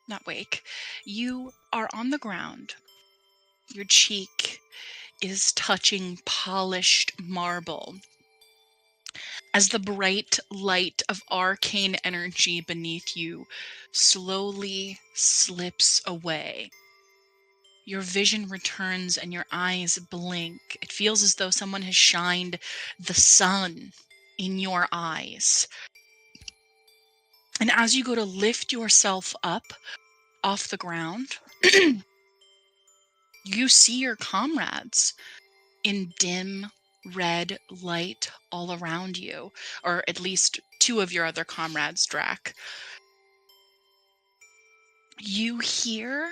not wake. You are on the ground. Your cheek is touching polished marble. As the bright light of arcane energy beneath you slowly slips away, your vision returns and your eyes blink. It feels as though someone has shined the sun in your eyes. And as you go to lift yourself up off the ground, you see your comrades in dim red light all around you, or at least two of your other comrades, Drac. You hear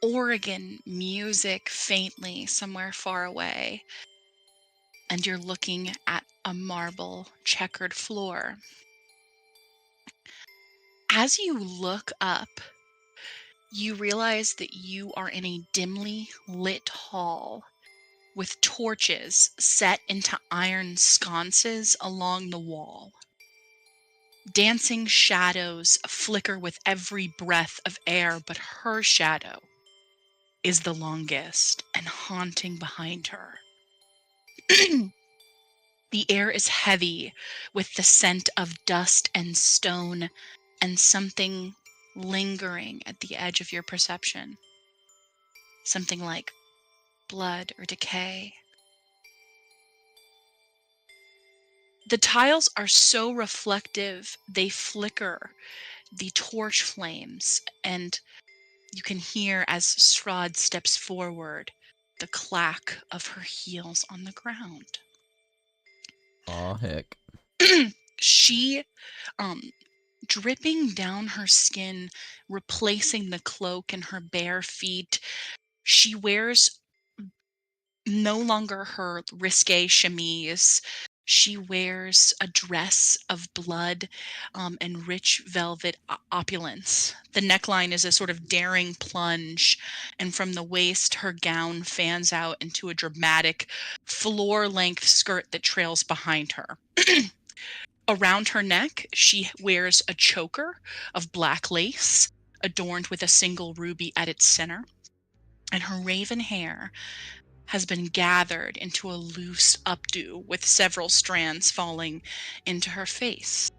Oregon music faintly somewhere far away, and you're looking at a marble checkered floor. As you look up, you realize that you are in a dimly lit hall with torches set into iron sconces along the wall. Dancing shadows flicker with every breath of air, but her shadow is the longest and haunting behind her. The air is heavy with the scent of dust and stone and something lingering at the edge of your perception. Something like blood or decay. The tiles are so reflective, they flicker the torch flames, and you can hear as Strahd steps forward the clack of her heels on the ground. Aw, heck. She, dripping down her skin, replacing the cloak in her bare feet, she wears no longer her risque chemise. She wears a dress of blood and rich velvet opulence. The neckline is a sort of daring plunge, and from the waist, her gown fans out into a dramatic floor-length skirt that trails behind her. Around her neck, she wears a choker of black lace, adorned with a single ruby at its center, and her raven hair has been gathered into a loose updo with several strands falling into her face.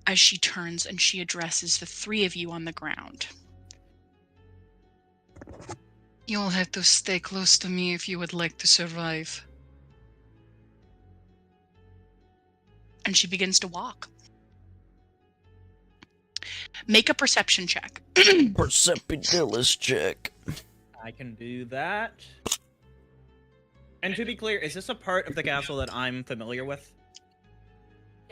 As she turns and she addresses the three of you on the ground. You'll have to stay close to me if you would like to survive. And she begins to walk. Make a perception check. Percepidillis check. I can do that. And to be clear, is this a part of the castle that I'm familiar with?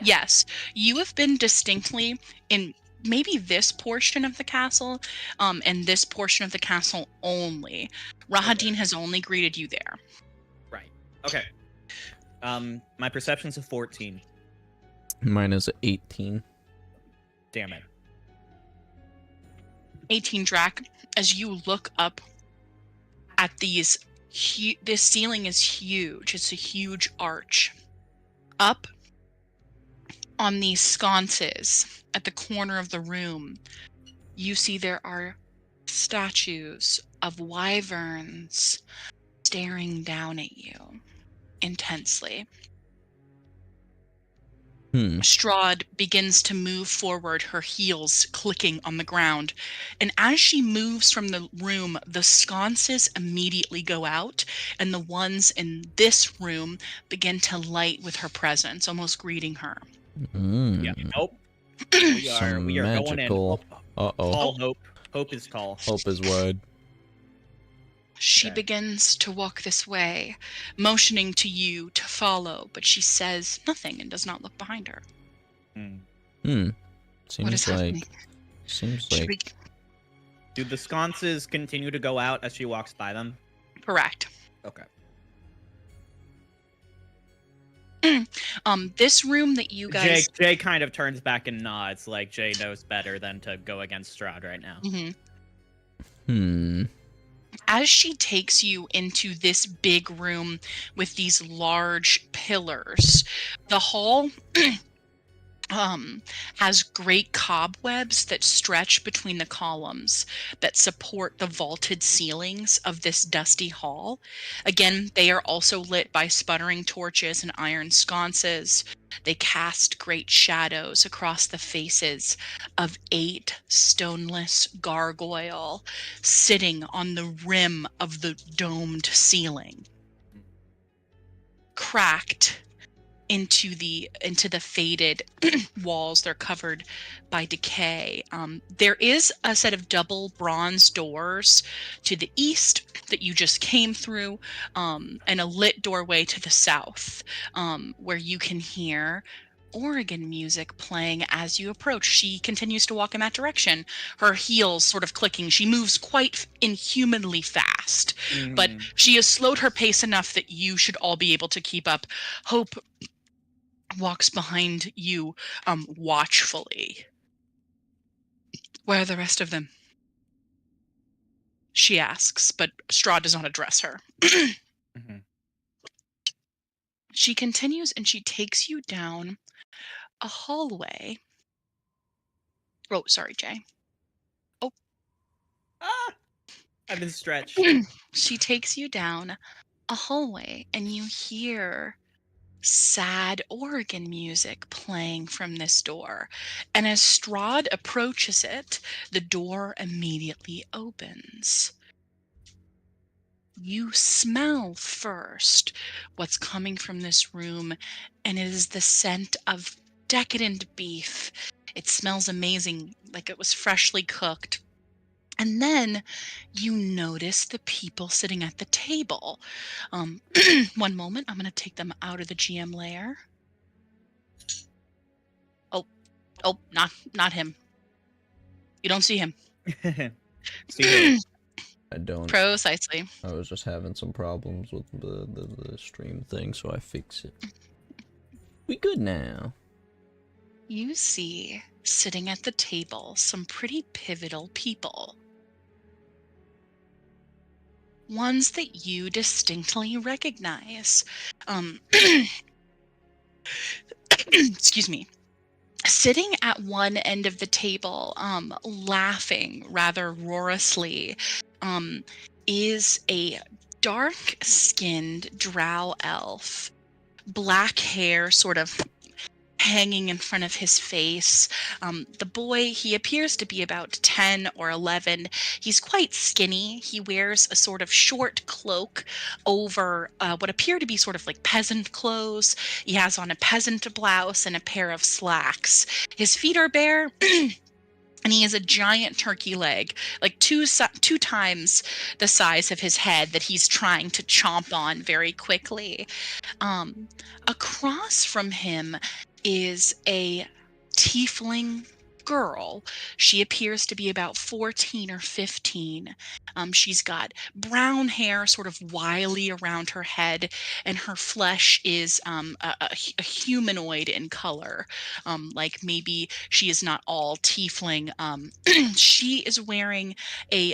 Yes, you have been distinctly in maybe this portion of the castle, and this portion of the castle only. Rahadin has only greeted you there. Right. Okay. My perception's a 14. Mine is 18. Damn it. 18, Drac. As you look up at these, this ceiling is huge. It's a huge arch. Up on these sconces at the corner of the room, you see there are statues of wyverns staring down at you intensely. Strahd begins to move forward, her heels clicking on the ground. And as she moves from the room, the sconces immediately go out, and the ones in this room begin to light with her presence, almost greeting her. Yeah. Nope. We are magical. going in. Uh-oh. All hope. Hope is call. Hope is word. She begins to walk this way, motioning to you to follow, but she says nothing and does not look behind her. What is happening? Seems like... Do the sconces continue to go out as she walks by them? Correct. Okay. This room that you guys... Jay kind of turns back and nods, like Jay knows better than to go against Strahd right now. As she takes you into this big room with these large pillars, the hall has great cobwebs that stretch between the columns that support the vaulted ceilings of this dusty hall. Again, they are also lit by sputtering torches and iron sconces. They cast great shadows across the faces of 8 stoneless gargoyle sitting on the rim of the domed ceiling. Cracked into the faded walls, they're covered by decay. There is a set of double bronze doors to the east that you just came through, and a lit doorway to the south, where you can hear organ music playing as you approach. She continues to walk in that direction, her heels sort of clicking. She moves quite inhumanly fast, but she has slowed her pace enough that you should all be able to keep up. Hope walks behind you, watchfully. Where are the rest of them? She asks, but Strahd does not address her. She continues and she takes you down a hallway. Oh, sorry, Jay. Oh. Ah! I've been stretched. She takes you down a hallway and you hear sad organ music playing from this door. And as Strahd approaches it, the door immediately opens. You smell first what's coming from this room, and it is the scent of decadent beef. It smells amazing, like it was freshly cooked. And then you notice the people sitting at the table. One moment, I'm going to take them out of the GM layer. Oh, not him. You don't see him. I don't. Precisely. I was just having some problems with the stream thing, so I fix it. We good now. You see, sitting at the table, some pretty pivotal people. Ones that you distinctly recognize. Excuse me. Sitting at one end of the table, laughing rather roariously, is a dark-skinned drow elf. Black hair sort of hanging in front of his face. The boy, he appears to be about 10 or 11. He's quite skinny. He wears a sort of short cloak over what appear to be sort of like peasant clothes. He has on a peasant blouse and a pair of slacks. His feet are bare. And he has a giant turkey leg, like two times the size of his head, that he's trying to chomp on very quickly. Across from him is a tiefling girl. She appears to be about 14 or 15. She's got brown hair sort of wily around her head, and her flesh is a humanoid in color. Like maybe she is not all tiefling. She is wearing a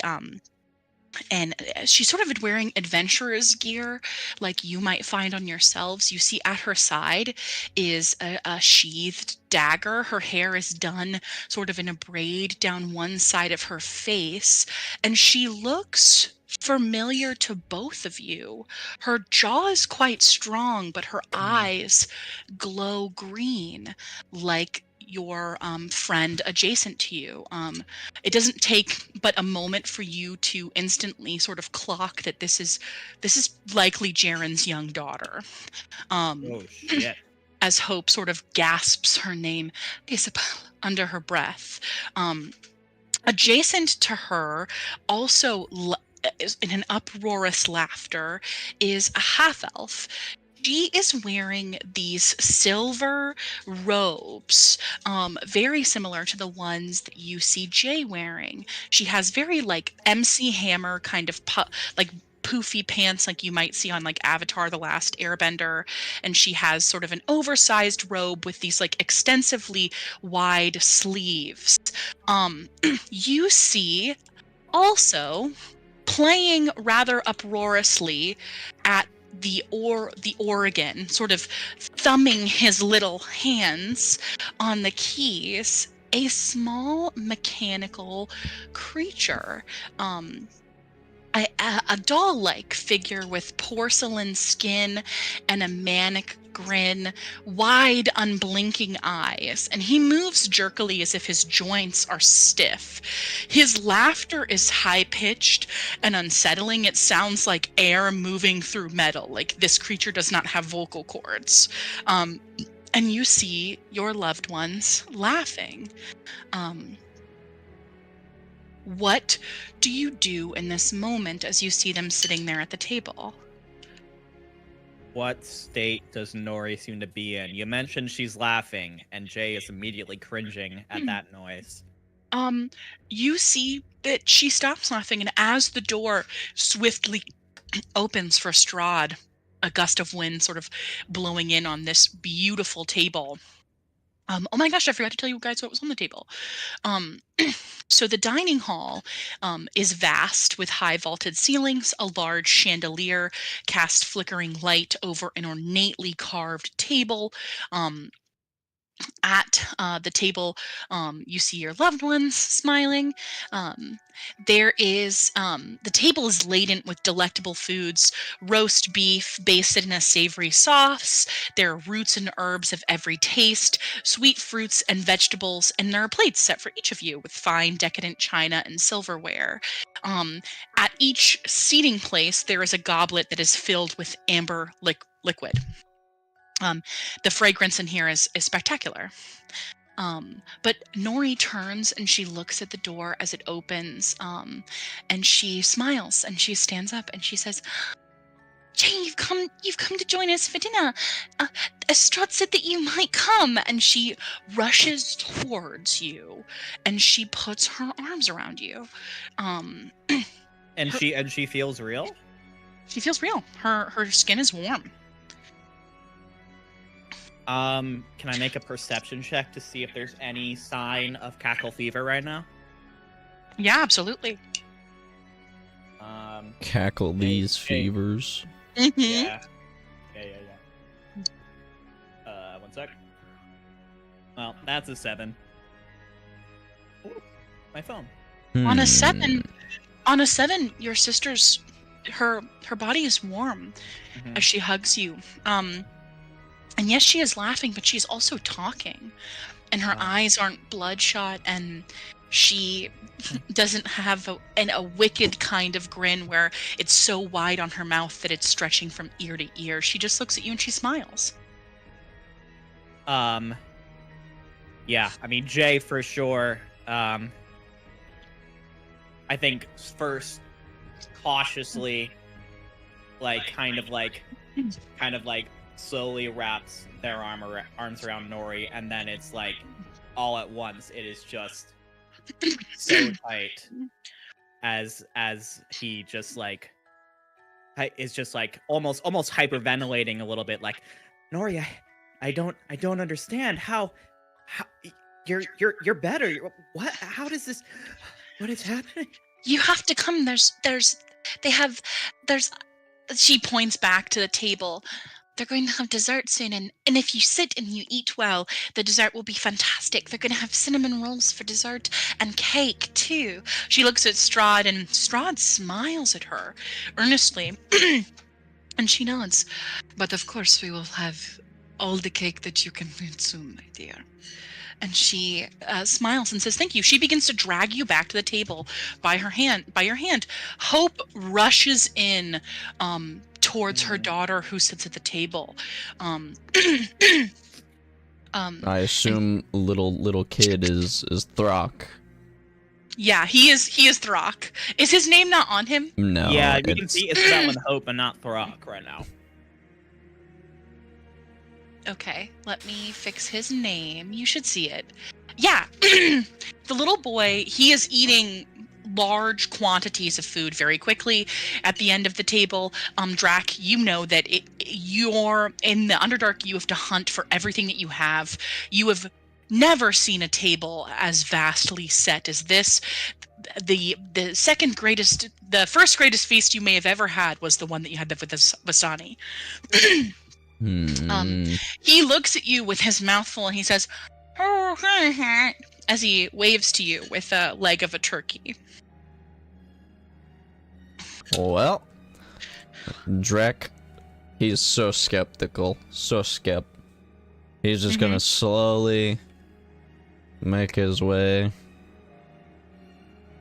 and she's sort of wearing adventurer's gear like you might find on yourselves. You see at her side is a sheathed dagger. Her hair is done sort of in a braid down one side of her face, and she looks familiar to both of you. Her jaw is quite strong, but her eyes glow green like your friend adjacent to you. It doesn't take but a moment for you to instantly sort of clock that this is likely Jaren's young daughter. Oh shit. As Hope sort of gasps her name, Isabel, under her breath. Adjacent to her, also in an uproarious laughter, is a half-elf. She is wearing these silver robes, very similar to the ones that you see Jay wearing. She has very like MC Hammer kind of like poofy pants like you might see on like Avatar: The Last Airbender, and she has sort of an oversized robe with these like extensively wide sleeves. You see also playing rather uproariously at the organ, sort of thumbing his little hands on the keys, a small mechanical creature, a doll-like figure with porcelain skin and a manic grin, wide, unblinking eyes, and he moves jerkily as if his joints are stiff. His laughter is high-pitched and unsettling. It sounds like air moving through metal, like this creature does not have vocal cords. And you see your loved ones laughing. What do you do in this moment as you see them sitting there at the table? What state does Nori seem to be in? You mentioned she's laughing, and Jay is immediately cringing at that noise. You see that she stops laughing, and as the door swiftly opens for Strahd, a gust of wind sort of blowing in on this beautiful table. Oh my gosh, I forgot to tell you guys what was on the table. So the dining hall is vast with high vaulted ceilings. A large chandelier casts flickering light over an ornately carved table. At the table, you see your loved ones smiling. There is the table is laden with delectable foods: roast beef basted in a savory sauce. There are roots and herbs of every taste, sweet fruits and vegetables, and there are plates set for each of you with fine, decadent china and silverware. At each seating place, there is a goblet that is filled with amber liquid. The fragrance in here is spectacular. But Nori turns and she looks at the door as it opens, and she smiles and she stands up and she says, "Jane, you've come to join us for dinner. Strahd said that you might come," and she rushes towards you and she puts her arms around you. And she feels real? She feels real. Her skin is warm. Can I make a perception check to see if there's any sign of cackle fever right now? Yeah, absolutely. Cackle these hey. fevers. Mm-hmm. Yeah. 1 sec. Well, that's a 7. Ooh, my phone. On a 7, your sister's her body is warm as she hugs you. And yes, she is laughing, but she's also talking, and her eyes aren't bloodshot, and she doesn't have a wicked kind of grin where it's so wide on her mouth that it's stretching from ear to ear. She just looks at you and she smiles. Yeah, I mean, Jay for sure. I think first cautiously, kind of like slowly wraps their arms around Nori, and then it's like all at once it is just so tight as he just is just almost hyperventilating a little bit, like, "Nori, I don't understand how you're better. What? How does this? What is happening?" You have to come. There's she points back to the table. They're going to have dessert soon, and if you sit and you eat well, the dessert will be fantastic. They're going to have cinnamon rolls for dessert and cake too. She looks at Strahd, and Strahd smiles at her earnestly, and she nods. "But of course we will have all the cake that you can consume, my dear." And she smiles and says, "Thank you." She begins to drag you back to the table by your hand. Hope rushes in towards her daughter, who sits at the table. I assume little kid is Throck. Yeah, he is Throck. Is his name not on him? No. Yeah, you can see it's spelling Hope and not Throck right now. Okay, let me fix his name. You should see it. Yeah, the little boy, he is eating large quantities of food very quickly at the end of the table. Drac, you know that you're in the Underdark. You have to hunt for everything that you have. You have never seen a table as vastly set as this. the first greatest feast you may have ever had was the one that you had with the Vasani. He looks at you with his mouth full and he says, as he waves to you with a leg of a turkey. Well, Drek, he's so skeptical, He's just gonna slowly make his way.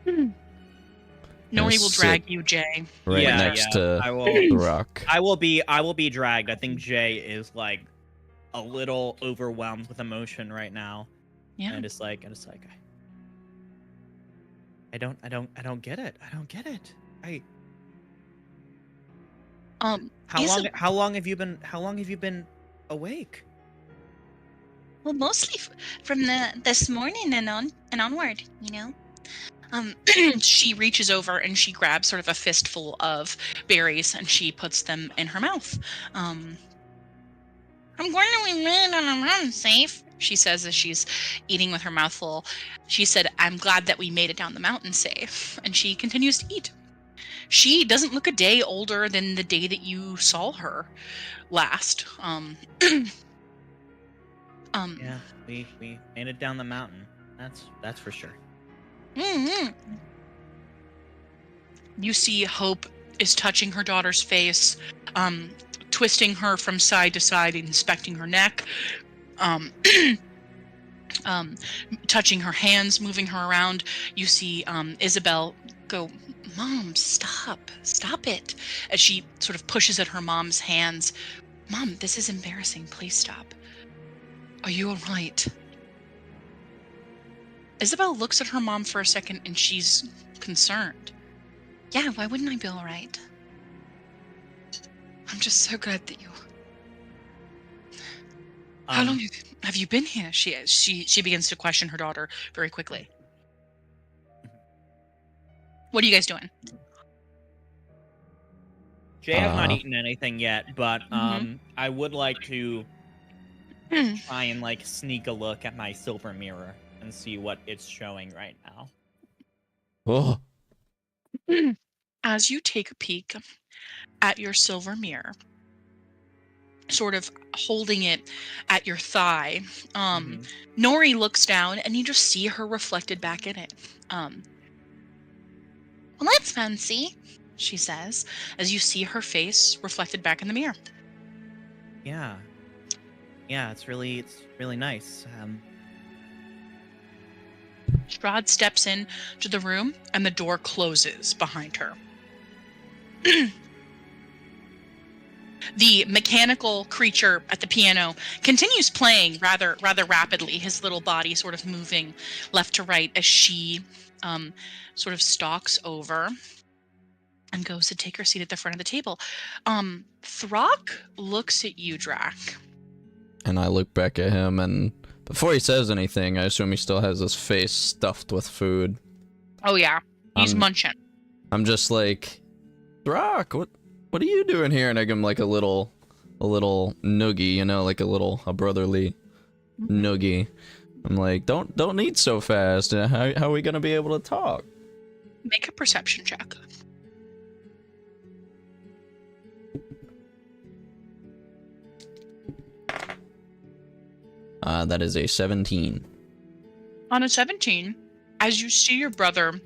Nori will drag you, Jay. Right next to the rock. I will be dragged. I think Jay is like a little overwhelmed with emotion right now. Yeah. And it's like I don't get it. I don't get it. How long have you been awake? Well, mostly from this morning and onward, you know. She reaches over and she grabs sort of a fistful of berries and she puts them in her mouth. I'm going to be made on a run, safe, she says as she's eating with her mouth full. She said, I'm glad that we made it down the mountain safe. And she continues to eat. She doesn't look a day older than the day that you saw her last. Yeah, we made it down the mountain. That's for sure. Mm-hmm. You see Hope is touching her daughter's face, twisting her from side to side, inspecting her neck, touching her hands, moving her around. You see Isabel go, Mom, stop it, as she sort of pushes at her mom's hands. Mom, this is embarrassing. Please stop. Are you all right? Isabel looks at her mom for a second and she's concerned. Yeah, why wouldn't I be all right? I'm just so glad that you... How long have you been here? She begins to question her daughter very quickly. What are you guys doing? Jay has not eaten anything yet, but I would like to try and like sneak a look at my silver mirror and see what it's showing right now. Oh. As you take a peek at your silver mirror, sort of holding it at your thigh, Nori looks down and you just see her reflected back in it. Well, that's fancy, she says, as you see her face reflected back in the mirror. Yeah, it's really nice. Strahd steps in to the room and the door closes behind her. The mechanical creature at the piano continues playing rather rapidly, his little body sort of moving left to right as she sort of stalks over and goes to take her seat at the front of the table. Throck looks at you, Drac. And I look back at him, and before he says anything, I assume he still has his face stuffed with food. Oh yeah, he's munching. I'm just like, Throck, what are you doing here? And I give him like a little noogie, you know, like a brotherly noogie. I'm like, don't eat so fast. How are we gonna be able to talk? Make a perception check. That is a 17. On a 17, as you see your brother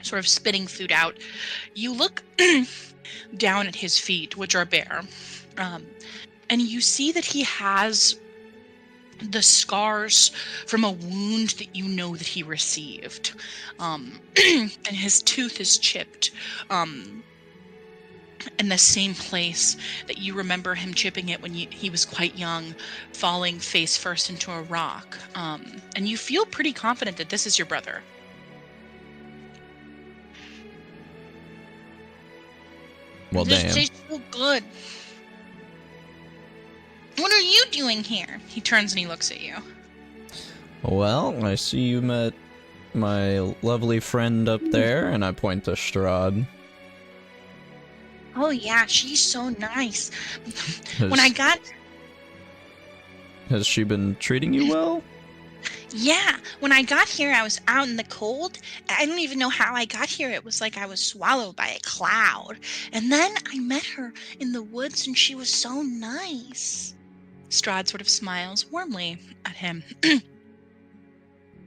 sort of spitting food out, you look down at his feet, which are bare, and you see that he has the scars from a wound that you know that he received, and his tooth is chipped, in the same place that you remember him chipping it when he was quite young, falling face first into a rock. And you feel pretty confident that this is your brother. Well, this damn. tastes so good. What are you doing here? He turns and he looks at you. Well, I see you met my lovely friend up there, and I point to Strahd. Oh yeah, she's so nice. Has she been treating you well? Yeah, when I got here, I was out in the cold. I don't even know how I got here. It was like I was swallowed by a cloud. And then I met her in the woods, and she was so nice. Strahd sort of smiles warmly at him.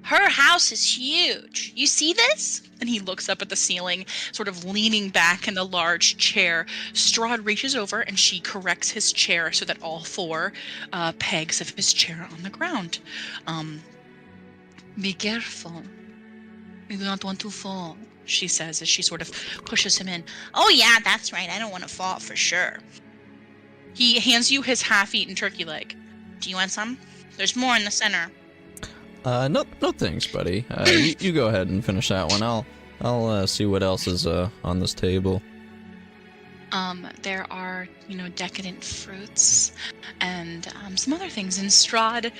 Her house is huge. You see this? And he looks up at the ceiling, sort of leaning back in a large chair. Strahd reaches over and she corrects his chair so that all four pegs of his chair are on the ground. Be careful. We do not want to fall, she says as she sort of pushes him in. Oh, yeah, that's right. I don't want to fall for sure. He hands you his half-eaten turkey leg. Do you want some? There's more in the center. No thanks, buddy. You go ahead and finish that one. I'll see what else is on this table. There are, decadent fruits and some other things. And Strahd,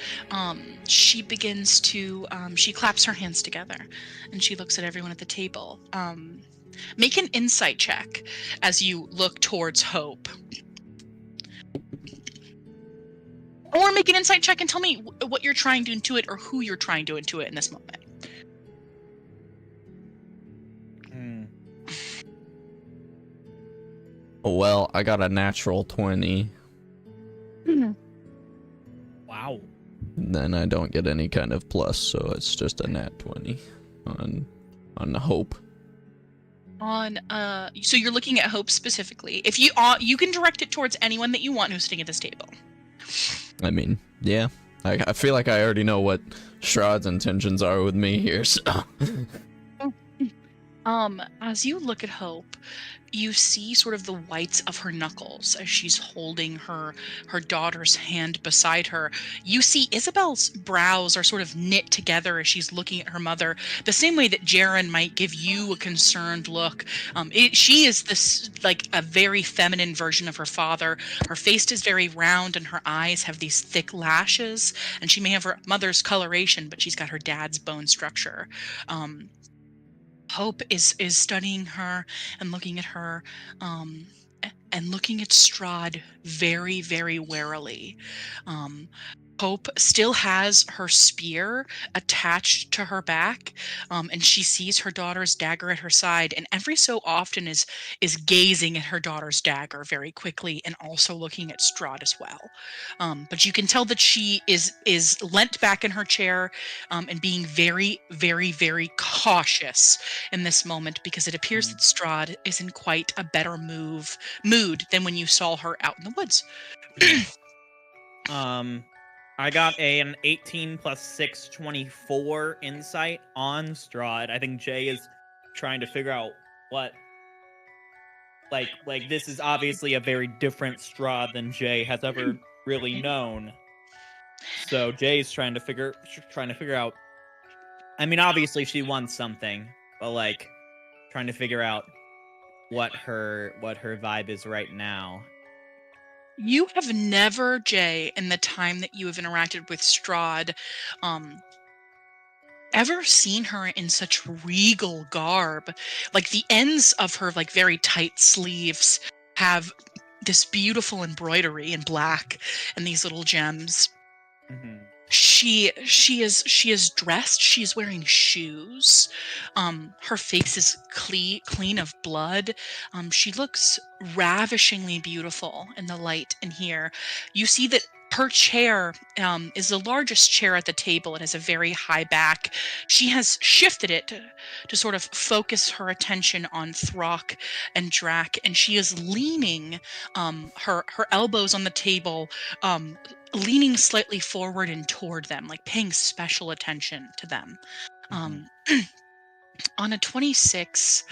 she begins to, she claps her hands together and she looks at everyone at the table. Make an insight check as you look towards Hope. Or make an insight check and tell me what you're trying to intuit or who you're trying to intuit in this moment. Well, I got a natural 20. Wow. Then I don't get any kind of plus, so it's just a nat 20 on Hope. So you're looking at Hope specifically. If you can direct it towards anyone that you want who's sitting at this table. I mean, yeah. I feel like I already know what Strahd's intentions are with me here, so... As you look at Hope, you see sort of the whites of her knuckles as she's holding her daughter's hand beside her. You see Isabel's brows are sort of knit together as she's looking at her mother, the same way that Jaren might give you a concerned look. She is this, like, a very feminine version of her father. Her face is very round and her eyes have these thick lashes, and she may have her mother's coloration, but she's got her dad's bone structure. Hope is studying her and looking at her, and looking at Strahd very, very warily. Hope still has her spear attached to her back, and she sees her daughter's dagger at her side, and every so often is gazing at her daughter's dagger very quickly, and also looking at Strahd as well. But you can tell that she is leant back in her chair, and being very, very, very cautious in this moment, because it appears that Strahd is in quite a better mood than when you saw her out in the woods. I got an 18 plus 6, 24 insight on Strahd. I think Jay is trying to figure out what... Like this is obviously a very different Strahd than Jay has ever really known. So Jay's trying to figure out... I mean, obviously she wants something, but, like, trying to figure out what her vibe is right now. You have never, Jay, in the time that you have interacted with Strahd, ever seen her in such regal garb. Like, the ends of her, like, very tight sleeves have this beautiful embroidery in black and these little gems. Mm-hmm. She is dressed. She's wearing shoes. Her face is clean of blood. She looks ravishingly beautiful in the light in here. You see that her chair is the largest chair at the table. It has a very high back. She has shifted it to sort of focus her attention on Throck and Drac, and she is leaning her elbows on the table, leaning slightly forward and toward them, like paying special attention to them. On a 26,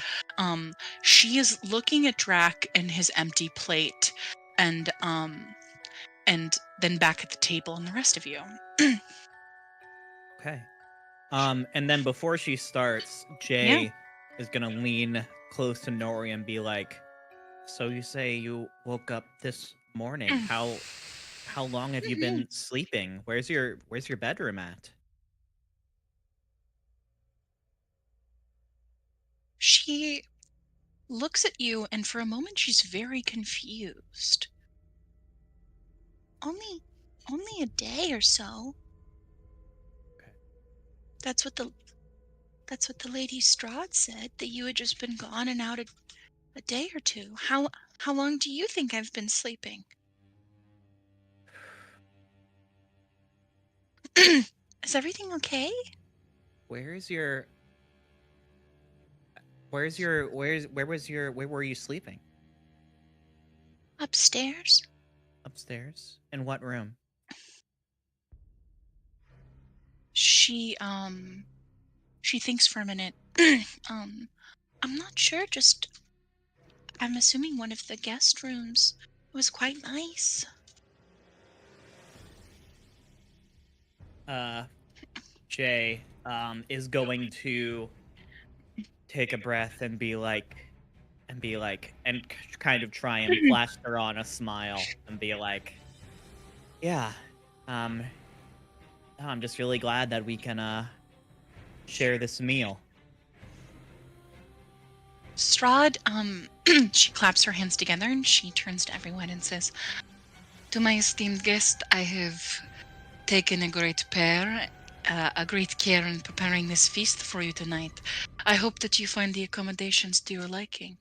she is looking at Drac and his empty plate, and then back at the table and the rest of you. Okay. And then before she starts, Jay is gonna lean close to Nori and be like, "So you say you woke up this morning? How long have you been sleeping? Where's your bedroom at?" She looks at you, and for a moment she's very confused. Only a day or so. That's what the lady Strahd said, that you had just been gone and out a day or two. How long do you think I've been sleeping? Is everything okay? Where were you sleeping? Upstairs? Upstairs? In what room? She thinks for a minute. um, I'm not sure, just I'm assuming one of the guest rooms. It was quite nice. Jay is going to take a breath and be like kind of try and plaster on a smile and be like, yeah, um I'm just really glad that we can share this meal. Strahd, she claps her hands together and she turns to everyone and says, "To my esteemed guest, I have taken a great care in preparing this feast for you tonight. I hope that you find the accommodations to your liking.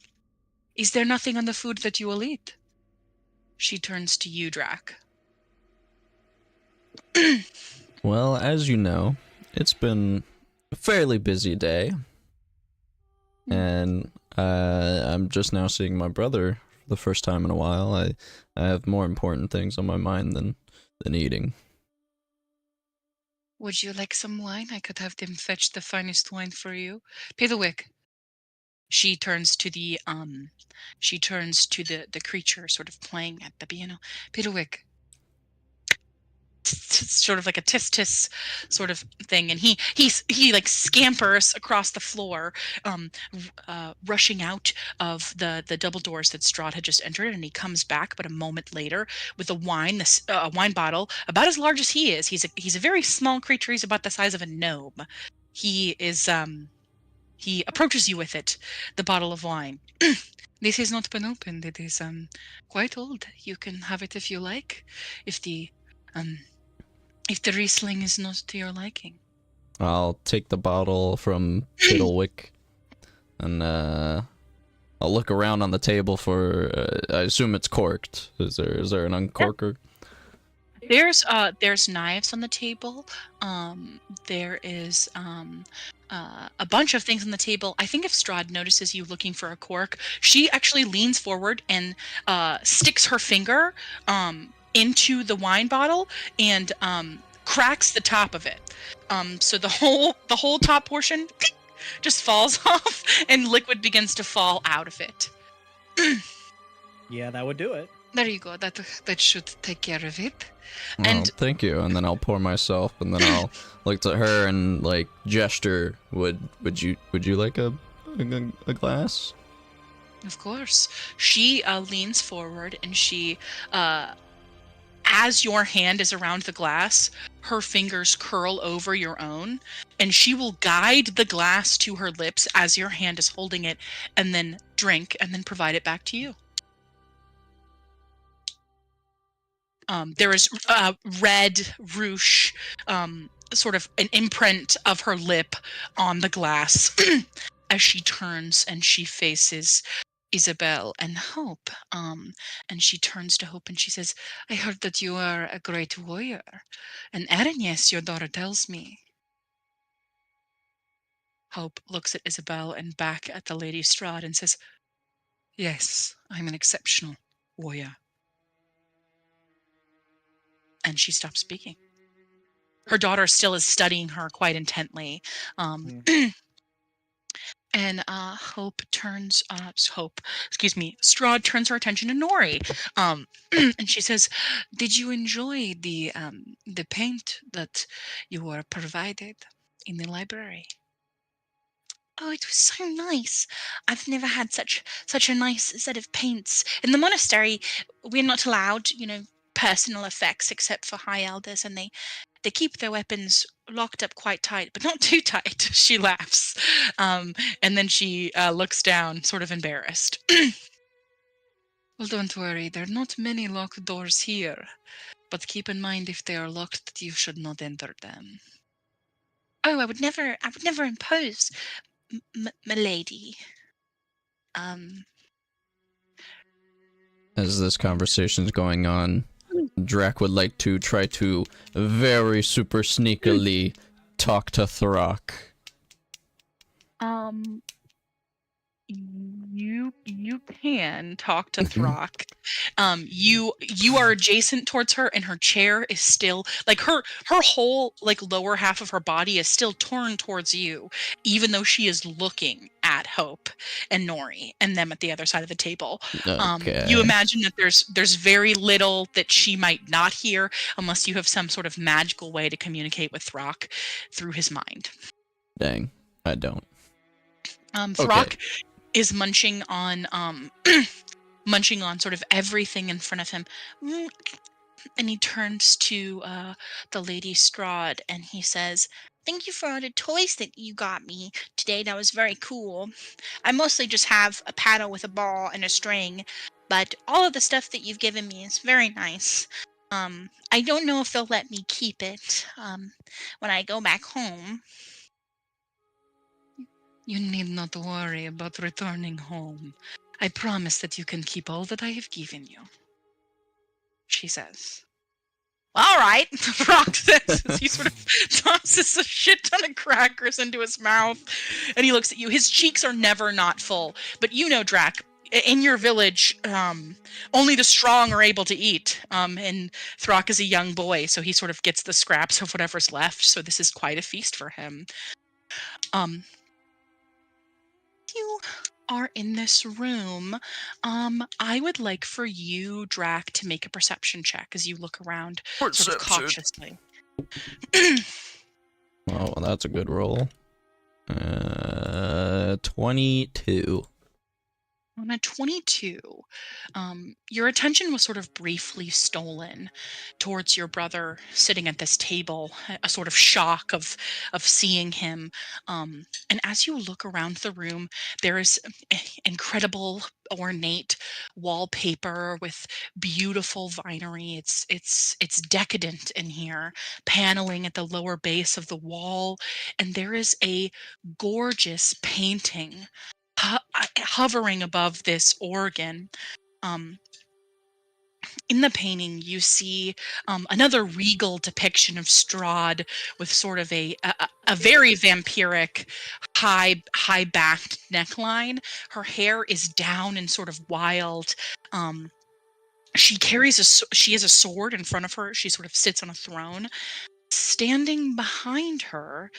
Is there nothing on the food that you will eat?" She turns to you, Drac. Well, as you know, it's been a fairly busy day, and I'm just now seeing my brother for the first time in a while. I have more important things on my mind than eating. Would you like some wine? I could have them fetch the finest wine for you. Piddlewick. She turns to the creature sort of playing at the piano. Piddlewick. Sort of like a tis tis sort of thing, and he like scampers across the floor, rushing out of the double doors that Strahd had just entered, and he comes back but a moment later with a wine bottle about as large as he is. He's a very small creature. He's about the size of a gnome. He approaches you with it, the bottle of wine. This has not been opened. It is quite old. You can have it if you like. If the um Riesling is not to your liking. I'll take the bottle from Piddlewick, and I'll look around on the table for. I assume it's corked. Is there an uncorker? There's knives on the table. There is a bunch of things on the table. I think if Strahd notices you looking for a cork, she actually leans forward and sticks her finger into the wine bottle and cracks the top of it. So the whole top portion just falls off and liquid begins to fall out of it. Yeah, that would do it. There you go. That should take care of it. Oh, And thank you. And then I'll pour myself, and then I'll look to her and like gesture. Would you like a glass? of course, she leans forward and she, as your hand is around the glass, her fingers curl over your own, and she will guide the glass to her lips as your hand is holding it, and then drink, and then provide it back to you. There is red ruche, sort of an imprint of her lip on the glass as she turns and she faces Isabel and Hope. And she turns to Hope and she says, "I heard that you are a great warrior. And Erin, yes, your daughter tells me." Hope looks at Isabel and back at the Lady Strahd and says, "Yes, I'm an exceptional warrior." And she stops speaking. Her daughter still is studying her quite intently. And Strahd turns her attention to Nori. And she says, "Did you enjoy the paint that you were provided in the library?" "Oh, it was so nice. I've never had such a nice set of paints. In the monastery, we're not allowed, personal effects except for high elders, and they keep their weapons locked up quite tight, but not too tight." She laughs. And then she looks down, sort of embarrassed. "Well, don't worry. There are not many locked doors here. But keep in mind, if they are locked, that you should not enter them." Oh, I would never impose, milady. As this conversation's going on, Drac would like to try to very super sneakily talk to Throck. You can talk to Throck. You are adjacent towards her, and her chair is still like her whole like lower half of her body is still torn towards you, even though she is looking at Hope and Nori and them at the other side of the table. Okay. You imagine that there's very little that she might not hear unless you have some sort of magical way to communicate with Throck through his mind. Dang, I don't. Throck is munching on sort of everything in front of him. And he turns to the Lady Strahd and he says, "Thank you for all the toys that you got me today. That was very cool. I mostly just have a paddle with a ball and a string, but all of the stuff that you've given me is very nice. I don't know if they'll let me keep it when I go back home." "You need not worry about returning home. I promise that you can keep all that I have given you," she says. "All right," Rock says as he sort of tosses a shit ton of crackers into his mouth. And he looks at you. His cheeks are never not full. But you know, Drac, in your village, only the strong are able to eat. And Throck is a young boy, so he sort of gets the scraps of whatever's left. So this is quite a feast for him. You are in this room. I would like for you, Drac, to make a perception check as you look around sort of cautiously. Oh, that's a good roll. 22. On a 22, your attention was sort of briefly stolen towards your brother sitting at this table, a sort of shock of seeing him. And as you look around the room, there is incredible ornate wallpaper with beautiful vinery. It's decadent in here, paneling at the lower base of the wall, and there is a gorgeous painting hovering above this organ. In the painting, you see another regal depiction of Strahd with sort of a very vampiric, high backed neckline. Her hair is down and sort of wild. She has a sword in front of her. She sort of sits on a throne. Standing behind her,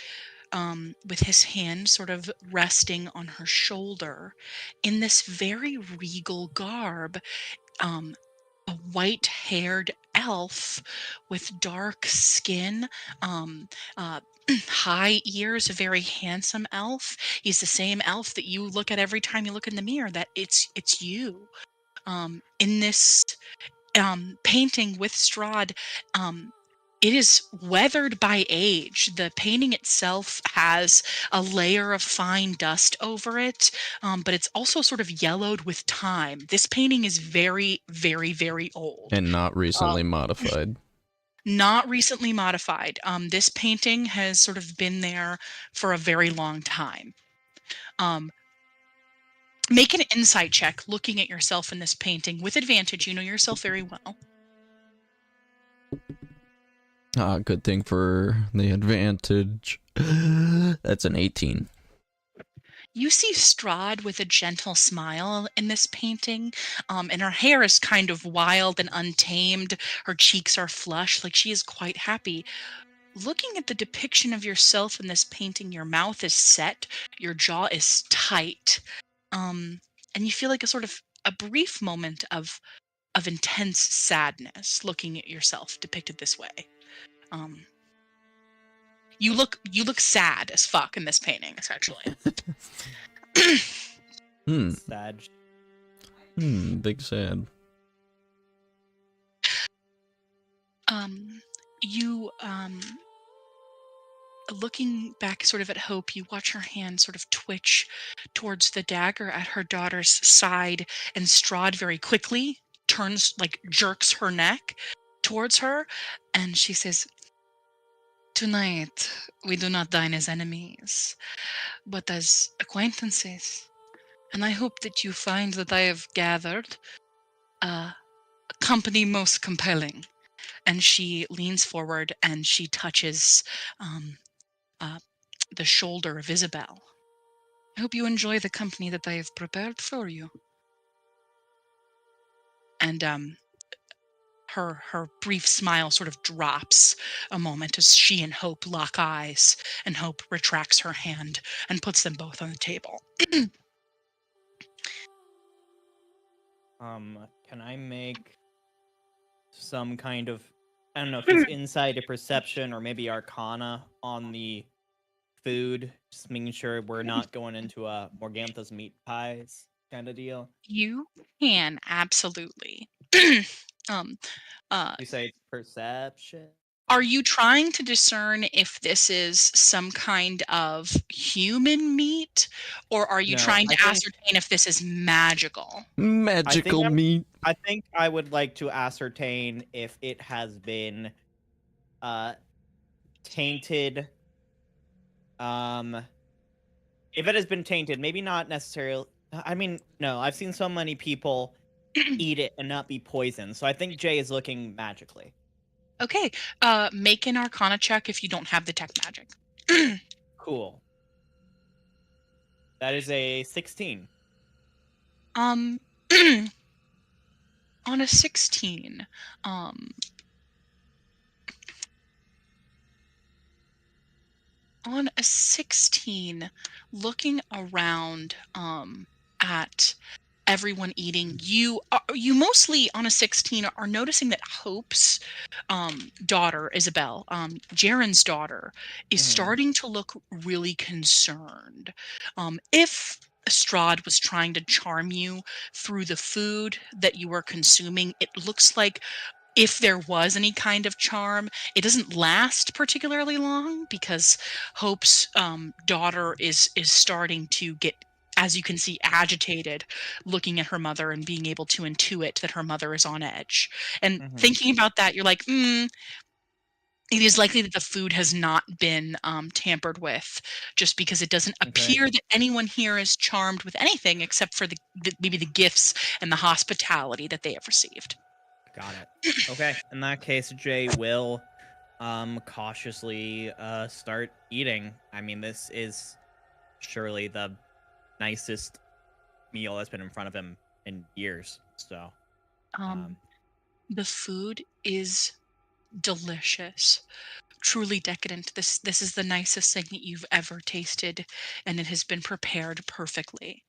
with his hand sort of resting on her shoulder, in this very regal garb, a white-haired elf with dark skin, high ears, a very handsome elf. He's the same elf that you look at every time you look in the mirror. That it's you. In this painting with Strahd, it is weathered by age. The painting itself has a layer of fine dust over it, but it's also sort of yellowed with time. This painting is very, very, very old. And not recently modified. Not recently modified. This painting has sort of been there for a very long time. Make an insight check looking at yourself in this painting with advantage. You know yourself very well. Good thing for the advantage. That's an 18. You see Strahd with a gentle smile in this painting, and her hair is kind of wild and untamed. Her cheeks are flushed, like she is quite happy. Looking at the depiction of yourself in this painting, your mouth is set, your jaw is tight, and you feel like a brief moment of intense sadness looking at yourself depicted this way. You look sad as fuck in this painting, essentially. Sad. Big sad. You looking back sort of at Hope, you watch her hand sort of twitch towards the dagger at her daughter's side, and Strahd very quickly jerks her neck towards her, and she says, Tonight, we do not dine as enemies, but as acquaintances. And I hope that you find that I have gathered a company most compelling. And she leans forward and she touches um, uh, the shoulder of Isabel. I hope you enjoy the company that I have prepared for you. And her brief smile sort of drops a moment as she and Hope lock eyes, and Hope retracts her hand and puts them both on the table. Can I make some kind of, I don't know if it's insight or perception or maybe arcana on the food, just making sure we're not going into a Morgantha's meat pies kind of deal? You can absolutely. um, You say it's perception? are you trying to discern if this is some kind of human meat, or are you No, trying to ascertain if this is magical? Magical meat. I think I would like to ascertain if it has been tainted. If it has been tainted, maybe not necessarily. I mean, no, I've seen so many people eat it and not be poisoned. So I think Jay is looking magically. Okay, make an Arcana check if you don't have the tech magic. Cool. That is a 16. On a 16, on a 16, looking around at everyone eating, you mostly on a 16 are noticing that Hope's daughter, Isabel, Jaren's daughter, is starting to look really concerned. If Strahd was trying to charm you through the food that you were consuming, it looks like if there was any kind of charm, it doesn't last particularly long because Hope's daughter is starting to get, as you can see, agitated, looking at her mother and being able to intuit that her mother is on edge. And thinking about that, you're like, it is likely that the food has not been tampered with, just because it doesn't appear that anyone here is charmed with anything except for maybe the gifts and the hospitality that they have received. Got it. Okay. In that case, Jay will cautiously start eating. I mean, this is surely the nicest meal that's been in front of him in years. So The food is delicious, truly decadent. This is the nicest thing that you've ever tasted, and it has been prepared perfectly.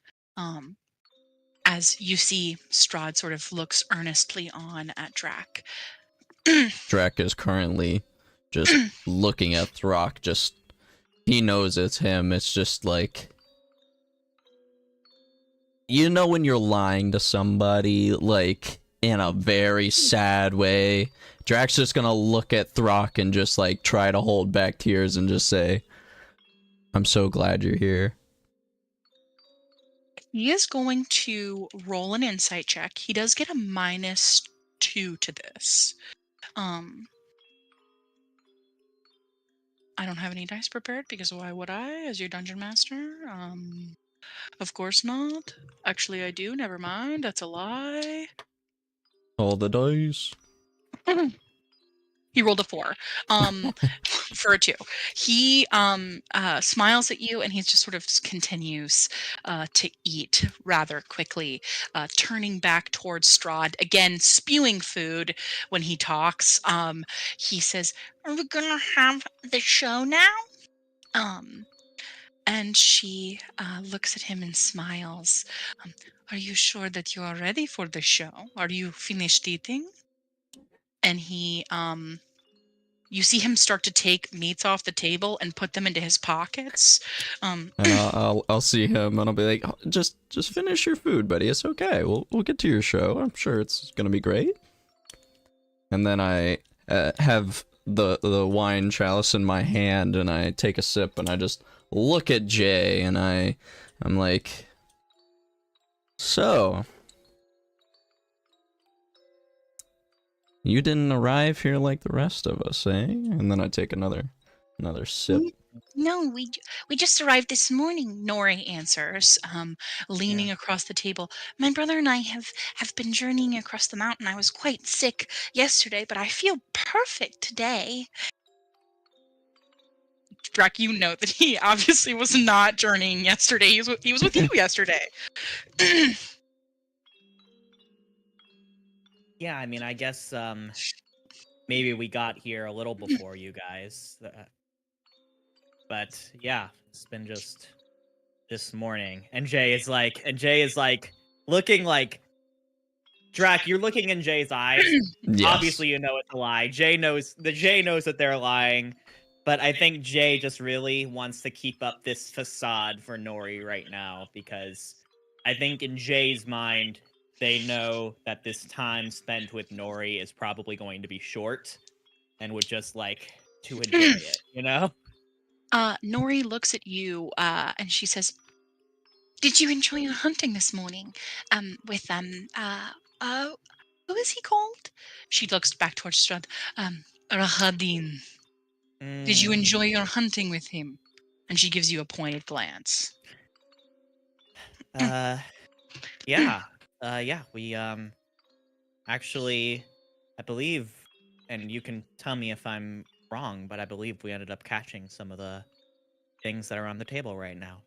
As you see, Strahd sort of looks earnestly on at Drac. Drac is currently just looking at Throck, just he knows it's him. It's just like, you know, when you're lying to somebody, like in a very sad way, Drac's just gonna look at Throck and just like try to hold back tears and just say, I'm so glad you're here. He is going to roll an insight check. He does get a -2 to this. I don't have any dice prepared because why would I, as your dungeon master? Of course not. Actually, I do. Never mind. That's a lie. All the dice. He rolled a 4 for a 2. He smiles at you and he just sort of continues to eat rather quickly, turning back towards Strahd, again spewing food when he talks. He says, "Are we gonna have the show now?" And she looks at him and smiles. Are you sure that you are ready for the show? Are you finished eating? And he you see him start to take meats off the table and put them into his pockets. And I'll see him and I'll be like, "Oh, just finish your food, buddy. It's okay. We'll get to your show. I'm sure it's gonna be great." And then I have the wine chalice in my hand and I take a sip and I just look at Jay and I'm like, so you didn't arrive here like the rest of us, eh? And then I take another Another sip. No, we just arrived this morning, Nori answers, leaning Yeah. across the table. My brother and I have been journeying across the mountain. I was quite sick yesterday, but I feel perfect today. Drac, you know that he obviously was not journeying yesterday. He was with you yesterday. Yeah, I mean, I guess maybe we got here a little before you guys. But yeah, it's been just this morning. And Jay is like looking like Drac, you're looking in Jay's eyes. Yes. Obviously you know it's a lie. Jay knows that they're lying. But I think Jay just really wants to keep up this facade for Nori right now because I think in Jay's mind they know that this time spent with Nori is probably going to be short and would just like to enjoy it, you know? Nori looks at you, and she says, "Did you enjoy your hunting this morning? With who is he called?" She looks back towards Strahd. Rahadin. Did you Mm, enjoy your hunting with him? And she gives you a pointed glance. uh yeah. Yeah, we actually I believe and you can tell me if I'm wrong, but I believe we ended up catching some of the things that are on the table right now.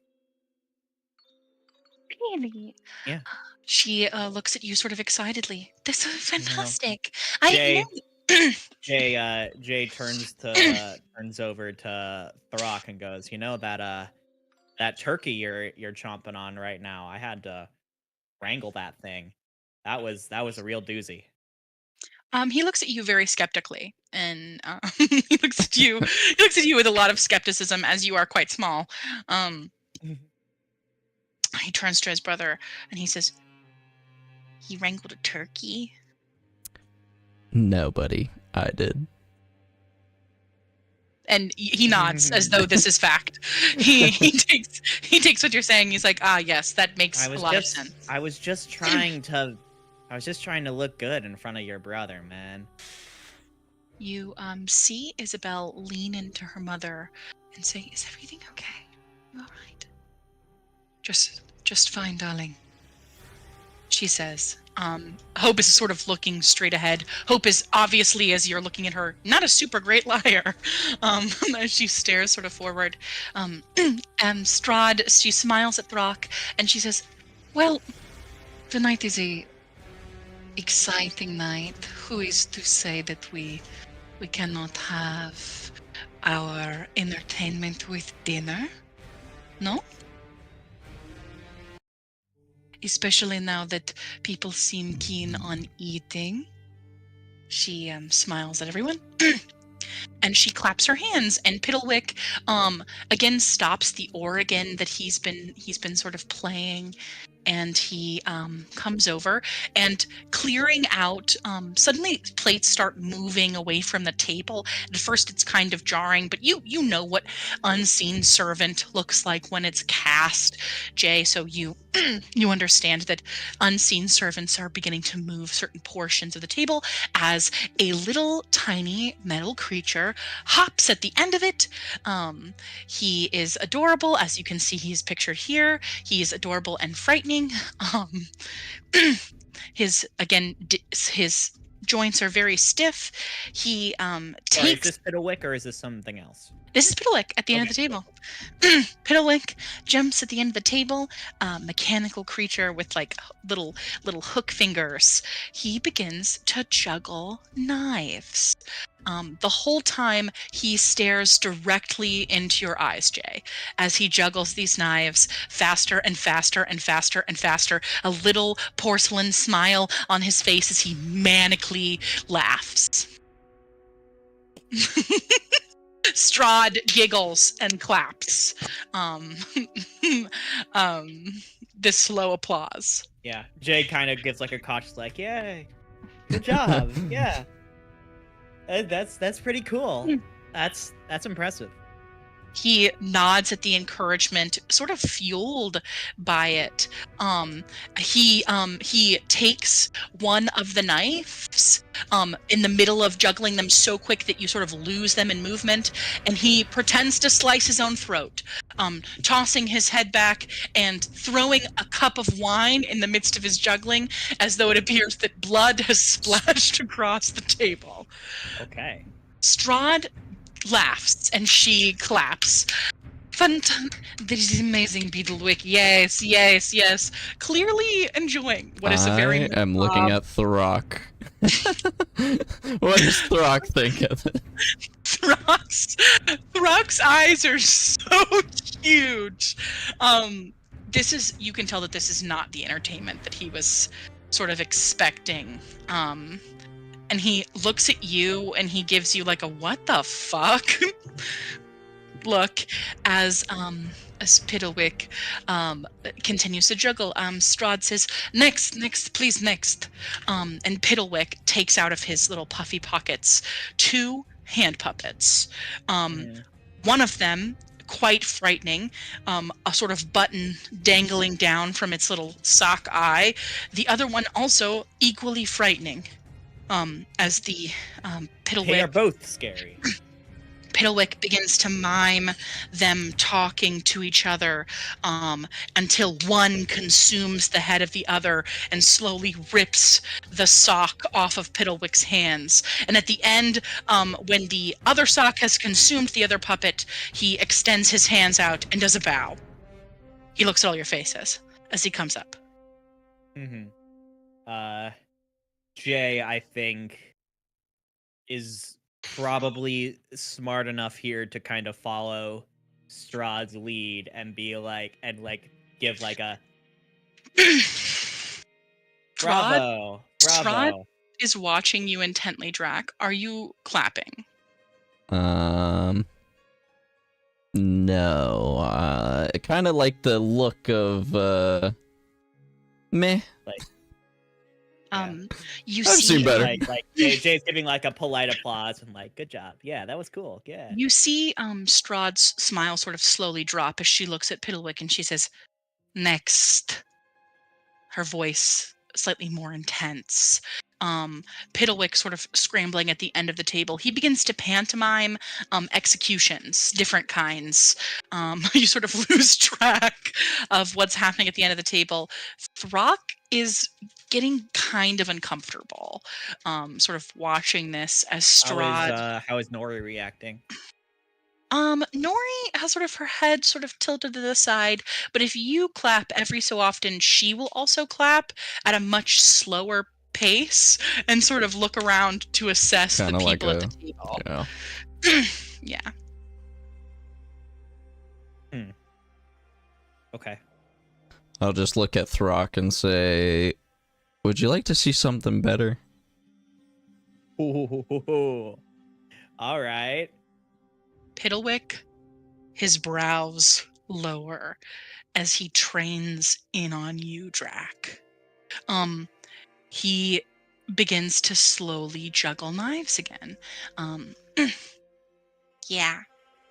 Really? Yeah. She looks at you sort of excitedly. This is You know, fantastic. I didn't Jay know. Jay turns over to Throck and goes, "You know that turkey you're chomping on right now. I had to wrangle that thing. That was a real doozy." He looks at you very skeptically, and he looks at you. He looks at you with a lot of skepticism, as you are quite small. Um, he turns to his brother and he says, "He wrangled a turkey." No, buddy. I did. And he nods as though this is fact. He takes what you're saying. He's like, "Ah, yes, that makes a lot of sense." I was just trying to look good in front of your brother, man. You see Isabel lean into her mother and say, "Is everything okay? You all right?" Just fine, darling," she says. Hope is sort of looking straight ahead. Hope is obviously, as you're looking at her, not a super great liar. As she stares sort of forward. Strahd, she smiles at Throck and she says, "Well, tonight is a exciting night. Who is to say that we cannot have our entertainment with dinner? No? Especially now that people seem keen on eating." She smiles at everyone. And she claps her hands, and Piddlewick again stops the organ that he's been sort of playing, and he comes over and clearing out. Suddenly plates start moving away from the table. At first it's kind of jarring, but you know what unseen servant looks like when it's cast, Jay, so you you understand that unseen servants are beginning to move certain portions of the table as a little tiny metal creature hops at the end of it. He is adorable, as you can see. He's pictured here. He is adorable and frightening. Um, his joints are very stiff. He Sorry, is takes. this Piddlewick or is this something else? This is Piddlewick at the end Okay, of the cool. table. Piddlewick jumps at the end of the table, mechanical creature with like little hook fingers. He begins to juggle knives. The whole time he stares directly into your eyes, Jay, as he juggles these knives faster and faster and faster and faster. A little porcelain smile on his face as he manically laughs. Strahd giggles and claps. Um, um, this slow applause. Yeah, Jay kind of gives like a cautious like, "Yay, good job, yeah, that's pretty cool. That's impressive." He nods at the encouragement, sort of fueled by it. He takes one of the knives in the middle of juggling them so quick that you sort of lose them in movement, and he pretends to slice his own throat, tossing his head back and throwing a cup of wine in the midst of his juggling, as though it appears that blood has splashed across the table. Okay. Strahd laughs and she claps. This is amazing, Beetlewick. Yes, yes, yes. Clearly enjoying what is a very I am looking at Throck. What does Throck think of it? Throck's eyes are so huge. You can tell that this is not the entertainment that he was sort of expecting. And he looks at you and he gives you like a what the fuck look as Piddlewick continues to juggle. Strahd says, next, please, next. And Piddlewick takes out of his little puffy pockets 2 hand puppets. One of them, quite frightening, a sort of button dangling down from its little sock eye. The other one also equally frightening. As the Piddlewick... They are both scary. Piddlewick begins to mime them talking to each other until one consumes the head of the other and slowly rips the sock off of Piddlewick's hands. And at the end, when the other sock has consumed the other puppet, he extends his hands out and does a bow. He looks at all your faces as he comes up. Jay, I think, is probably smart enough here to kind of follow Strahd's lead and be like, and like give like a bravo. Strahd is watching you intently, Drac. Are you clapping? No. I kind of like the look of meh. Like, you I've see seen better. like Jay's giving like a polite applause and like, good job. Yeah, that was cool. Yeah. You see Strahd's smile sort of slowly drop as she looks at Piddlewick and she says, next. Her voice slightly more intense. Piddlewick sort of scrambling at the end of the table. He begins to pantomime executions, different kinds. You sort of lose track of what's happening at the end of the table. Throck is getting kind of uncomfortable, sort of watching this as Strahd... How is Nori reacting? Nori has sort of her head sort of tilted to the side, but if you clap every so often, she will also clap at a much slower pace and sort of look around to assess Kinda the people like at the table. Yeah. Yeah. Okay. I'll just look at Throck and say, would you like to see something better? Ooh. All right. Piddlewick, his brows lower as he trains in on you, Drac. He begins to slowly juggle knives again. Yeah,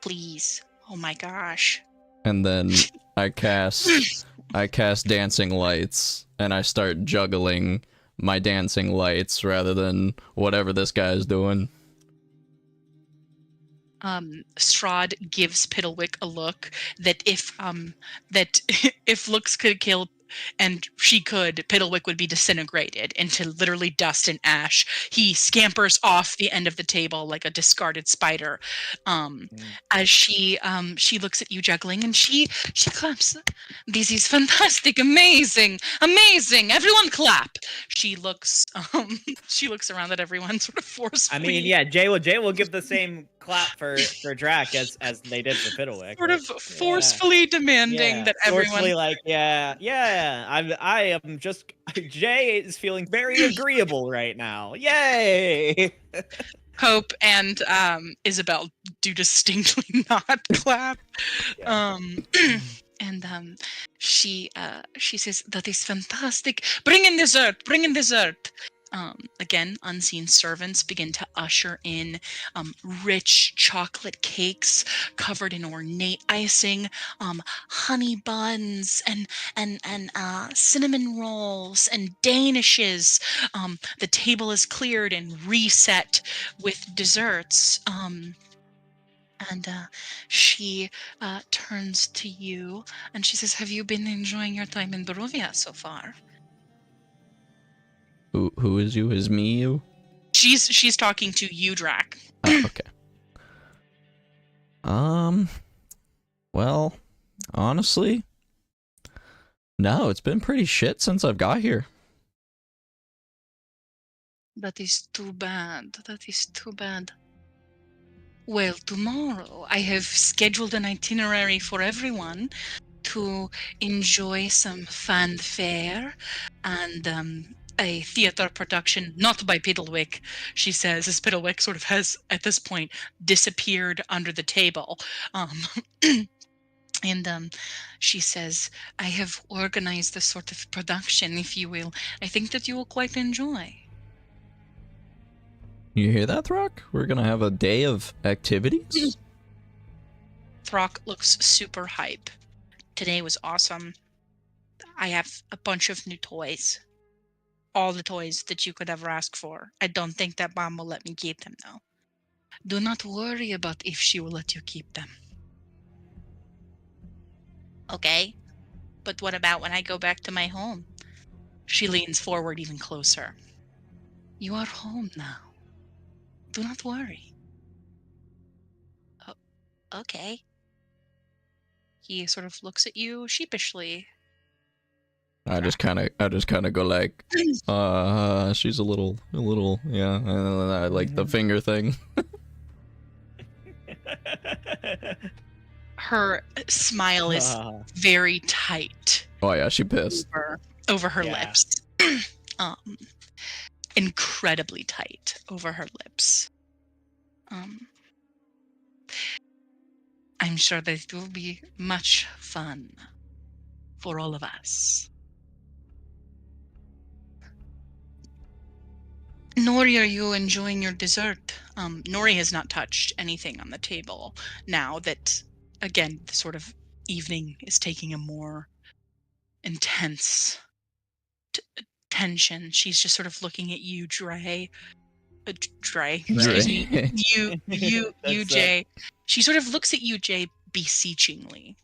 please. Oh my gosh. And then I cast dancing lights and I start juggling my dancing lights rather than whatever this guy's doing. Strahd gives Piddlewick a look that if looks could kill, and she could, Piddlewick would be disintegrated into literally dust and ash. He scampers off the end of the table like a discarded spider. As she looks at you juggling and she claps. This is fantastic, amazing. Everyone clap. She looks around at everyone sort of forcefully. I mean, yeah, Jay will give the same clap for Drac as they did for Piddlewick. Sort of forcefully demanding that forcefully, everyone like, yeah. I am just Jay is feeling very agreeable right now. Yay! Hope and Isabel do distinctly not clap. Yeah. She says, that is fantastic. Bring in dessert. Again, unseen servants begin to usher in rich chocolate cakes covered in ornate icing, honey buns, and cinnamon rolls and danishes. The table is cleared and reset with desserts. And she turns to you and she says, "Have you been enjoying your time in Barovia so far?" Who is you? Is me you? She's talking to you, Drac. Oh, okay. Well, honestly, no, it's been pretty shit since I've got here. That is too bad. That is too bad. Well, tomorrow I have scheduled an itinerary for everyone to enjoy some fanfare and a theater production, not by Piddlewick, she says, as Piddlewick sort of has, at this point, disappeared under the table. Um, and she says, "I have organized this sort of production, if you will. I think that you will quite enjoy." You hear that, Throck? We're gonna have a day of activities? Throck looks super hype. Today was awesome. I have a bunch of new toys. All the toys that you could ever ask for. I don't think that Mom will let me keep them, though. Do not worry about if she will let you keep them. Okay, but what about when I go back to my home? She leans forward even closer. You are home now. Do not worry. Oh, okay. He sort of looks at you sheepishly. I just kind of go like, she's a little, yeah, and then I like the finger thing. Her smile is very tight. Oh yeah, she pissed. Over her lips. Incredibly tight over her lips. I'm sure that it will be much fun for all of us. Nori, are you enjoying your dessert? Nori has not touched anything on the table now that, again, the sort of evening is taking a more intense tension. She's just sort of looking at you, Dre. Excuse me. You, Jay. She sort of looks at you, Jay, beseechingly.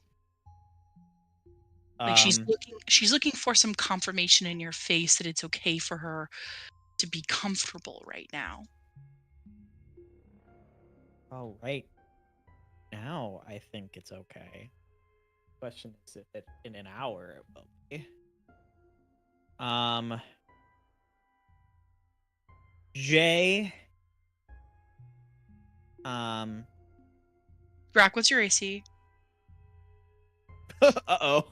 Like she's looking for some confirmation in your face that it's okay for her to be comfortable right now. Oh, right now I think it's okay. Question is if it in an hour it will be. Jay. Brock, what's your AC? Uh-oh.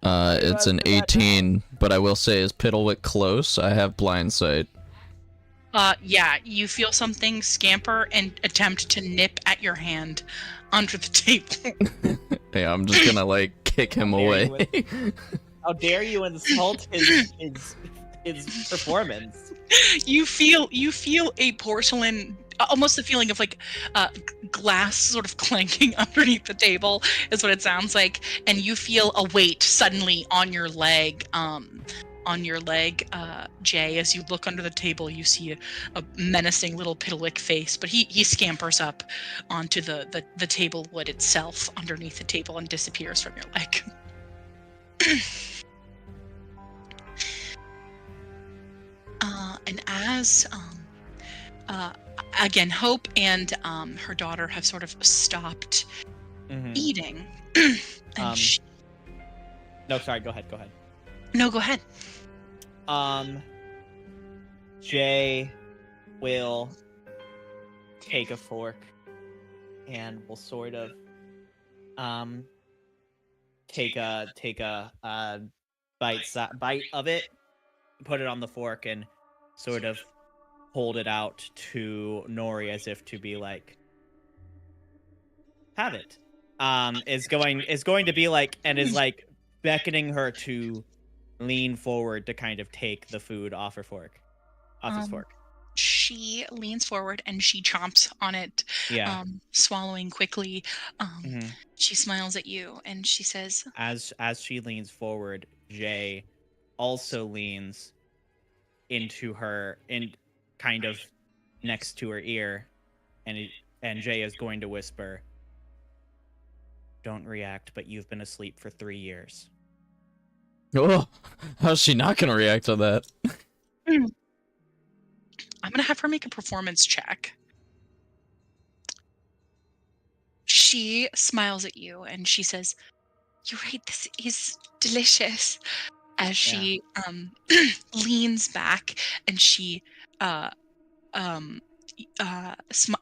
It's an 18, but I will say, is Piddlewick close? I have blind sight. Yeah, you feel something scamper and attempt to nip at your hand under the table. Yeah, I'm just gonna like kick him away. How dare you insult his performance? You feel a porcelain, almost the feeling of like glass sort of clanking underneath the table is what it sounds like, and you feel a weight suddenly on your leg. Jay, as you look under the table, you see a menacing little Piddlewick face, but he scampers up onto the table wood itself underneath the table and disappears from your leg. And as again, Hope and her daughter have sort of stopped eating. And no, sorry, go ahead. No, go ahead. Jay will take a fork and will sort of take a bite of it, put it on the fork, and sort of hold it out to Nori as if to be like, have it. Is going to be like, and is like beckoning her to lean forward to kind of take the food off his fork. She leans forward and she chomps on it, Yeah. swallowing quickly. Mhm. She smiles at you and she says, As she leans forward, Jay also leans into her and kind of next to her ear, and Jay is going to whisper, "Don't react, but you've been asleep for 3 years." Oh, how's she not gonna react to that? I'm gonna have her make a performance check. She smiles at you and she says, "You're right, this is delicious." As she leans back and she uh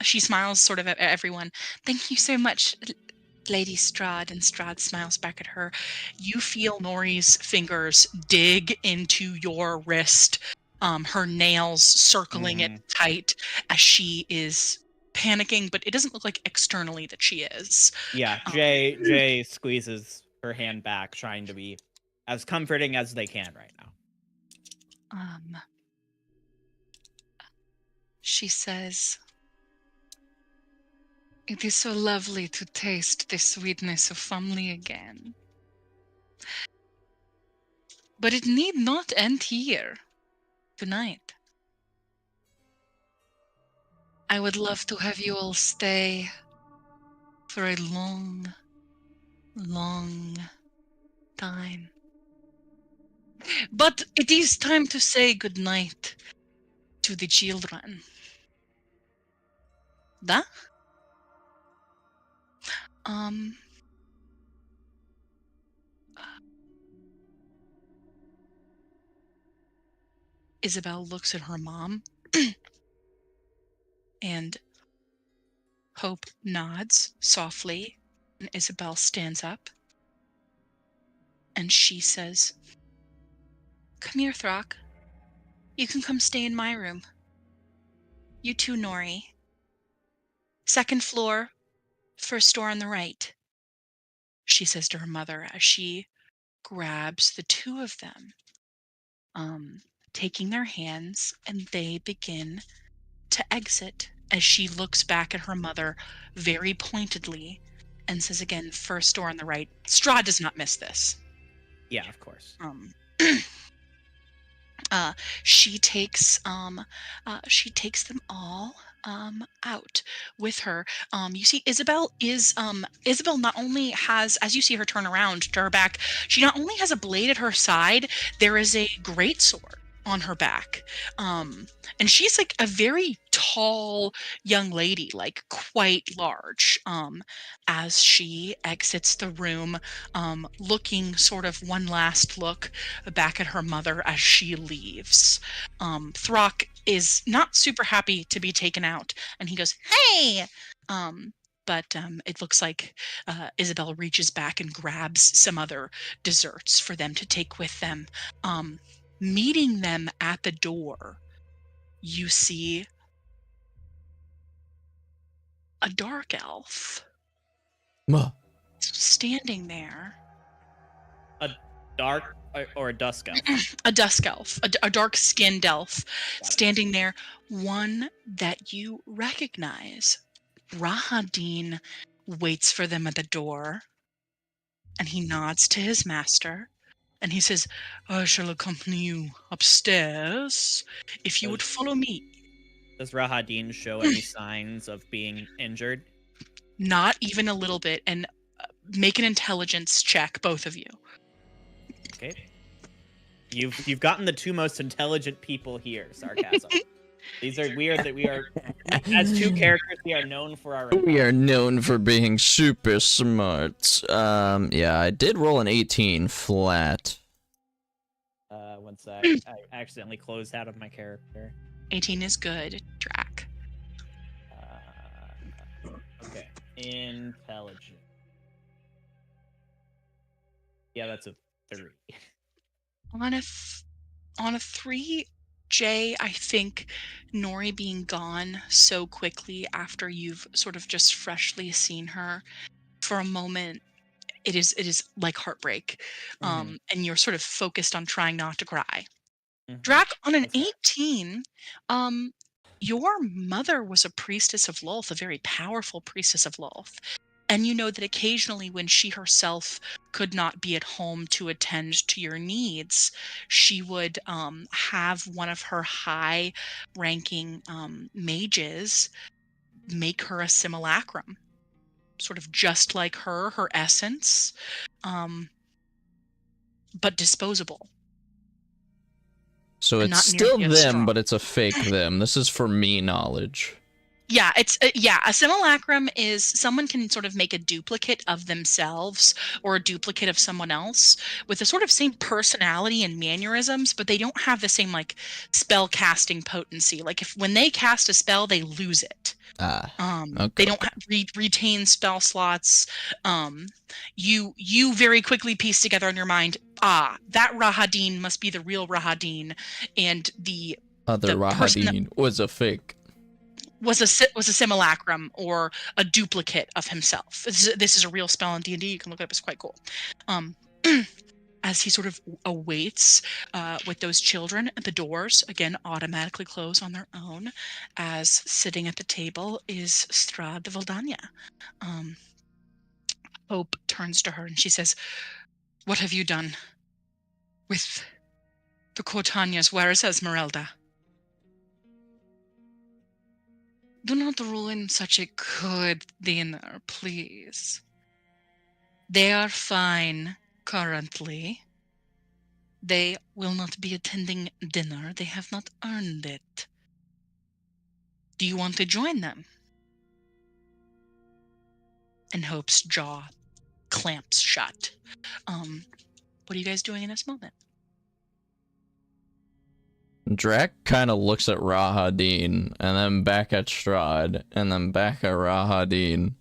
she smiles sort of at everyone. "Thank you so much, Lady Strahd." And Strahd smiles back at her. You feel Nori's fingers dig into your wrist, her nails circling it tight as she is panicking, but it doesn't look like externally that she is. Yeah, Jay squeezes her hand back, trying to be as comforting as they can right now. She says, "It is so lovely to taste the sweetness of family again. But it need not end here tonight. I would love to have you all stay for a long, long time. But it is time to say goodnight to the children." Da? Isabel looks at her mom and Hope nods softly, and Isabel stands up and she says, "Come here, Throck. You can come stay in my room. You too, Nori. Second floor, first door on the right," she says to her mother as she grabs the two of them, taking their hands, and they begin to exit as she looks back at her mother very pointedly and says again, "First door on the right." Strahd does not miss this. Yeah, of course. She takes them all out with her. You see Isabel not only has, as you see her turn around to her back, she not only has a blade at her side, there is a great sword on her back. And she's like a very tall young lady, like quite large. As she exits the room, looking sort of one last look back at her mother as she leaves. Throck is not super happy to be taken out, and he goes, "Hey!" But it looks like Isabel reaches back and grabs some other desserts for them to take with them. Meeting them at the door, you see a dark elf standing there. A dark or a dusk elf? A dusk elf, a dark-skinned elf, standing there, one that you recognize. Rahadin waits for them at the door, and he nods to his master, and he says, "I shall accompany you upstairs, if you would follow me." Does Rahadin show any signs of being injured? Not even a little bit, and make an intelligence check, both of you. Okay. You've gotten the two most intelligent people here. Sarcasm. We are as two characters. We are known for our. We are known for being super smart. Yeah, I did roll an 18 flat. One sec. I accidentally closed out of my character. 18 is good. Drac. Okay. Intelligent. Yeah, that's a 3. On a 3, Jay, I think Nori being gone so quickly after you've sort of just freshly seen her, for a moment, It is like heartbreak, and you're sort of focused on trying not to cry. Drac, on an That's fair. 18, um, your mother was a priestess of Lolth, a very powerful priestess of Lolth. And you know that occasionally when she herself could not be at home to attend to your needs, she would have one of her high ranking mages make her a simulacrum, sort of just like her essence, but disposable. So And it's not still nearly as them, strong. but it's a fake them. This is for me knowledge. Yeah, it's a simulacrum is someone can sort of make a duplicate of themselves or a duplicate of someone else with the sort of same personality and mannerisms, but they don't have the same like spell casting potency. Like if when they cast a spell, they lose it. Ah, okay. They don't retain spell slots. You very quickly piece together in your mind, that Rahadin must be the real Rahadin, and the Other person that Rahadin was a fake. was a simulacrum or a duplicate of himself. This is a real spell in D&D. You can look it up. It's quite cool. As he sort of awaits with those children, the doors again automatically close on their own. As sitting at the table is Strahd de Valdania. Hope turns to her and she says, "What have you done with the Cortanias? Where is Esmeralda?" "Do not ruin such a good dinner, please. They are fine currently. They will not be attending dinner. They have not earned it. Do you want to join them?" And Hope's jaw clamps shut. What are you guys doing in this moment? Drac kind of looks at Rahadin, and then back at Strahd, and then back at Rahadin.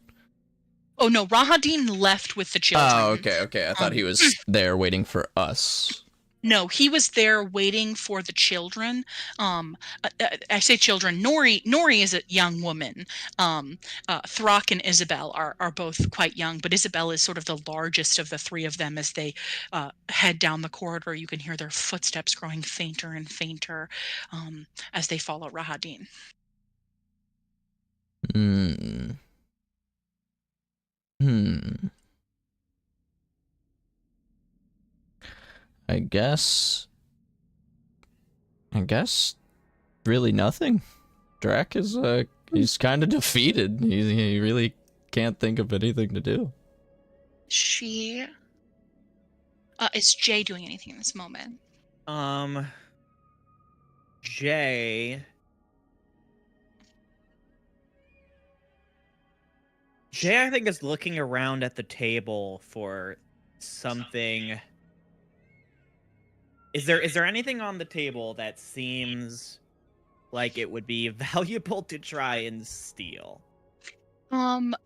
Oh no, Rahadin left with the children. Oh, okay. I thought he was there waiting for us. No, he was there waiting for the children. I say children. Nori is a young woman. Throck and Isabel are both quite young, but Isabel is sort of the largest of the three of them. As they head down the corridor, you can hear their footsteps growing fainter and fainter as they follow Rahadin. I guess really nothing. Drac is he's kind of defeated. He really can't think of anything to do. Is Jay doing anything in this moment? Jay I think is looking around at the table for something. Is there anything on the table that seems like it would be valuable to try and steal?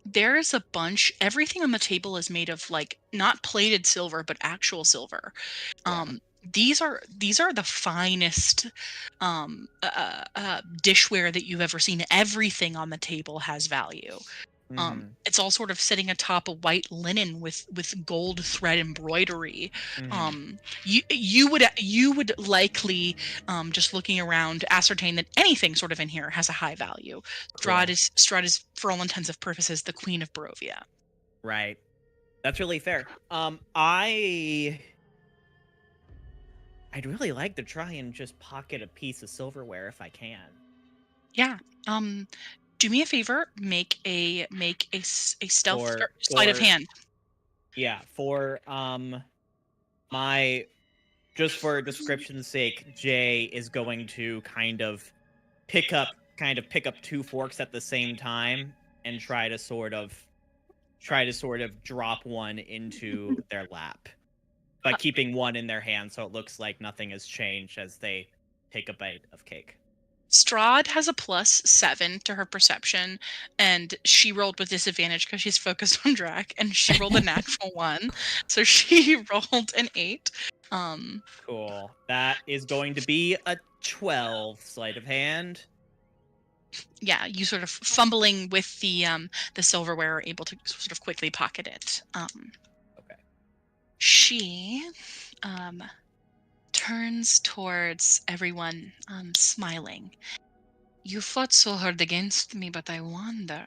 There's a bunch. Everything on the table is made of like not plated silver, but actual silver. Yeah. These are the finest dishware that you've ever seen. Everything on the table has value. It's all sort of sitting atop a white linen with gold thread embroidery. You would likely just looking around ascertain that anything sort of in here has a high value. Cool. Strahd is for all intents and purposes the queen of Barovia. Right. That's really fair. I'd really like to try and just pocket a piece of silverware if I can. Yeah. Do me a favor. Make a stealth sleight of hand. Yeah. For just for description's sake, Jay is going to kind of pick up two forks at the same time and try to sort of drop one into their lap, but keeping one in their hand so it looks like nothing has changed as they take a bite of cake. Strahd has a +7 to her perception, and she rolled with disadvantage because she's focused on Drac, and she rolled a natural 1, so she rolled an 8. Cool. That is going to be a 12 sleight of hand. Yeah, you sort of fumbling with the silverware are able to sort of quickly pocket it. Okay. She turns towards everyone, smiling. You fought so hard against me, but I wonder,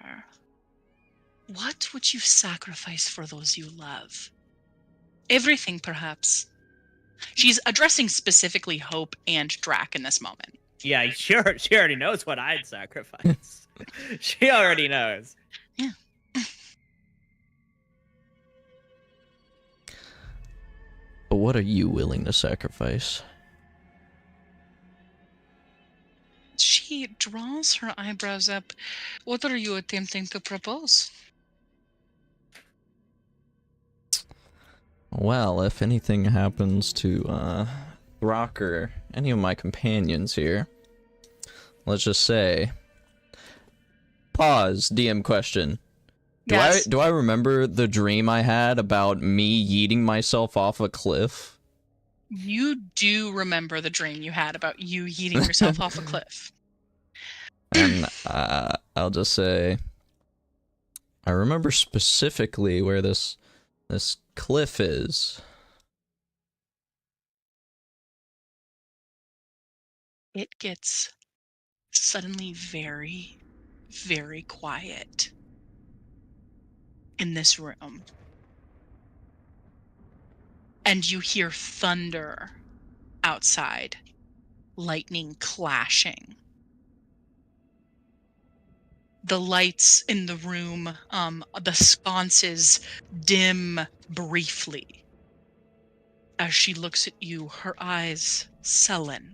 what would you sacrifice for those you love? Everything, perhaps. She's addressing specifically Hope and Drac in this moment. Yeah, she already knows what I'd sacrifice. She already knows. Yeah. But what are you willing to sacrifice? She draws her eyebrows up. What are you attempting to propose? Well, if anything happens to, Throck or any of my companions here, let's just say... Pause, DM question. Yes. Do I remember the dream I had about me yeeting myself off a cliff? You do remember the dream you had about you yeeting yourself off a cliff. And I'll just say, I remember specifically where this cliff is. It gets suddenly very, very quiet in this room. And you hear thunder outside, lightning clashing. The lights in the room, the sconces dim briefly. As she looks at you, her eyes sullen.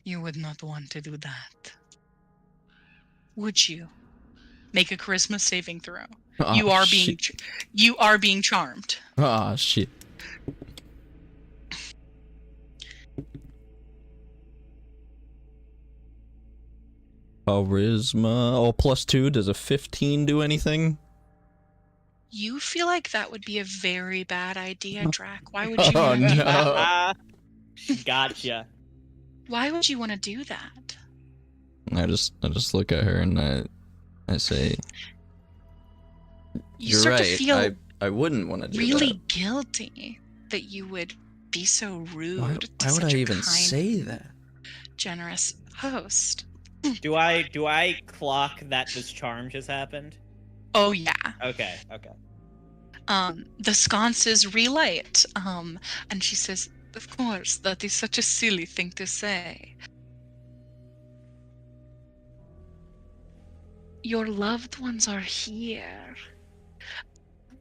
You would not want to do that. Would you? Make a charisma saving throw. Oh, You are shit. being charmed. Ah, shit. Charisma. Oh, +2. Does a 15 do anything? You feel like that would be a very bad idea, Drac. Why would you Oh, want to do no. that? She gotcha. Why would you want to do that? I just look at her and I say, You you're start right. to feel I wouldn't want to do really that. guilty that you would be so rude Why to would such I a even kind, say that? generous host. Do I clock that this charm just happened? Oh yeah. Okay. The sconces relight. And she says, "Of course, that is such a silly thing to say. Your loved ones are here.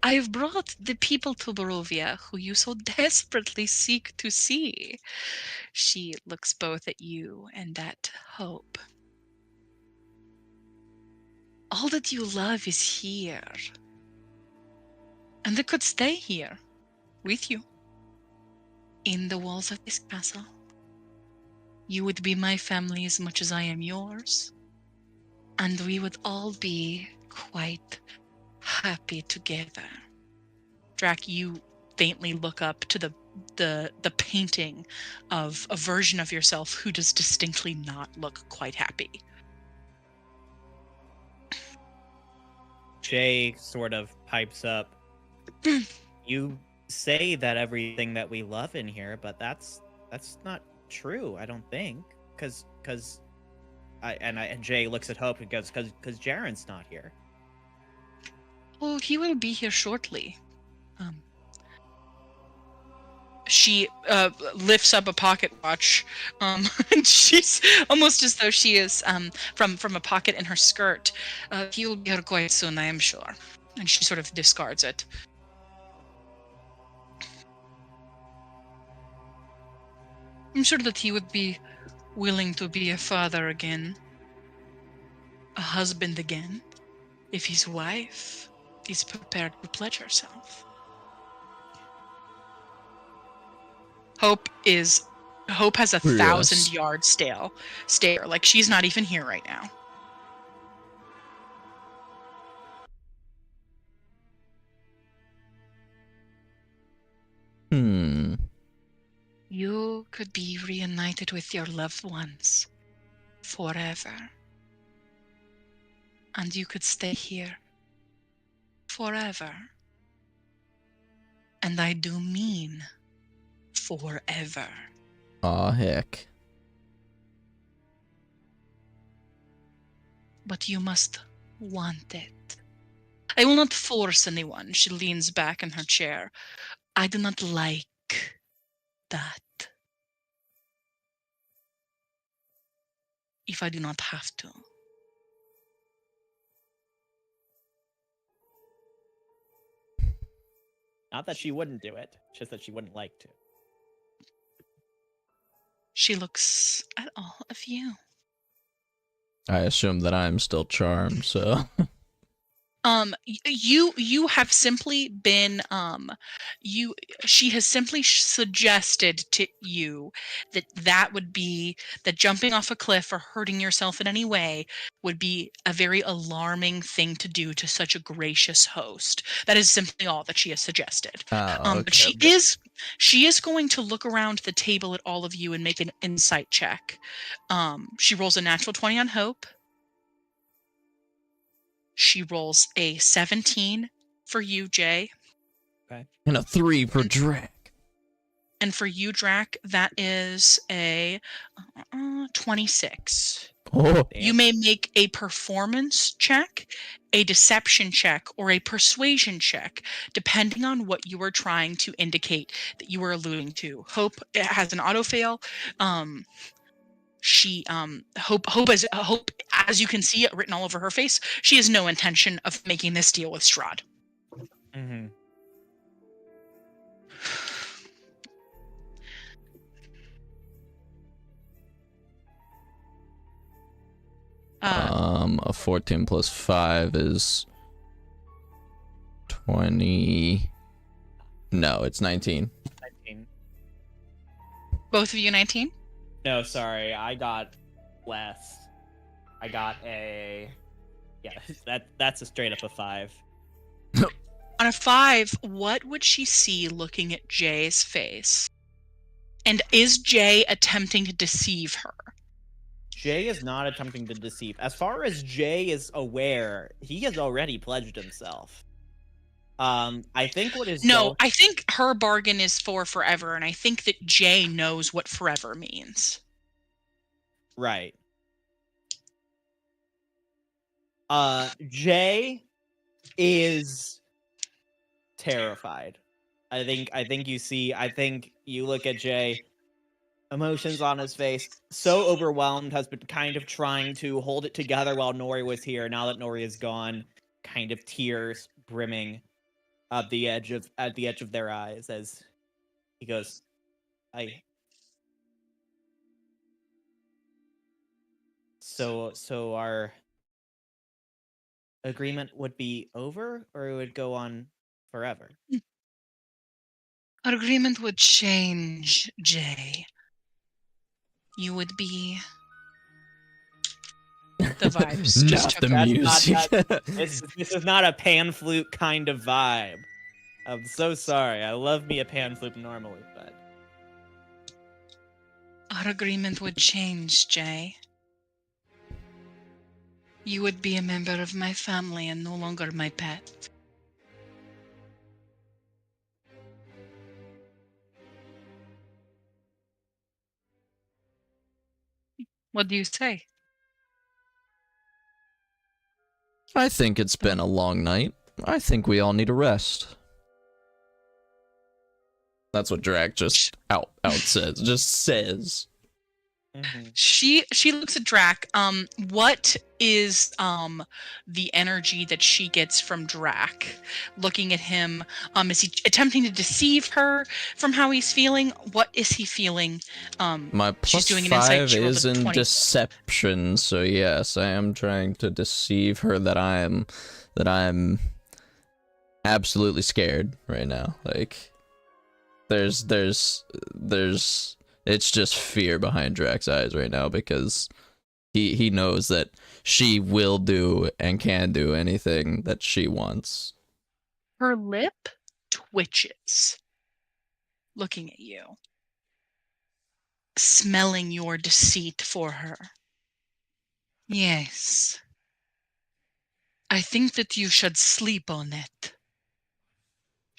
I've brought the people to Barovia who you so desperately seek to see." She looks both at you and at Hope. All that you love is here. And they could stay here with you in the walls of this castle. You would be my family as much as I am yours. And we would all be quite happy together. Drac, you faintly look up to the painting of a version of yourself who does distinctly not look quite happy. Jay sort of pipes up. You say that everything that we love in here, but that's not true. I don't think, because Jay looks at Hope and goes, because Jaren's not here. Oh, he will be here shortly. She lifts up a pocket watch, and she's almost as though she is from a pocket in her skirt. He will be here quite soon, I am sure. And she sort of discards it. I'm sure that he would be willing to be a father again, a husband again, if his wife is prepared to pledge herself. Hope has a 1,000-yard stare. Like she's not even here right now. You could be reunited with your loved ones forever. And you could stay here forever. And I do mean forever. Aw, heck. But you must want it. I will not force anyone. She leans back in her chair. I do not like that. If I do not have to. Not that she wouldn't do it, just that she wouldn't like to. She looks at all of you. I assume that I'm still charmed, so. You have simply been she has simply suggested to you that would be that jumping off a cliff or hurting yourself in any way would be a very alarming thing to do to such a gracious host. That is simply all that she has suggested. Oh, But okay. she is going to look around the table at all of you and make an insight check. She rolls a natural 20 on hope. She rolls a 17 for you, Jay. Okay. And a 3 for Drac. And for you, Drac, that is a 26. Oh. You may make a performance check, a deception check, or a persuasion check, depending on what you are trying to indicate that you are alluding to. Hope has an auto fail. Hope as you can see it written all over her face, she has no intention of making this deal with Strahd. Mm-hmm. A 14 plus 5 is 20. No, it's 19. 19. Both of you 19? No, sorry, I got less. I got a that's a straight up a 5. On a 5, what would she see looking at Jay's face? And is Jay attempting to deceive her? Jay is not attempting to deceive. As far as Jay is aware, he has already pledged himself. I think what is I think her bargain is for forever, and I think that Jay knows what forever means. Right. Jay is terrified. I think you look at Jay, emotions on his face, so overwhelmed, has been kind of trying to hold it together while Nori was here. Now that Nori is gone, kind of tears brimming at the edge of their eyes as he goes, So our agreement would be over, or it would go on forever? Our agreement would change, Jay. You would be... The vibes just Not took the music. This is not a pan flute kind of vibe. I'm so sorry. I love me a pan flute normally, but... Our agreement would change, Jay. You would be a member of my family and no longer my pet. What do you say? I think it's been a long night. I think we all need a rest. That's what Drac just out says. Just says. Mm-hmm. She looks at Drac. What is the energy that she gets from Drac? Looking at him, is he attempting to deceive her from how he's feeling? What is he feeling? My she's doing an 5 insight. is in deception, so yes, I am trying to deceive her that I'm absolutely scared right now. Like there's it's just fear behind Drac's eyes right now because he knows that she will do and can do anything that she wants. Her lip twitches, looking at you, smelling your deceit for her. Yes. I think that you should sleep on it.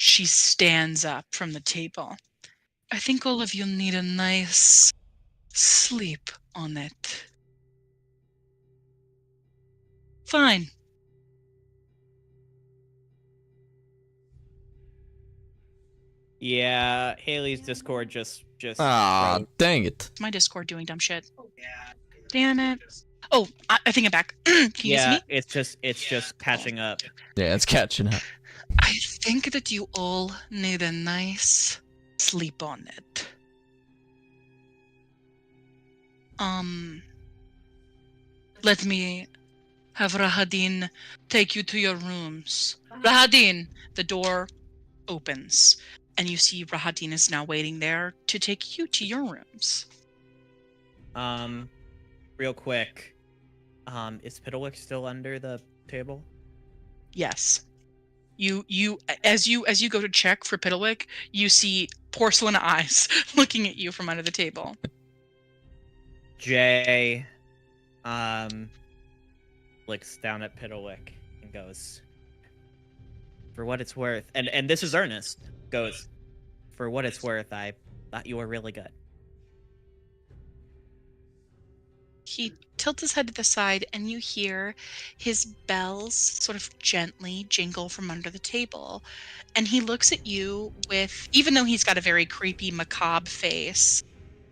She stands up from the table. I think all of you need a nice sleep on it. Fine. Yeah, Haley's Discord just Ah, froze. dang it. My Discord doing dumb shit. Damn it. Oh, I think I'm back. Can you guys see Yeah, me? it's just catching up. Yeah, it's catching up. I think that you all need a nice sleep on it. Let me have Rahadin take you to your rooms. Rahadin! The door opens, and you see Rahadin is now waiting there to take you to your rooms. Real quick, is Piddlewick still under the table? Yes. As you go to check for Piddlewick, you see porcelain eyes looking at you from under the table. Jay, looks down at Piddlewick and goes, "For what it's worth," and this is Ernest, goes, "For what it's worth, I thought you were really good." He tilts his head to the side, and you hear his bells sort of gently jingle from under the table. And he looks at you with, even though he's got a very creepy, macabre face,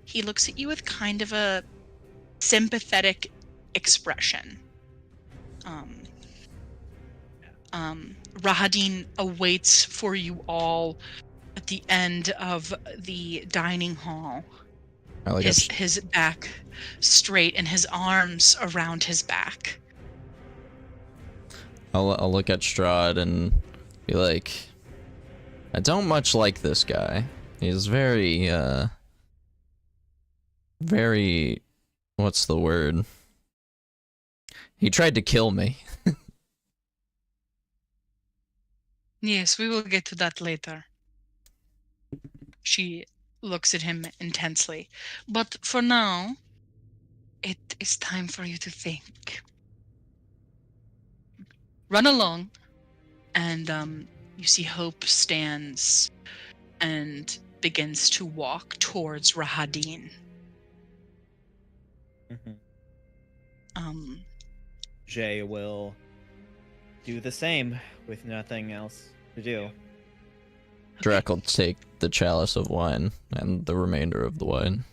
he looks at you with kind of a sympathetic expression. Rahadin awaits for you all at the end of the dining hall. His back straight and his arms around his back. I'll look at Strahd and be like, I don't much like this guy. He's very, very, what's the word? He tried to kill me. Yes, we will get to that later. She looks at him intensely. But for now, it is time for you to think. Run along, and you see Hope stands and begins to walk towards Rahadin. Jay will do the same with nothing else to do. Drac will take the chalice of wine and the remainder of the wine.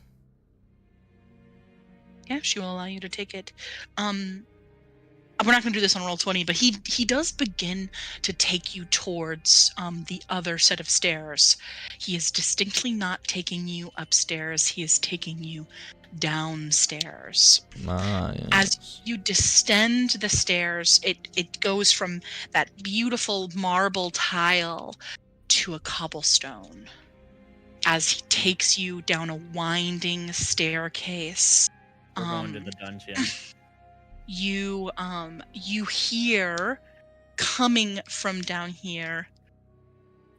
Yeah, she will allow you to take it. We're not going to do this on Roll20, but he does begin to take you towards the other set of stairs. He is distinctly not taking you upstairs. He is taking you downstairs. Yes. As you descend the stairs, it goes from that beautiful marble tile to a cobblestone. As he takes you down a winding staircase. We're going to the dungeon. You hear coming from down here,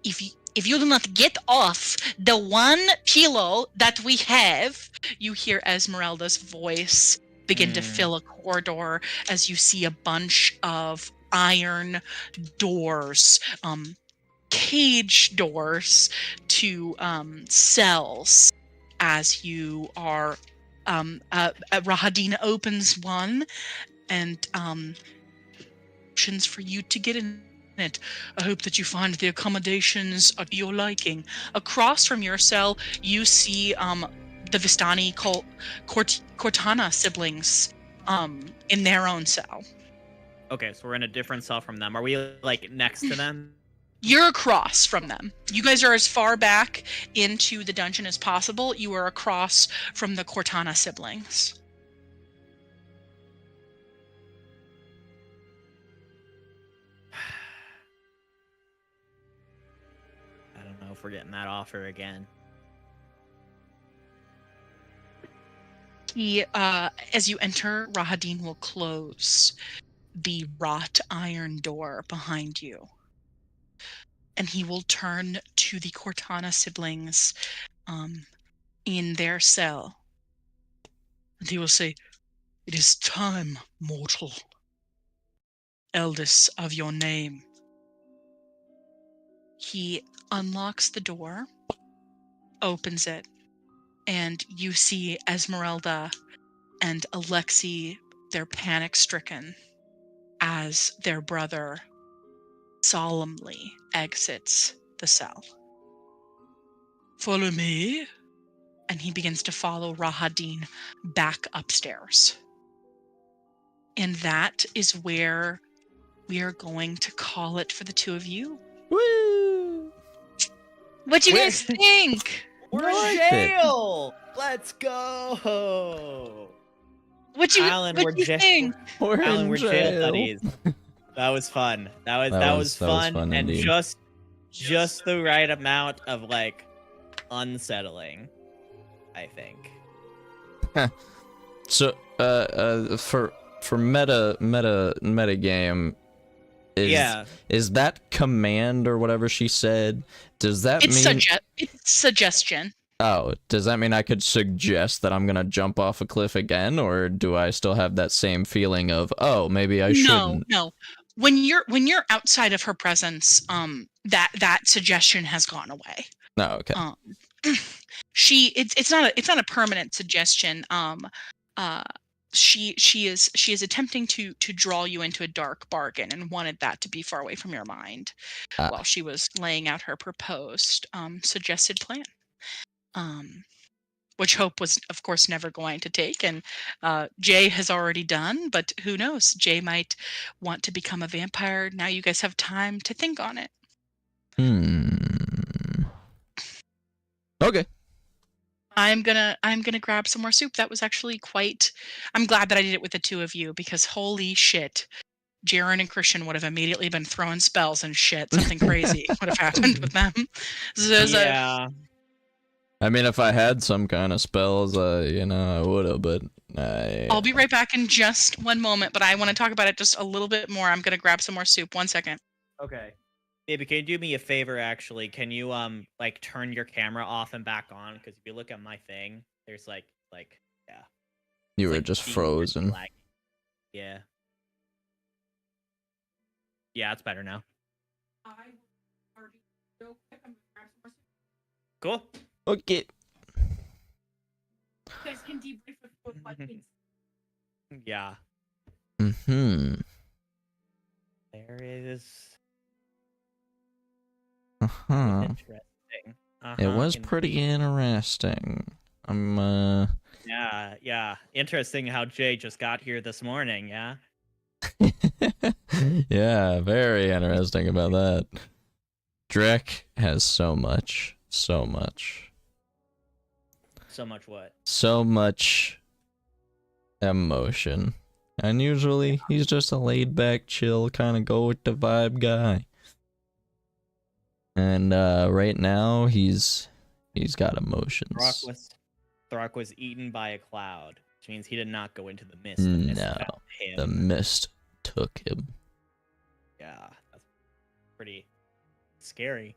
if you do not get off the one pillow that we have, you hear Esmeralda's voice begin to fill a corridor as you see a bunch of iron doors, cage doors to cells. As you are Rahadin opens one, and options for you to get in it. I hope that you find the accommodations of your liking. Across from your cell, you see the Vistani Cortana siblings in their own cell. Okay, so we're in a different cell from them. Are we like next to them? You're across from them. You guys are as far back into the dungeon as possible. You are across from the Cortana siblings. I don't know if we're getting that offer again. As you enter, Rahadin will close the wrought iron door behind you. And he will turn to the Cortana siblings in their cell. And he will say, "It is time, mortal. Eldest of your name. He unlocks the door, opens it, and you see Esmeralda and Alexei, they're panic-stricken as their brother solemnly exits the cell. Follow me. And he begins to follow Rahadin back upstairs. And that is where we are going to call it for the two of you. Woo! What do you guys think? We're I in liked it. jail. Let's go. What do Alan, you think? We're Alan, in we're jail jail. buddies. That was fun. That was That was fun, fun and indeed. just the right amount of like unsettling, I think. So, for meta game, is that command or whatever she said? Does that mean it's suggestion? Oh, does that mean I could suggest that I'm gonna jump off a cliff again, or do I still have that same feeling of, oh, maybe I shouldn't? No. When you're outside of her presence, that suggestion has gone away. No, okay. It's not a permanent suggestion. She is attempting to draw you into a dark bargain and wanted that to be far away from your mind while she was laying out her proposed suggested plan. Which Hope was, of course, never going to take, and Jay has already done, but who knows? Jay might want to become a vampire. Now you guys have time to think on it. Okay. I'm gonna grab some more soup. That was actually I'm glad that I did it with the two of you, because holy shit, Jaren and Christian would have immediately been throwing spells and shit. Something crazy would have happened with them. Yeah. I mean, if I had some kind of spells, I would have, but I'll be right back in just one moment, but I want to talk about it just a little bit more. I'm gonna grab some more soup. 1 second. Okay. Baby, can you do me a favor, actually? Can you, like, turn your camera off and back on? Because if you look at my thing, there's, yeah. you It's, were like, just being frozen. laggy. Yeah. Yeah, it's better now. Cool. Okay. Yeah. Mm-hmm. There is... Uh-huh. Interesting. It was pretty interesting. Yeah. Interesting how Jay just got here this morning, yeah? Yeah, very interesting about that. Drek has so much. So much what? So much emotion. And usually he's just a laid back, chill, kind of go with the vibe guy. And right now he's got emotions. Throck was eaten by a cloud, which means he did not go into the mist. The mist took him. Yeah, that's pretty scary.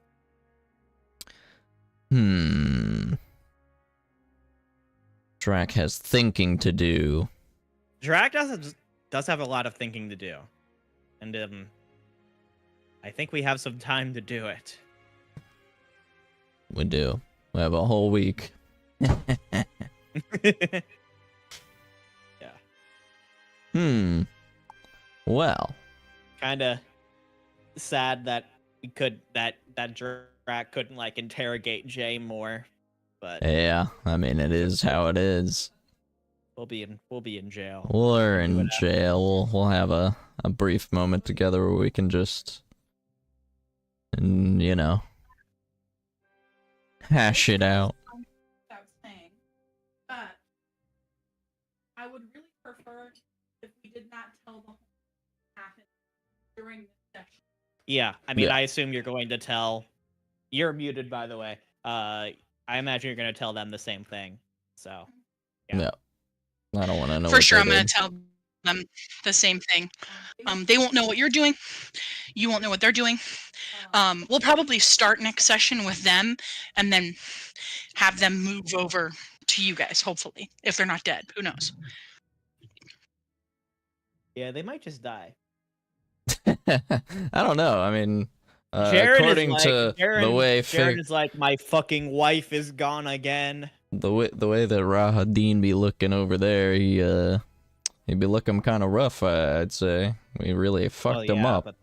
Drac has thinking to do. Drac does have a lot of thinking to do, and I think we have some time to do it. We do. We have a whole week. Yeah. Well. Kind of sad that that Drac couldn't like interrogate Jay more, but yeah, I mean it is how it is. We'll be in jail. We're in jail. We'll have a brief moment together where we can just, hash it out. But I would really prefer if we did not tell the whole happen during this session. Yeah, I mean, I assume you're going to tell. You're muted, by the way. I imagine you're going to tell them the same thing. So, yeah. I don't want to know. For sure, I'm going to tell them the same thing. They won't know what you're doing. You won't know what they're doing. We'll probably start next session with them, and then have them move over to you guys. Hopefully, if they're not dead, who knows? Yeah, they might just die. I don't know. I mean, According to the way Jared is like, my fucking wife is gone again. the way that Rahadin be looking over there, he'd be looking kind of rough. I'd say we really fucked him up. But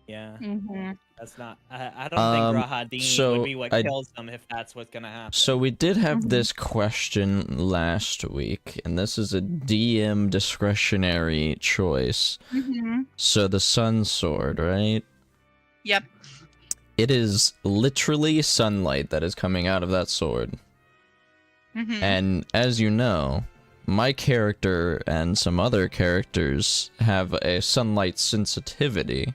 yeah, Mm-hmm. that's not. I don't think Rahadin would be what kills them if that's what's gonna happen. So we did have this question last week, and this is a DM discretionary choice. Mm-hmm. So the Sun Sword, right? Yep. It is literally sunlight that is coming out of that sword. Mm-hmm. And as you know, my character and some other characters have a sunlight sensitivity.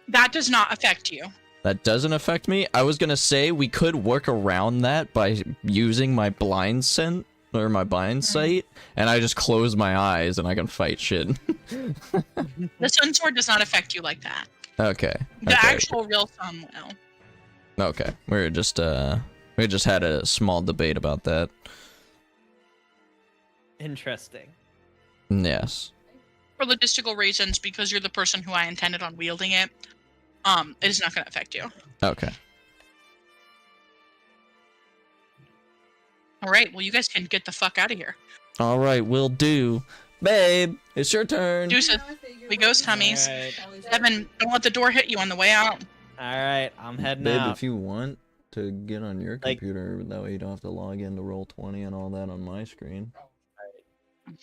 That does not affect you. That doesn't affect me. I was gonna say we could work around that by using my blind scent or my blind sight, and I just close my eyes and I can fight shit. The sun sword does not affect you like that. Okay. The actual real sun will. Okay. We just had a small debate about that. Interesting. Yes. For logistical reasons, because you're the person who I intended on wielding it, it is not going to affect you. Okay. All right. Well, you guys can get the fuck out of here. All right, will do. Babe, it's your turn. Deuces. We ghost tummies. Alright, Evan, don't let the door hit you on the way out. I'm heading Babe, out. if you want to get on your Like- computer, that way you don't have to log into Roll20 and all that on my screen.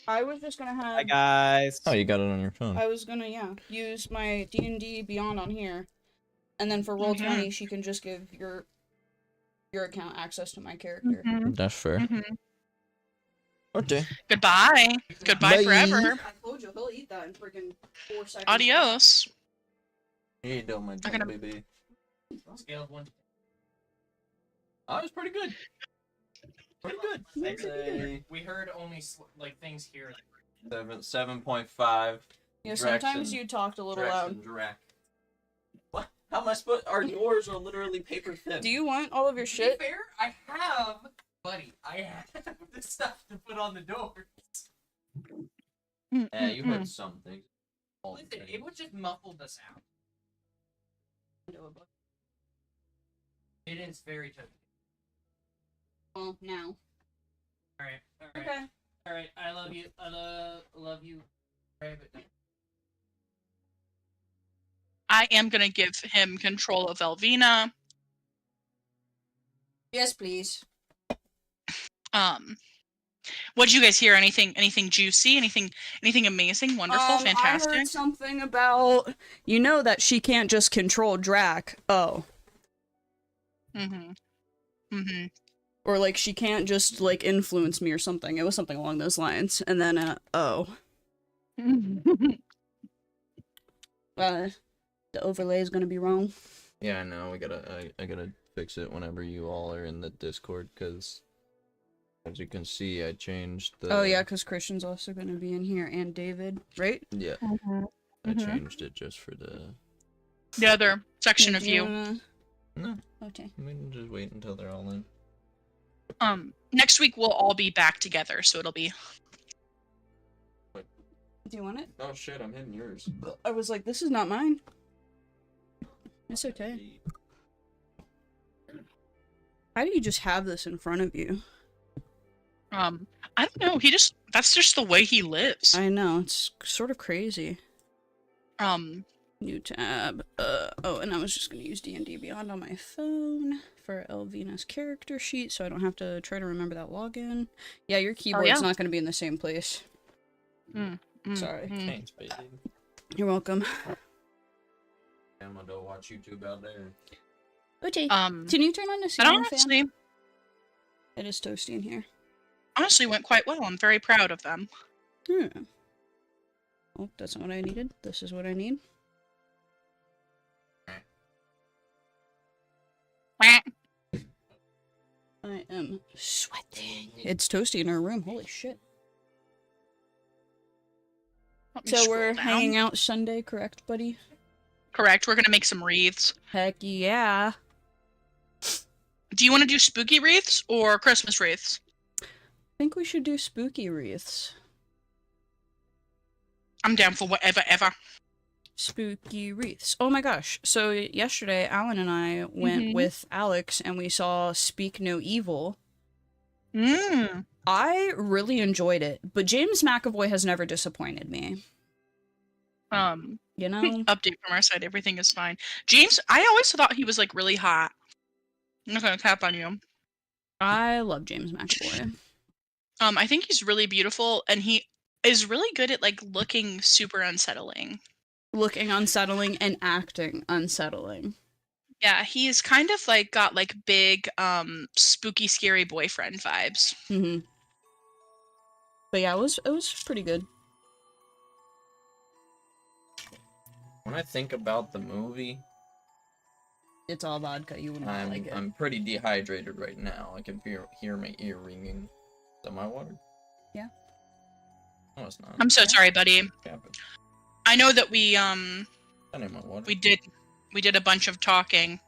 I was just gonna Hi have. guys. Oh, you got it on your phone. I was gonna use my DnD Beyond on here, and then for Roll20, she can just give your account access to my character. That's fair. Okay. Goodbye. Goodbye Bye. forever. I told you he'll eat that in freaking 4 seconds. Adios. How you doing, my gonna- baby? Scale of 1 to 10. Oh, it's pretty good. Pretty good. Thanks. Say We heard only like things here. 7.5. Yeah, Drex sometimes and- you talked a little Drex loud. and Drac. What? How am I supposed? Our doors are literally paper thin. Do you want all of your shit? fair, I have, buddy. I have the stuff to put on the doors. Yeah, you heard some things. Listen, it would just muffle the sound. It is very tough. Well, now. Alright, Okay. Alright, I love you. I love you. Alright, but I am going to give him control of Elvina. Yes, please. What'd you guys hear? Anything juicy? Anything amazing? Wonderful? I Fantastic? heard something about that she can't just control Drac. Oh. Or like she can't just like influence me or something. It was something along those lines. And then the overlay is gonna be wrong. Yeah, I know. I gotta fix it whenever you all are in the Discord, because as you can see, I changed the. Oh yeah, because Christian's also gonna be in here and David, right? Yeah. I changed it just for the. The other section of Do you. wanna- No, Okay. we can just wait until they're all in. Next week we'll all be back together, so it'll be. Do you want it? Oh shit! I'm hitting yours. I was like, this is not mine. It's okay. How do you just have this in front of you? I don't know. That's just the way he lives. I know, it's sort of crazy. New tab. Oh, and I was just gonna use D&D Beyond on my phone for Elvina's character sheet, so I don't have to try to remember that login. Yeah, your keyboard's not gonna be in the same place. Sorry. Thanks, baby. You're welcome. I'm gonna watch YouTube out there. Okay. Can you turn on the That ceiling fan? honestly It is toasty in here. went quite well. I'm very proud of them. Oh, that's not what I needed. This is what I need. I am sweating. It's toasty in our room. Holy shit. Let me So scroll we're down. hanging out Sunday, correct, buddy? Correct. We're gonna make some wreaths. Heck yeah. Do you want to do spooky wreaths or Christmas wreaths? I think we should do spooky wreaths. I'm down for whatever ever. Spooky wreaths. Oh my gosh. So yesterday, Alan and I went with Alex and we saw Speak No Evil. I really enjoyed it, but James McAvoy has never disappointed me. You know? Update from our side, everything is fine. James, I always thought he was, like, really hot. I'm not gonna tap on you. I love James McAvoy. I think he's really beautiful, and he is really good at, like, looking super unsettling. Looking unsettling and acting unsettling. Yeah, he's kind of, like, got, like, big, spooky, scary boyfriend vibes. Mm-hmm. But yeah, it was pretty good. When I think about the movie, it's all vodka. You wouldn't like it. I'm pretty dehydrated right now. I can hear my ear ringing. Is that my water? Yeah. No, it's not. I'm so sorry, buddy. I know that we That ain't my water. we did a bunch of talking.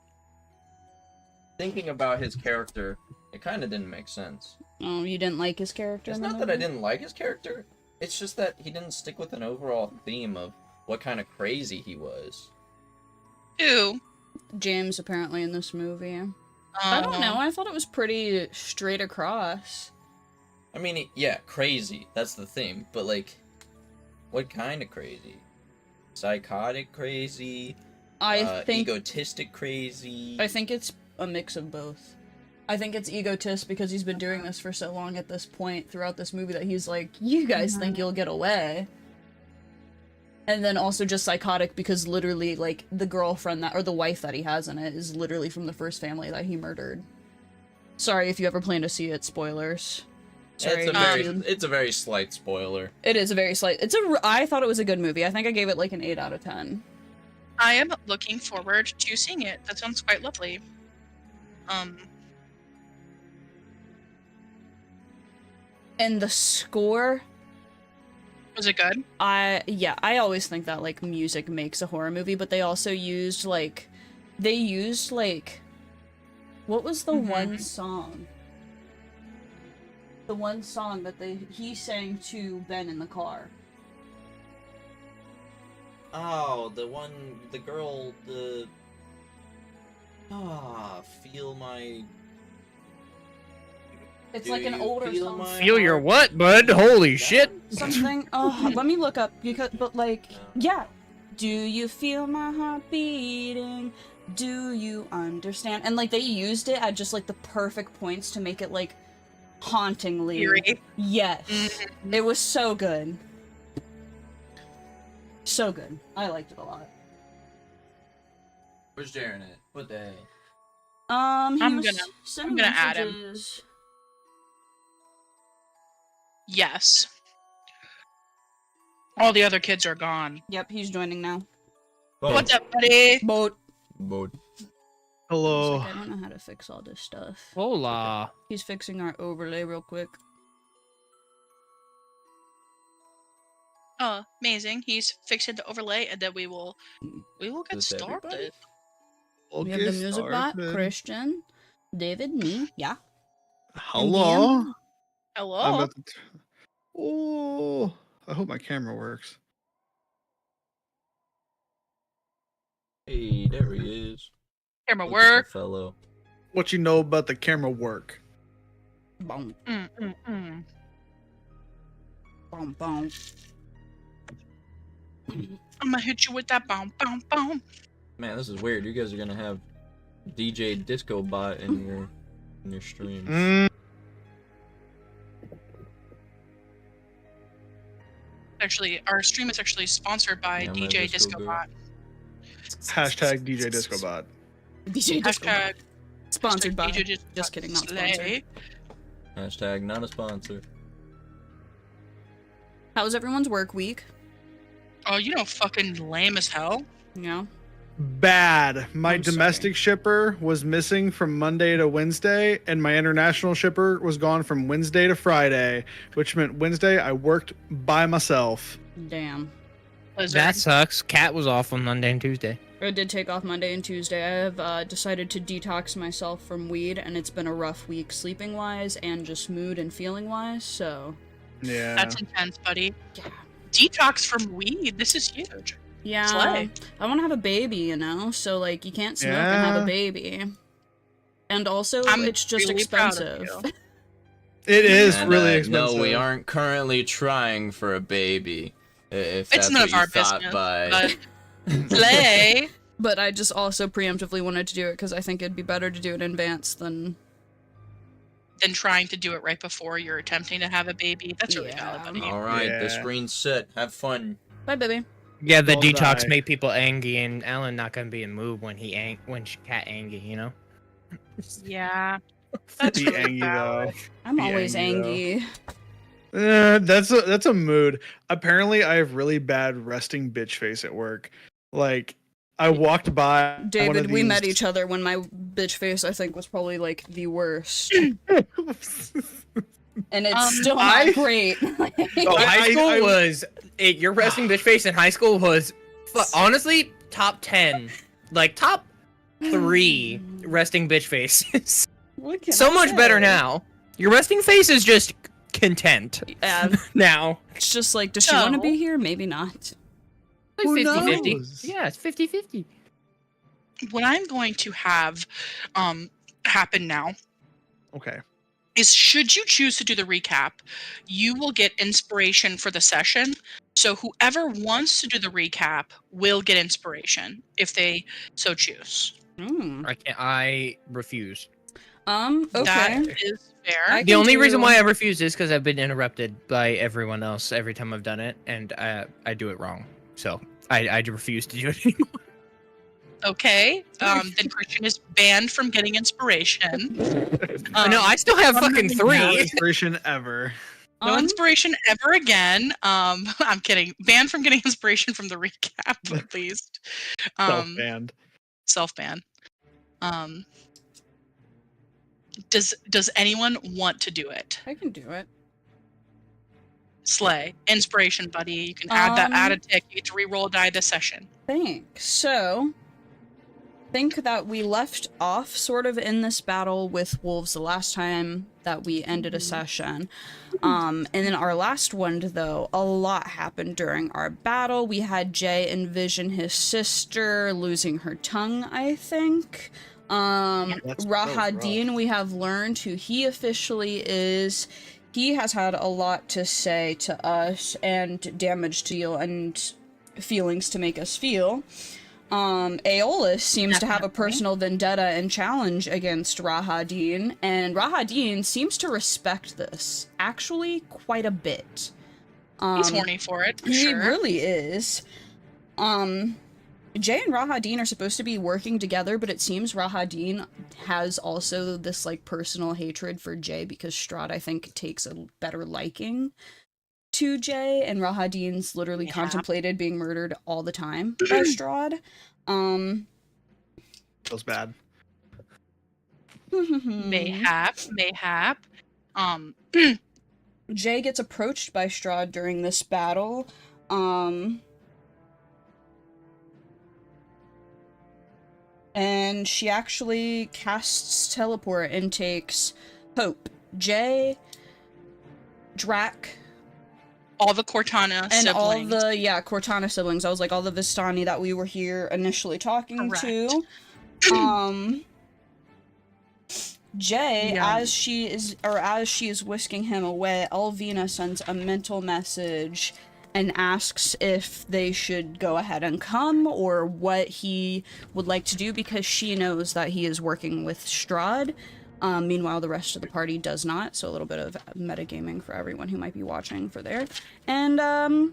Thinking about his character, it kind of didn't make sense. Oh, you didn't like his character? It's not that I didn't like his character. It's just that he didn't stick with an overall theme of what kind of crazy he was. Who? James, apparently, in this movie. I don't know. I thought it was pretty straight across. I mean, yeah, crazy. That's the thing. But, like, what kind of crazy? Psychotic crazy? I think egotistic crazy? I think it's a mix of both. I think it's egotist because he's been doing this for so long at this point throughout this movie that he's like, you guys think you'll get away. And then also just psychotic because literally, like, the girlfriend that, or the wife that he has in it is literally from the first family that he murdered. Sorry if you ever plan to see it, spoilers. Sorry, it's a very slight spoiler. It is a very slight, I thought it was a good movie. I think I gave it like an 8 out of 10. I am looking forward to seeing it. That sounds quite lovely. And the score... Was it good? Yeah, I always think that, like, music makes a horror movie, but they also used, like... What was the one song? The one song that he sang to Ben in the car. Oh, the girl, feel my... It's like an older song. Feel your what, bud? Holy shit! Something. Oh, let me look up but like, yeah. Do you feel my heart beating? Do you understand? And like they used it at just like the perfect points to make it like hauntingly. Eerie. Yes, it was so good. So good. I liked it a lot. Where's Jaren at? What the hell? I'm gonna add him. Messages. Yes. All the other kids are gone. Yep, he's joining now. Boat. What's up, buddy? Boat. Hello. Like, I don't know how to fix all this stuff. Hola. He's fixing our overlay real quick. Oh, amazing. He's fixing the overlay, and then we will get started. We have the music bot, Christian, David, me, yeah. Hello. Hello. Oh, I hope my camera works. Hey, there he is. Camera Look at the work. fellow. What you know about the camera work? Boom. Mm. Boom, boom. I'm gonna hit you with that boom, boom, boom. Man, this is weird. You guys are gonna have DJ Disco Bot in your stream. Actually, our stream is actually sponsored by DJ Disco Bot. Hashtag DJ Disco Bot. DJ Disco Bot. Sponsored by. DJ Just kidding, not sponsored. Hashtag not a sponsor. How was everyone's work week? Oh, you know, fucking lame as hell. Yeah. Bad. My I'm domestic shipper was missing from Monday to Wednesday, and my international shipper was gone from Wednesday to Friday, which meant Wednesday I worked by myself. Damn. That sucks. Cat was off on Monday and Tuesday. I did take off Monday and Tuesday. I have decided to detox myself from weed, and it's been a rough week sleeping-wise and just mood and feeling-wise, so... Yeah. That's intense, buddy. Yeah. Detox from weed. This is huge. Yeah, Slay. I want to have a baby, you know? So, like, you can't smoke and have a baby. And also, it's just really proud of expensive. you. It is And, really expensive. No, we aren't currently trying for a baby. If that's It's none what of you our thought business. by. But slay. But I just also preemptively wanted to do it because I think it'd be better to do it in advance than Trying to do it right before you're attempting to have a baby. That's really valid, buddy. All right, the Yeah. screen's set. Have fun. Bye, baby. Yeah, the Don't detox die. make people angry, and Alan not gonna be in mood when cat angry, you know. Yeah. That's Be really angry valid. though. I'm Be always angry, angry. That's a mood. Apparently, I have really bad resting bitch face at work. Like, I walked by one David, of we met these- each other when my bitch face, I think, was probably, like, the worst. And it's still not great. Oh, high school I- was your resting bitch face in high school was honestly top 10, like top 3 resting bitch faces. What can So I much better say? now. Your resting face is just content now. It's just like, does she want to No. be here? Maybe not. Like Who 50-50. knows? Yeah, it's 50-50. What I'm going to have happen now Okay. is, should you choose to do the recap, you will get inspiration for the session. So whoever wants to do the recap will get inspiration if they so choose. I refuse. Okay. That is fair. I The can only reason do- why I refuse is because I've been interrupted by everyone else every time I've done it, and I do it wrong. So I refuse to do it anymore. Okay. Then Christian is banned from getting inspiration. No, I still have fucking No 3. inspiration ever. No inspiration ever again. I'm kidding. Banned from getting inspiration from the recap, at least. Self-banned. Self-ban. Does anyone want to do it? I can do it. Slay. Inspiration, buddy. You can add a tick. You get to reroll a die this session. Thanks. So, think that we left off sort of in this battle with wolves the last time that we ended a session. And in our last one, though, a lot happened during our battle. We had Jay envision his sister losing her tongue, I think. Rahadin, we have learned who he officially is. He has had a lot to say to us, and damage to deal, and feelings to make us feel. Aeolus seems to have a personal vendetta and challenge against Rahadin, and Rahadin seems to respect this, actually, quite a bit. He's horny for it, for He sure. really is. Jay and Rahadin are supposed to be working together, but it seems Rahadin has also this, like, personal hatred for Jay because Strahd, I think, takes a better liking to Jay, and Rahadin's literally contemplated being murdered all the time by Strahd. Feels bad. Mayhap. Jay gets approached by Strahd during this battle. And she actually casts teleport and takes Hope, Jay, Drac, all the Cortana and siblings. all the Cortana siblings. I was like all the Vistani that we were here initially talking to. Jay, as she is whisking him away, Elvina sends a mental message and asks if they should go ahead and come or what he would like to do because she knows that he is working with Strahd. Meanwhile, the rest of the party does not, so a little bit of metagaming for everyone who might be watching for there. And,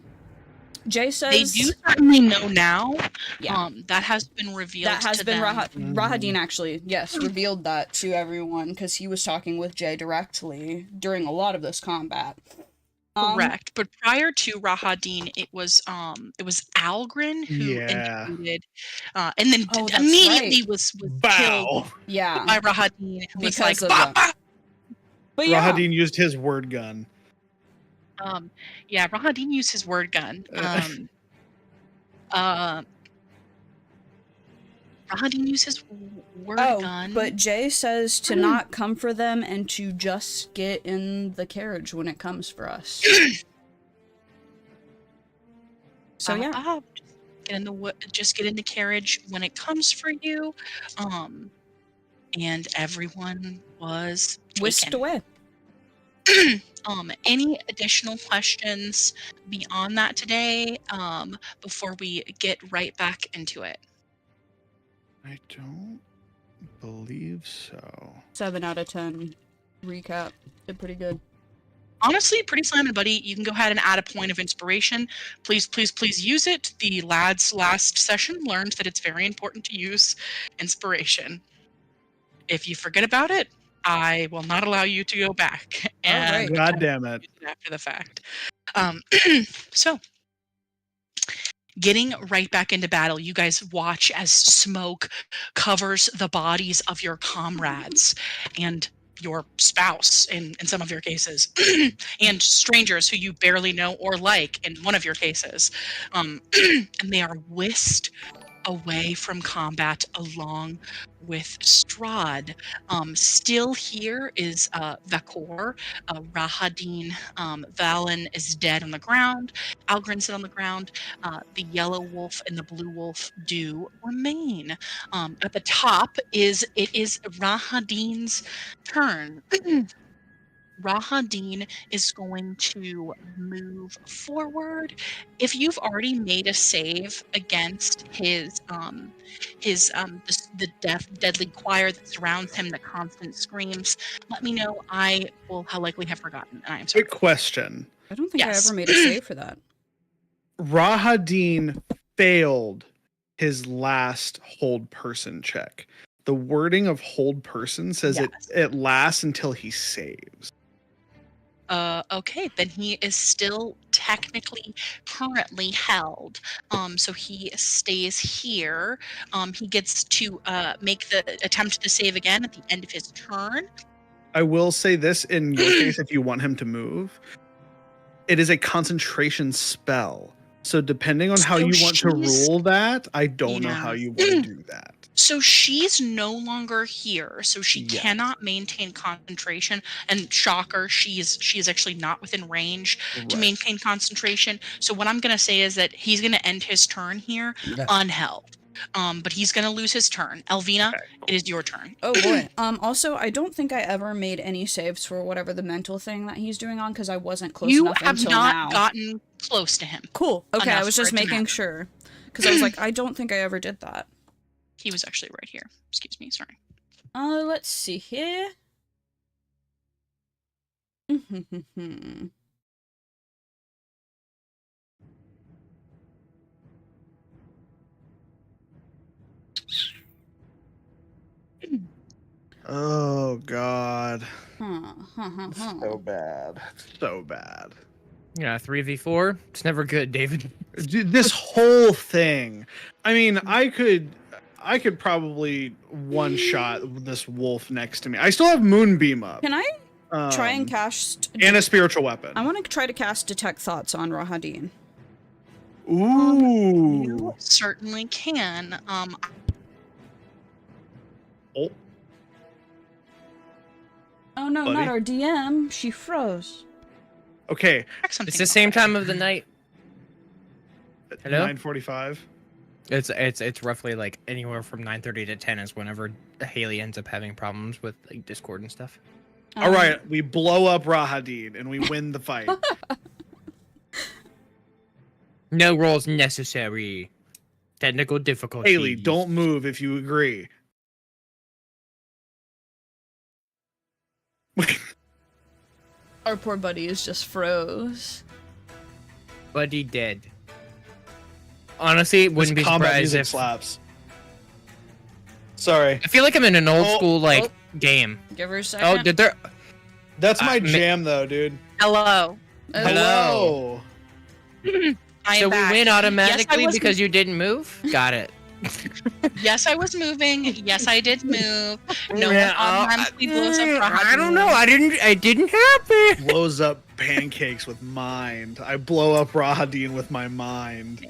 Jay says... They do certainly know now. Yeah. That has been revealed That has to been them. Rahadin actually, yes, revealed that to everyone because he was talking with Jay directly during a lot of this combat. Correct, but prior to Rahadin, it was Algren who intruded, and then immediately was killed by Rahadin, who was like, bah, bah! But Rahadin used his word gun. Rahadin used his word gun. Rahadin used his word gun. But Jay says to not come for them and to just get in the carriage when it comes for us. So just get in the carriage when it comes for you. And everyone was Whisked taken. away. Any additional questions beyond that today, before we get right back into it? I don't believe so. 7 out of 10. Recap. Did pretty good. Honestly, pretty slamming, buddy. You can go ahead and add a point of inspiration. Please, please, please use it. The lads last session learned that it's very important to use inspiration. If you forget about it, I will not allow you to go back. And God damn it. After the fact. So, getting right back into battle, you guys watch as smoke covers the bodies of your comrades and your spouse in some of your cases, and strangers who you barely know or like in one of your cases. And they are whisked away from combat along with Strahd. Still here is Vakor, Rahadin, Valen is dead on the ground, Algrin's on the ground, the yellow wolf and the blue wolf do remain. At the top it is Rahadin's turn. Rahadin is going to move forward. If you've already made a save against his the deadly choir that surrounds him, that constant screams, let me know. I will likely have forgotten, and I am sorry. Quick question. I don't think I ever made a save for that. Rahadin failed his last hold person check. The wording of hold person says it lasts until he saves. Okay, then he is still technically currently held. So he stays here. He gets to make the attempt to save again at the end of his turn. I will say this in your case, if you want him to move, it is a concentration spell. So depending on how you want to rule that, I don't know how you want to do that. So she's no longer here, so she cannot maintain concentration. And shocker, she is actually not within range to maintain concentration. So what I'm gonna say is that he's gonna end his turn here unheld. But he's gonna lose his turn. Elvina, it is your turn. Oh boy. Also, I don't think I ever made any saves for whatever the mental thing that he's doing on, because I wasn't close enough until now. You have not gotten close to him. Cool. Okay, I was just making sure, because I was like, I don't think I ever did that. He was actually right here. Excuse me, sorry. Let's see here. Oh God. So bad. So bad. Yeah, 3v4. It's never good, David. Dude, this whole thing. I mean, I could probably one-shot this wolf next to me. I still have Moonbeam up. Can I try and cast... And a spiritual weapon. I want to try to cast Detect Thoughts on Rahadin. Ooh. You certainly can. Oh no, not our DM. She froze. Okay. It's the same time of the night. Hello? 9:45. It's roughly like anywhere from 9:30 to 10 is whenever Haley ends up having problems with like Discord and stuff. All right, we blow up Rahadin and we win the fight. No rolls necessary. Technical difficulty. Haley, don't move if you agree. Our poor buddy is just froze. Buddy dead. Honestly, wouldn't be surprised if slaps. Sorry. I feel like I'm in an old school game. Give her a second. Oh, did there? That's my jam though, dude. Hello. Hello. So we win automatically because you didn't move? Got it. Yes, I was moving. Yes, I did move. No one automatically blows up Rahadin. I don't know. It didn't happen. Blows up pancakes with mind. I blow up Rahadin with my mind.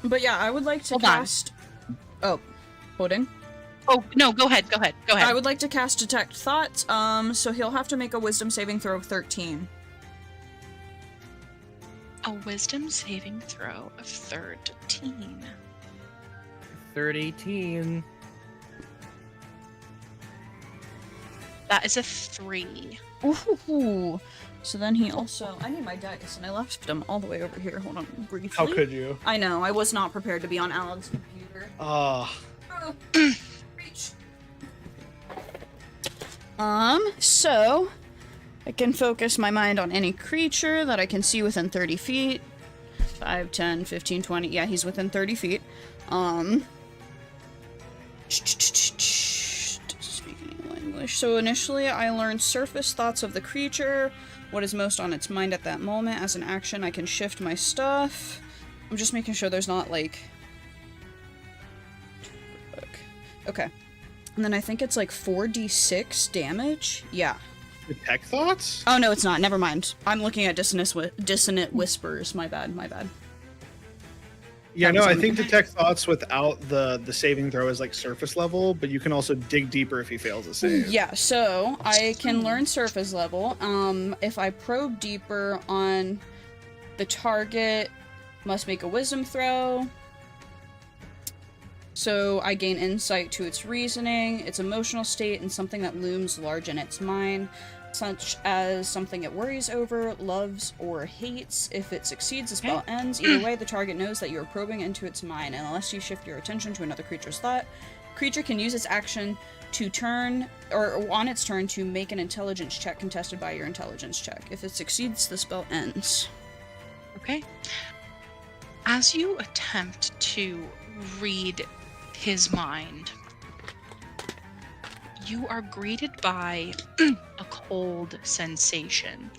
But yeah, I would like to cast... Oh, holding. Oh, no, go ahead. I would like to cast Detect Thoughts, so he'll have to make a Wisdom saving throw of 13. a wisdom saving throw of 13. 18. That is a 3. Ooh. So then he also... I need my dice, and I left them all the way over here. Hold on, briefly. How could you? I know, I was not prepared to be on Alan's computer. Reach. So... I can focus my mind on any creature that I can see within 30 feet. 5, 10, 15, 20. Yeah, he's within 30 feet. Speaking English. So initially, I learned surface thoughts of the creature, what is most on its mind at that moment. As an action, I can shift my stuff. I'm just making sure there's not, like... Okay. And then I think it's, like, 4d6 damage? Yeah. Detect thoughts? Oh, no, it's not. Never mind. I'm looking at dissonant whispers. My bad. Yeah, no, I think detect thoughts without the saving throw is like surface level, but you can also dig deeper if he fails a save. Yeah, so I can learn surface level. If I probe deeper on the target, must make a wisdom throw. So I gain insight to its reasoning, its emotional state, and something that looms large in its mind, such as something it worries over, loves, or hates. If it succeeds, the spell ends. Either way, the target knows that you are probing into its mind, and unless you shift your attention to another creature's thought, creature can use its action to turn, or on its turn, to make an intelligence check contested by your intelligence check. If it succeeds, the spell ends. Okay. As you attempt to read his mind, you are greeted by a cold sensation.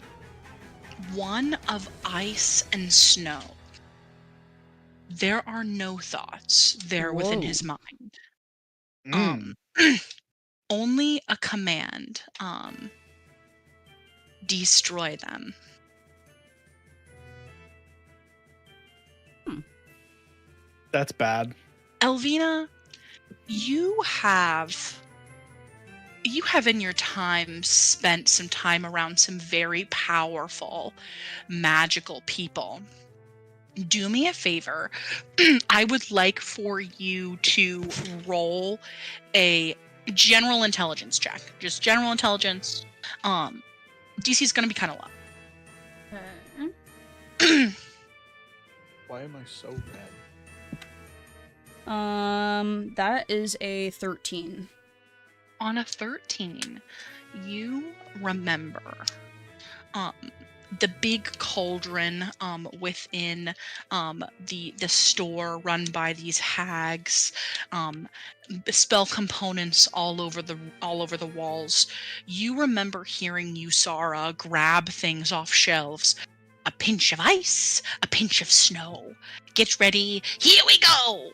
One of ice and snow. There are no thoughts there within his mind. Only a command. Destroy them. That's bad. Elvina, you have in your time spent some time around some very powerful magical people. Do me a favor. I would like for you to roll a general intelligence check. Just general intelligence. DC is going to be kind of low. Why am I so red? That is a 13. On a 13, you remember the big cauldron within the store run by these hags, spell components all over the walls. You remember hearing Yusara grab things off shelves. A pinch of ice, a pinch of snow. Get ready, here we go!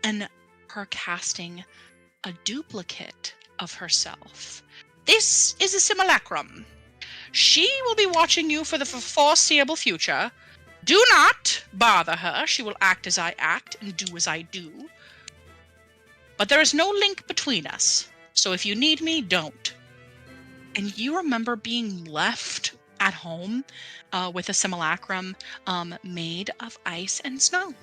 And her casting a duplicate of herself. This is a simulacrum. She will be watching you for the foreseeable future. Do not bother her. She will act as I act and do as I do. But there is no link between us. So if you need me, don't. And you remember being left at home with a simulacrum made of ice and snow.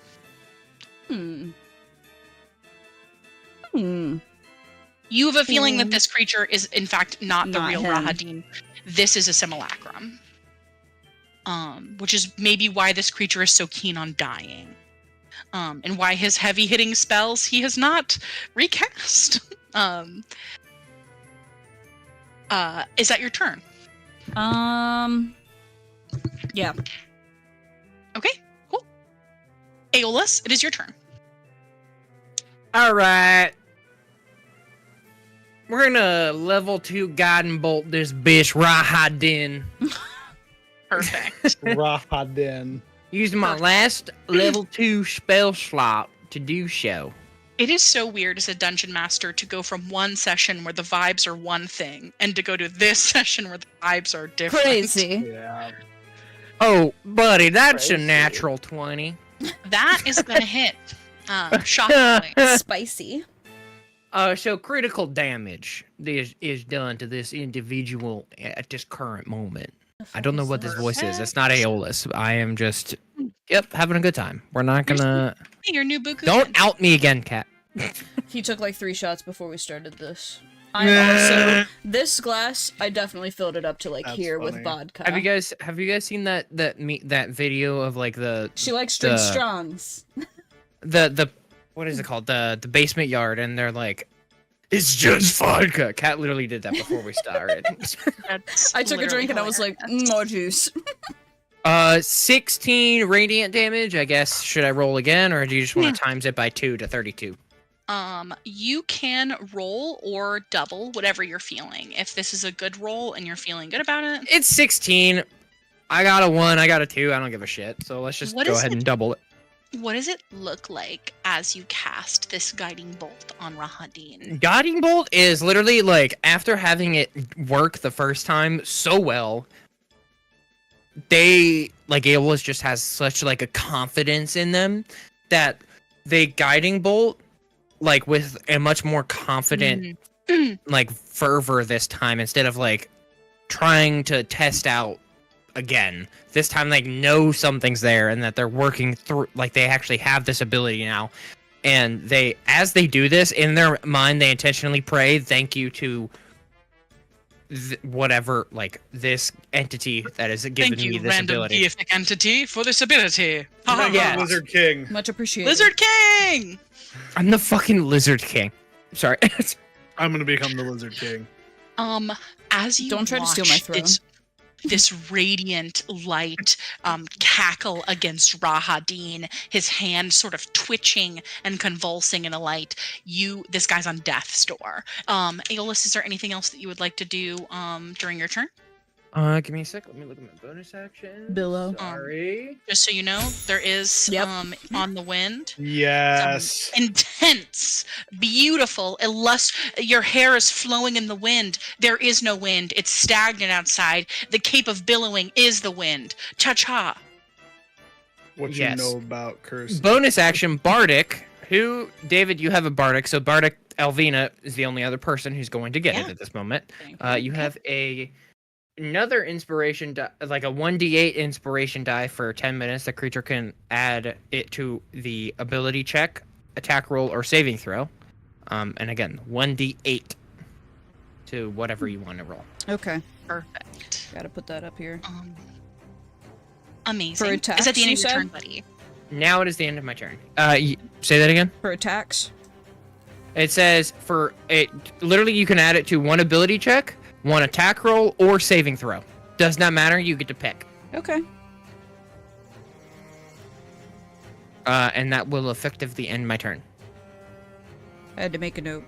You have a feeling that this creature is, in fact, not the real Rahadin. This is a simulacrum. Which is maybe why this creature is so keen on dying. And why his heavy-hitting spells he has not recast. Is that your turn? Yeah. Okay, cool. Aeolus, it is your turn. Alright. We're gonna level 2 guiding bolt this bitch Rahadin. Perfect. Rahadin. Using my last level 2 spell slot to do so. It is so weird as a dungeon master to go from one session where the vibes are one thing and to go to this session where the vibes are different. Crazy. Yeah. Oh, buddy, that's a natural 20. That is gonna hit. Shockingly. Spicy. So critical damage is done to this individual at this current moment. I don't know what this voice is. It's not Aeolus. I am just Yep, having a good time. We're not gonna. Hey, your new Buku. Don't out me again, Cat. He took like 3 shots before we started this. I'm also this glass. I definitely filled it up to like That's here with funny. vodka. Have you guys seen that video of like the She likes straight strongs. the what is it called, the basement yard, and they're like, it's just vodka. Cat literally did that before we started. I took a drink and I was like, more juice. 16 radiant damage. I guess should I roll again, or do you just want to times it by 2 to 32? You can roll or double, whatever you're feeling. If this is a good roll and you're feeling good about it. It's 16. I got a 1, I got a 2, I don't give a shit. So let's just go ahead and double it. What does it look like as you cast this guiding bolt on Rahadin? Guiding bolt is literally like, after having it work the first time so well, they, like, Aeolus just has such like a confidence in them that they guiding bolt like with a much more confident like fervor this time, instead of like trying to test out again. This time they know something's there and that they're working through, like they actually have this ability now. And they, as they do this, in their mind they intentionally pray, thank you to whatever, like this entity that has given me this ability. Deific entity for this ability. Yes. Lizard King. Much appreciated. Lizard King! I'm the fucking Lizard King. Sorry. I'm gonna become the Lizard King. As you don't try to steal my throne. This radiant light cackle against Rahadin, his hand sort of twitching and convulsing in the light. This guy's on death's door. Aeolus, is there anything else that you would like to do during your turn? Give me a sec. Let me look at my bonus action. Billow. Sorry. Just so you know, there is on the wind. Yes. Intense, beautiful, your hair is flowing in the wind. There is no wind. It's stagnant outside. The cape of billowing is the wind. Cha-cha. What you know about curse? Bonus action, Bardic. David, you have a Bardic, so Bardic Elvina is the only other person who's going to get it at this moment. You have another inspiration die, like a 1d8 inspiration die for 10 minutes. The creature can add it to the ability check, attack roll, or saving throw. And again, 1d8 to whatever you want to roll. Okay. Perfect. Gotta put that up here. Amazing. For attacks, is that the end of your you turn, said? buddy? Now it is the end of my turn. Say that again? For attacks? It says literally you can add it to one ability check, one attack roll, or saving throw. Does not matter, you get to pick. Okay. And that will effectively end my turn. I had to make a note.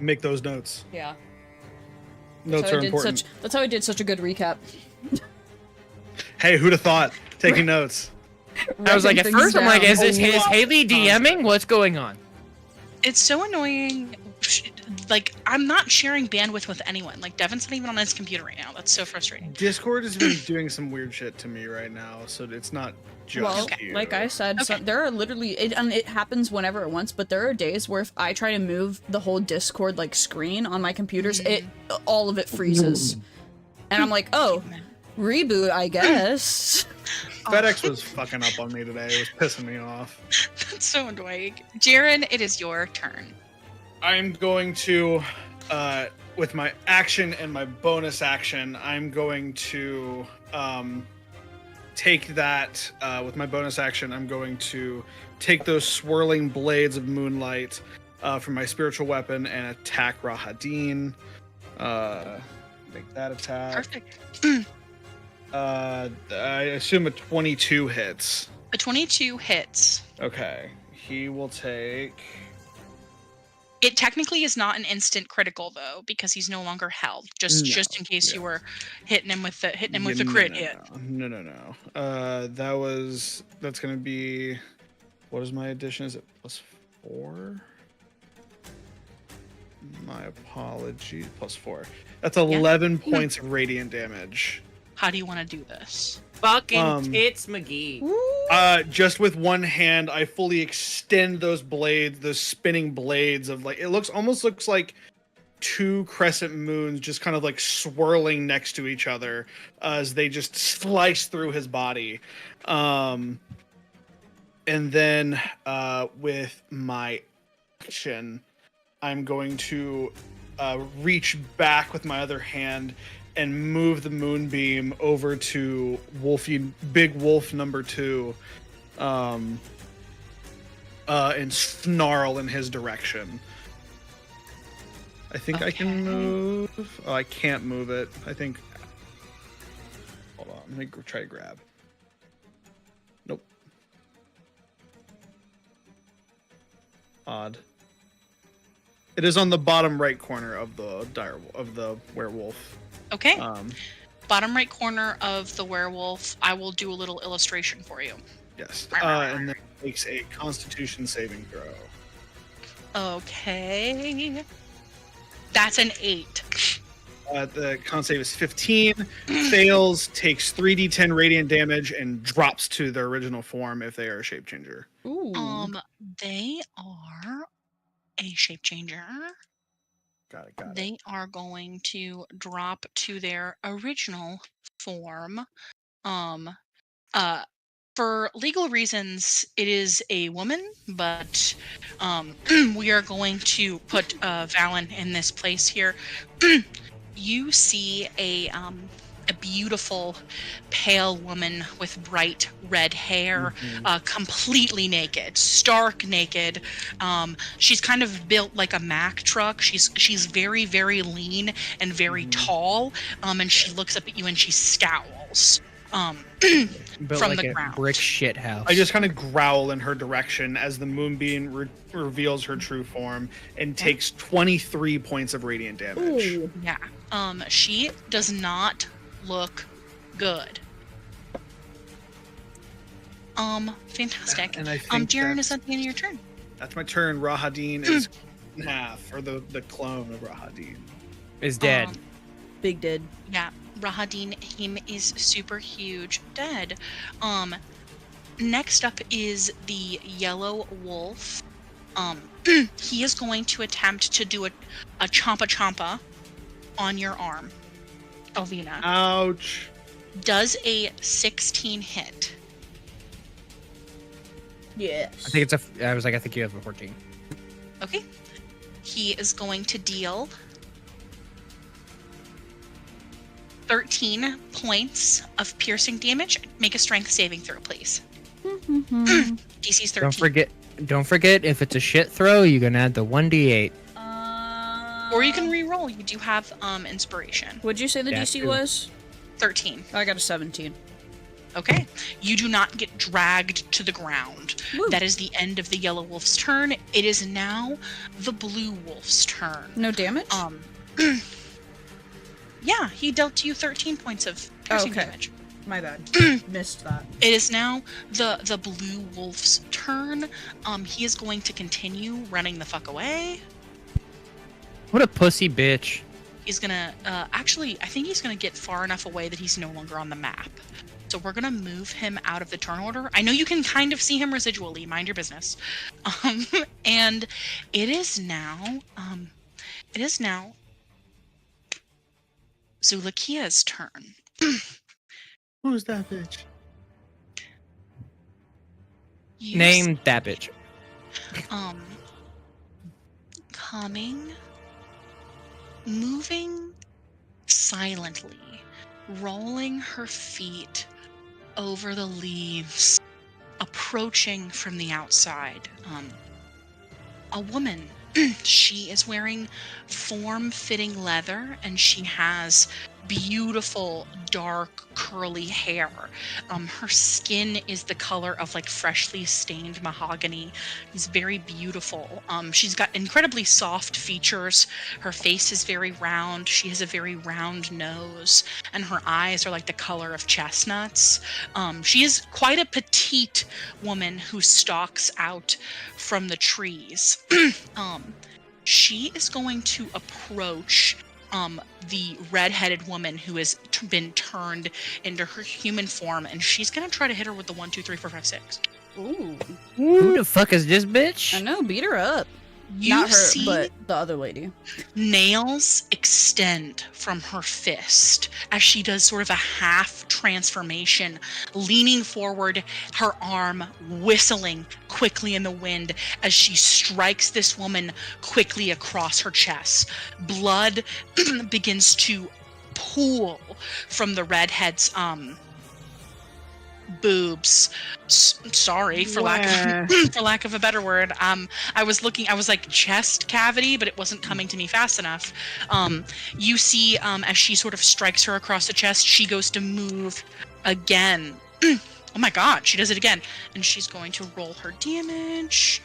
Make those notes. Yeah. Notes are important. That's how I did such a good recap. Hey, who'd have thought? Taking notes. I was like, at first, I'm like, is Oh, wow. Haley DMing? What's going on? It's so annoying. Like, I'm not sharing bandwidth with anyone. Like, Devin's not even on his computer right now. That's so frustrating. Discord has been doing some weird shit to me right now, so it's not just you. Like I said, there are literally, and it happens whenever it wants, but there are days where if I try to move the whole Discord like screen on my computers, all of it freezes, and I'm like, oh, reboot, I guess. FedEx was fucking up on me today. It was pissing me off. That's so annoying. Jaren, it is your turn. I'm going to, with my action and my bonus action, I'm going to take that, with my bonus action, I'm going to take those swirling blades of moonlight from my spiritual weapon and attack Rahadin. Make that attack. Perfect. I assume a 22 hits. A 22 hits. Okay. He will take... It technically is not an instant critical though, because he's no longer held. Just in case you were hitting him with the crit hit. No. That's gonna be, what is my addition? Is it +4? My apologies. +4. That's 11 points of radiant damage. How do you want to do this? Fucking tits McGee. Just with one hand, I fully extend those blades, those spinning blades of like, it almost looks like two crescent moons just kind of like swirling next to each other as they just slice through his body. And then with my action, I'm going to reach back with my other hand and move the moonbeam over to Big Wolf number 2, and snarl in his direction. I think I can move. Oh, I can't move it. I think. Hold on. Let me try to grab. Nope. Odd. It is on the bottom right corner of the werewolf. Okay. Bottom right corner of the werewolf. I will do a little illustration for you. Yes. And then it makes a Constitution saving throw. Okay. That's an 8. The con save is 15. Fails, takes 3d10 radiant damage, and drops to their original form if they are a shape changer. Ooh. They are a shape changer. Got it. They are going to drop to their original form. For legal reasons, it is a woman, but we are going to put Valen in this place here. You see a beautiful, pale woman with bright red hair, completely naked, stark naked. She's kind of built like a Mack truck. She's very, very lean and very tall, and she looks up at you and she scowls. Built from like the a ground. brick shit house. I just kind of growl in her direction as the moonbeam reveals her true form and takes 23 points of radiant damage. Ooh. Yeah. She does not look good. Fantastic. And I think Jaren, is that the end of your turn? That's my turn. Rahadin is half, or the clone of Rahadin. is dead. Big dead. Yeah. Rahadin, him is super huge dead. Next up is the yellow wolf. He is going to attempt to do a chompa on your arm, Elvina. Ouch. Does a 16 hit? Yes. I think I think you have a 14. Okay. He is going to deal 13 points of piercing damage. Make a strength saving throw, please. DC's 13. Don't forget, if it's a shit throw, you can add the 1d8. Or you can re-roll. You do have inspiration. What'd you say the Yeah, DC true. was? 13. I got a 17. Okay. You do not get dragged to the ground. Woo. That is the end of the yellow wolf's turn. It is now the blue wolf's turn. No damage? Yeah, he dealt you 13 points of piercing okay. damage. My bad. Missed that. It is now the blue wolf's turn. He is going to continue running the fuck away. What a pussy bitch. He's gonna actually, I think he's gonna get far enough away that he's no longer on the map. So we're gonna move him out of the turn order. I know you can kind of see him residually. Mind your business. And it is now Zulakia's turn. Who's that bitch? You Name that bitch. Coming, moving silently, rolling her feet over the leaves, approaching from the outside. A woman. She is wearing form-fitting leather, and she has beautiful dark curly hair. Her skin is the color of like freshly stained mahogany. It's very beautiful. She's got incredibly soft features. Her face is very round. She has a very round nose, and her eyes are like the color of chestnuts. She is quite a petite woman who stalks out from the trees. She is going to approach the red-headed woman who has been turned into her human form, and she's gonna try to hit her with the 1, 2, 3, 4, 5, 6. Ooh. Who the fuck is this bitch? I know, beat her up. Not her, but the other lady. Nails extend from her fist as she does sort of a half transformation, leaning forward, her arm whistling quickly in the wind as she strikes this woman quickly across her chest. Blood begins to pool from the redhead's boobs. Sorry for lack of a better word. I was like chest cavity, but it wasn't coming to me fast enough. You see, as she sort of strikes her across the chest, she goes to move again. Oh my god, she does it again, and she's going to roll her damage.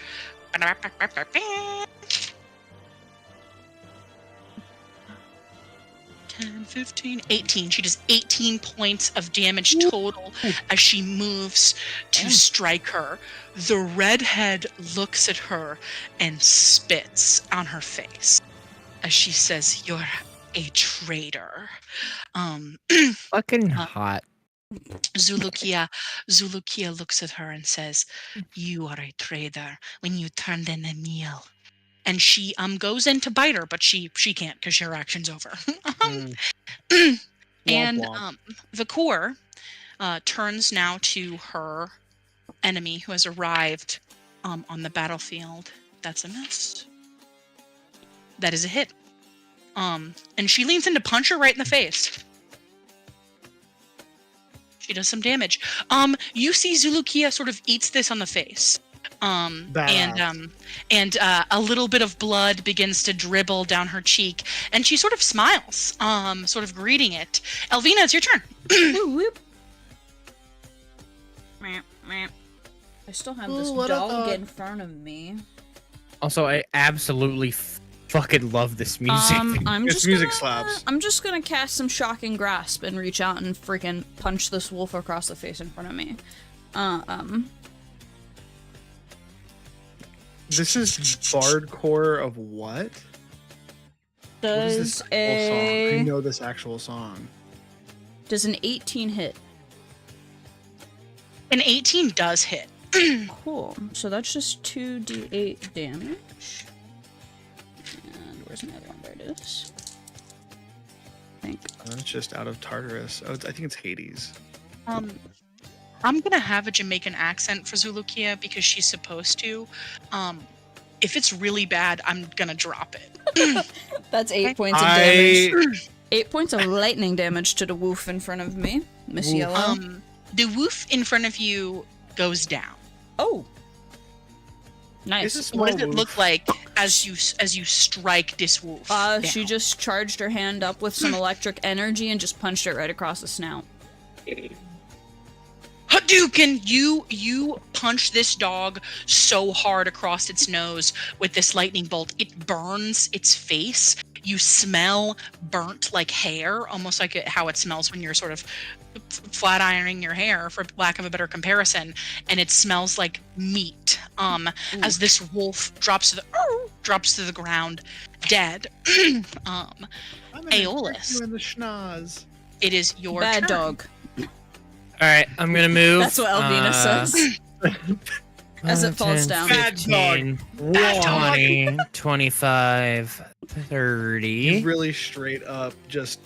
10, 15, 18. She does 18 points of damage total as she moves to strike her. The redhead looks at her and spits on her face as she says, "You're a traitor." Fucking hot. Zulukia looks at her and says, "You are a traitor when you turned in a meal." And she goes in to bite her, but she can't because her action's over. And the core turns now to her enemy who has arrived on the battlefield. That's a miss. That is a hit. And she leans in to punch her right in the face. She does some damage. You see Zulukia sort of eats this on the face. And a little bit of blood begins to dribble down her cheek, and she sort of smiles, sort of greeting it. Elvina, it's your turn. I still have this dog in front of me. Also, I absolutely fucking love this music. Slaps. I'm just gonna cast some Shocking Grasp and reach out and freaking punch this wolf across the face in front of me. This is Bardcore of what? What is this actual song? I know this actual song. Does an 18 hit? An 18 does hit. Cool. So that's just 2d8 damage. And where's my other one? There it is. I think. It's just out of Tartarus. Oh, I think it's Hades. I'm gonna have a Jamaican accent for Zulukia because she's supposed to. If it's really bad, I'm gonna drop it. That's 8 points of damage. 8 points of lightning damage to the wolf in front of me, Miss Yellow. The wolf in front of you goes down. Oh, nice. What does it look like as you strike this wolf? She just charged her hand up with some electric energy and just punched it right across the snout. Hadouken! You punch this dog so hard across its nose with this lightning bolt, it burns its face. You smell burnt like hair, almost like how it smells when you're sort of flat ironing your hair, for lack of a better comparison, and it smells like meat. As this wolf drops to the ground, dead. Aeolus, in the schnoz. it is your Bad turn. dog. All right, I'm gonna move. That's what Elvina says. As it falls 10, down. 15, 20, 25, 30. You really straight up just.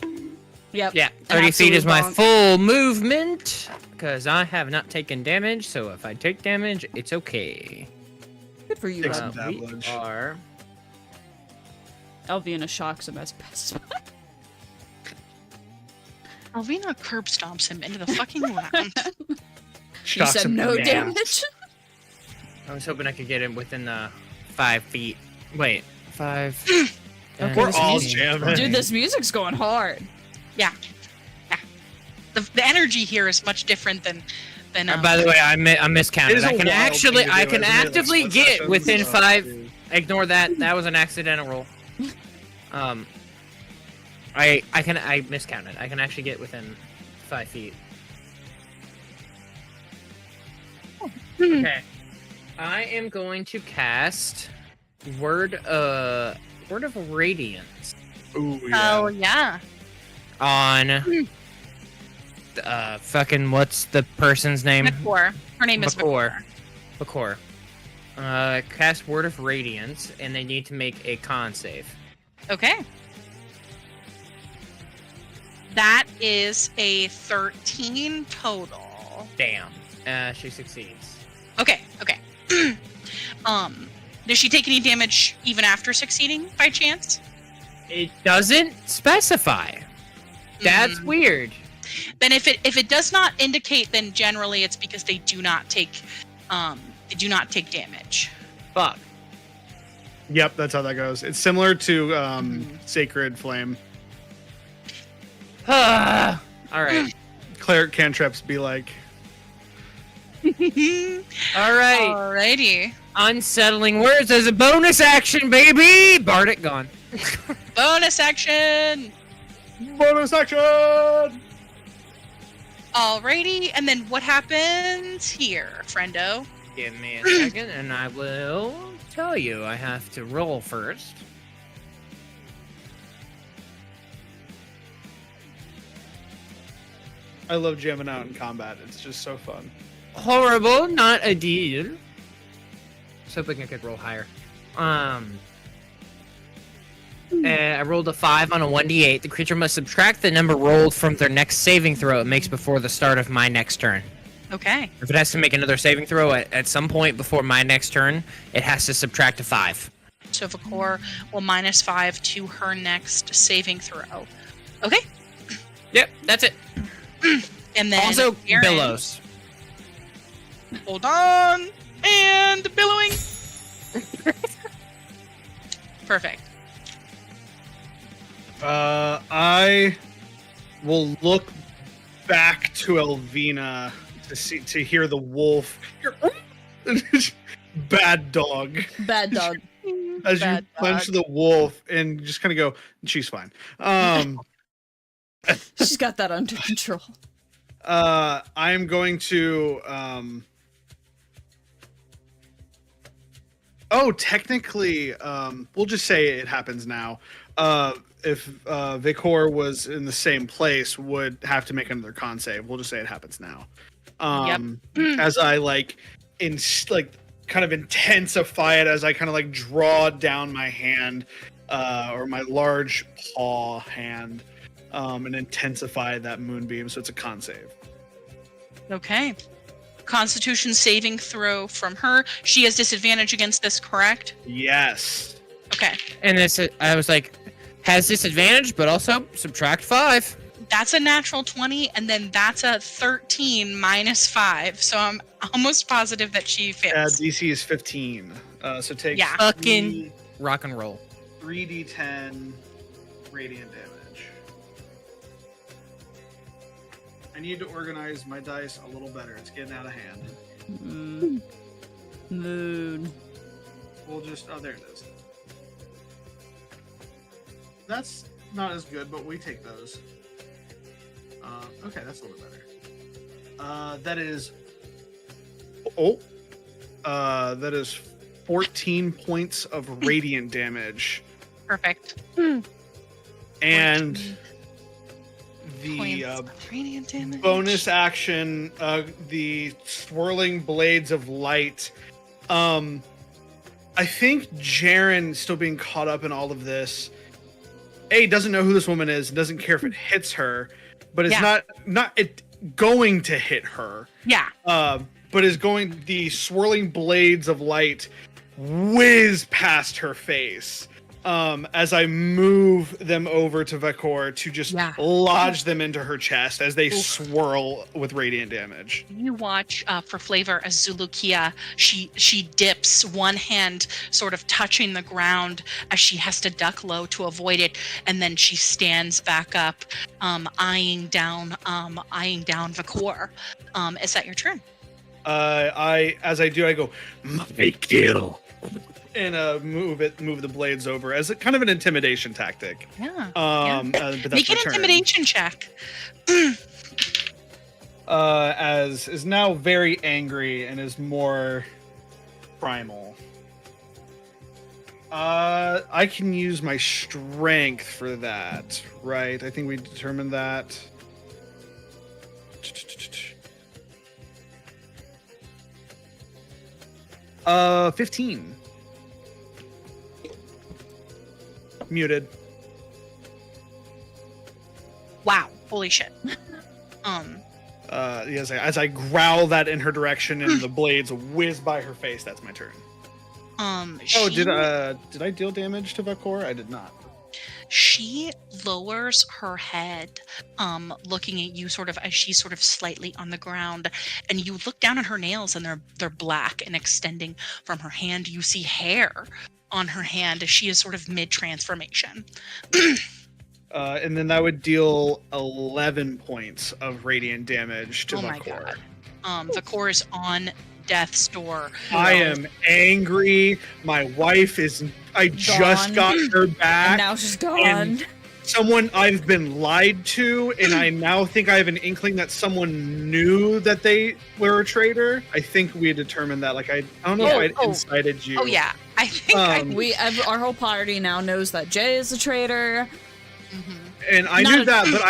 Yep. Yeah, An 30 feet is my absolute bonk. full movement, because I have not taken damage, so if I take damage, it's okay. Good for you, Take Rob. some We damage. are... Elvina shocks him as best. Alvina curb stomps him into the fucking ground. You Shocks said him no in the ass. damage? I was hoping I could get him within the 5 feet. Wait, 5... Okay, We're this all music- jamming. Dude, this music's going hard. Yeah. The energy here is much different than. by the way, I miscounted. It is a I can wild actually, thing to I do, can isn't it? Like, actively split get sessions, within oh, 5. dude. Ignore that. That was an accidental roll. I miscounted. I can actually get within 5 feet. Okay. I am going to cast Word of Radiance Ooh, yeah. Oh yeah. on fucking what's the person's name? Bakor. Her name is Bakor. Bakor. cast Word of Radiance, and they need to make a con save. Okay. That is a 13 total. Damn. She succeeds. Okay. Does she take any damage even after succeeding by chance? It doesn't specify. That's weird. Then if it does not indicate, then generally it's because they do not take damage. Fuck. Yep, that's how that goes. It's similar to Sacred Flame. All right. Cleric cantrips be like. All right. Alrighty. Unsettling words as a bonus action, baby. Bardic gone. Bonus action. Bonus action. Alrighty, and then what happens here, friendo? Give me a second, and I will tell you. I have to roll first. I love jamming out in combat. It's just so fun. Horrible, not a deal. So hoping I could roll higher. I rolled a 5 on a 1d8. The creature must subtract the number rolled from their next saving throw it makes before the start of my next turn. Okay. If it has to make another saving throw at some point before my next turn, it has to subtract a 5. So Vakor will -5 to her next saving throw. Okay. Yep, that's it. And then Also, Aaron, billows. Hold on. And billowing. Perfect. I will look back to Elvina to hear the wolf. Bad dog. Bad dog. As Bad you punch the wolf and just kind of go, she's fine. She's got that under control. I'm going to technically, we'll just say it happens now. If Vakor was in the same place, would have to make another con save. We'll just say it happens now. As I kind of intensify it, as I kind of draw down my hand, or my large paw hand, and intensify that moonbeam. So it's a con save. Okay. Constitution saving throw from her. She has disadvantage against this, correct? Yes. Okay. And this, I was like, has disadvantage, but also subtract 5. That's a natural 20, and then that's a 13 -5. So I'm almost positive that she fails. DC is 15. So take Fucking rock and roll. 3d10 radiant damage. I need to organize my dice a little better. It's getting out of hand. Moon. We'll just... Oh, there it is. That's not as good, but we take those. Okay, that's a little better. That is... that is 14 points of radiant damage. Perfect. And... the radiant damage. bonus action, the swirling blades of light. I think Jaren, still being caught up in all of this, doesn't know who this woman is, doesn't care if it hits her, but it's not it going to hit her. Yeah. But is going, the swirling blades of light whiz past her face. As I move them over to Vakor to just lodge them into her chest as they swirl with radiant damage. You watch for flavor as Zulukia, she dips, one hand sort of touching the ground as she has to duck low to avoid it, and then she stands back up, eyeing down Vakor. Is that your turn? As I do, I go, "My kill." And move the blades over as a kind of an intimidation tactic. Yeah. But that's Make an my turn. intimidation check. As is now very angry and is more primal. I can use my strength for that, right? I think we determined that. 15. Muted. Wow, holy shit. Yes, as I growl that in her direction and the blades whiz by her face, that's my turn. Did I deal damage to Vakor? I did not. She lowers her head, looking at you sort of as she's sort of slightly on the ground, and you look down at her nails and they're black and extending from her hand. You see hair on her hand as she is sort of mid-transformation. And then that would deal 11 points of radiant damage to Vakor. My god. Vakor is on death's door. I am angry. My wife is... I just got her back. And now she's gone. Someone I've been lied to, and I now think I have an inkling that someone knew that they were a traitor. I think we had determined that. Like, I don't know if I incited you. Oh, yeah. I think our whole party now knows that Jay is a traitor. And I knew that, but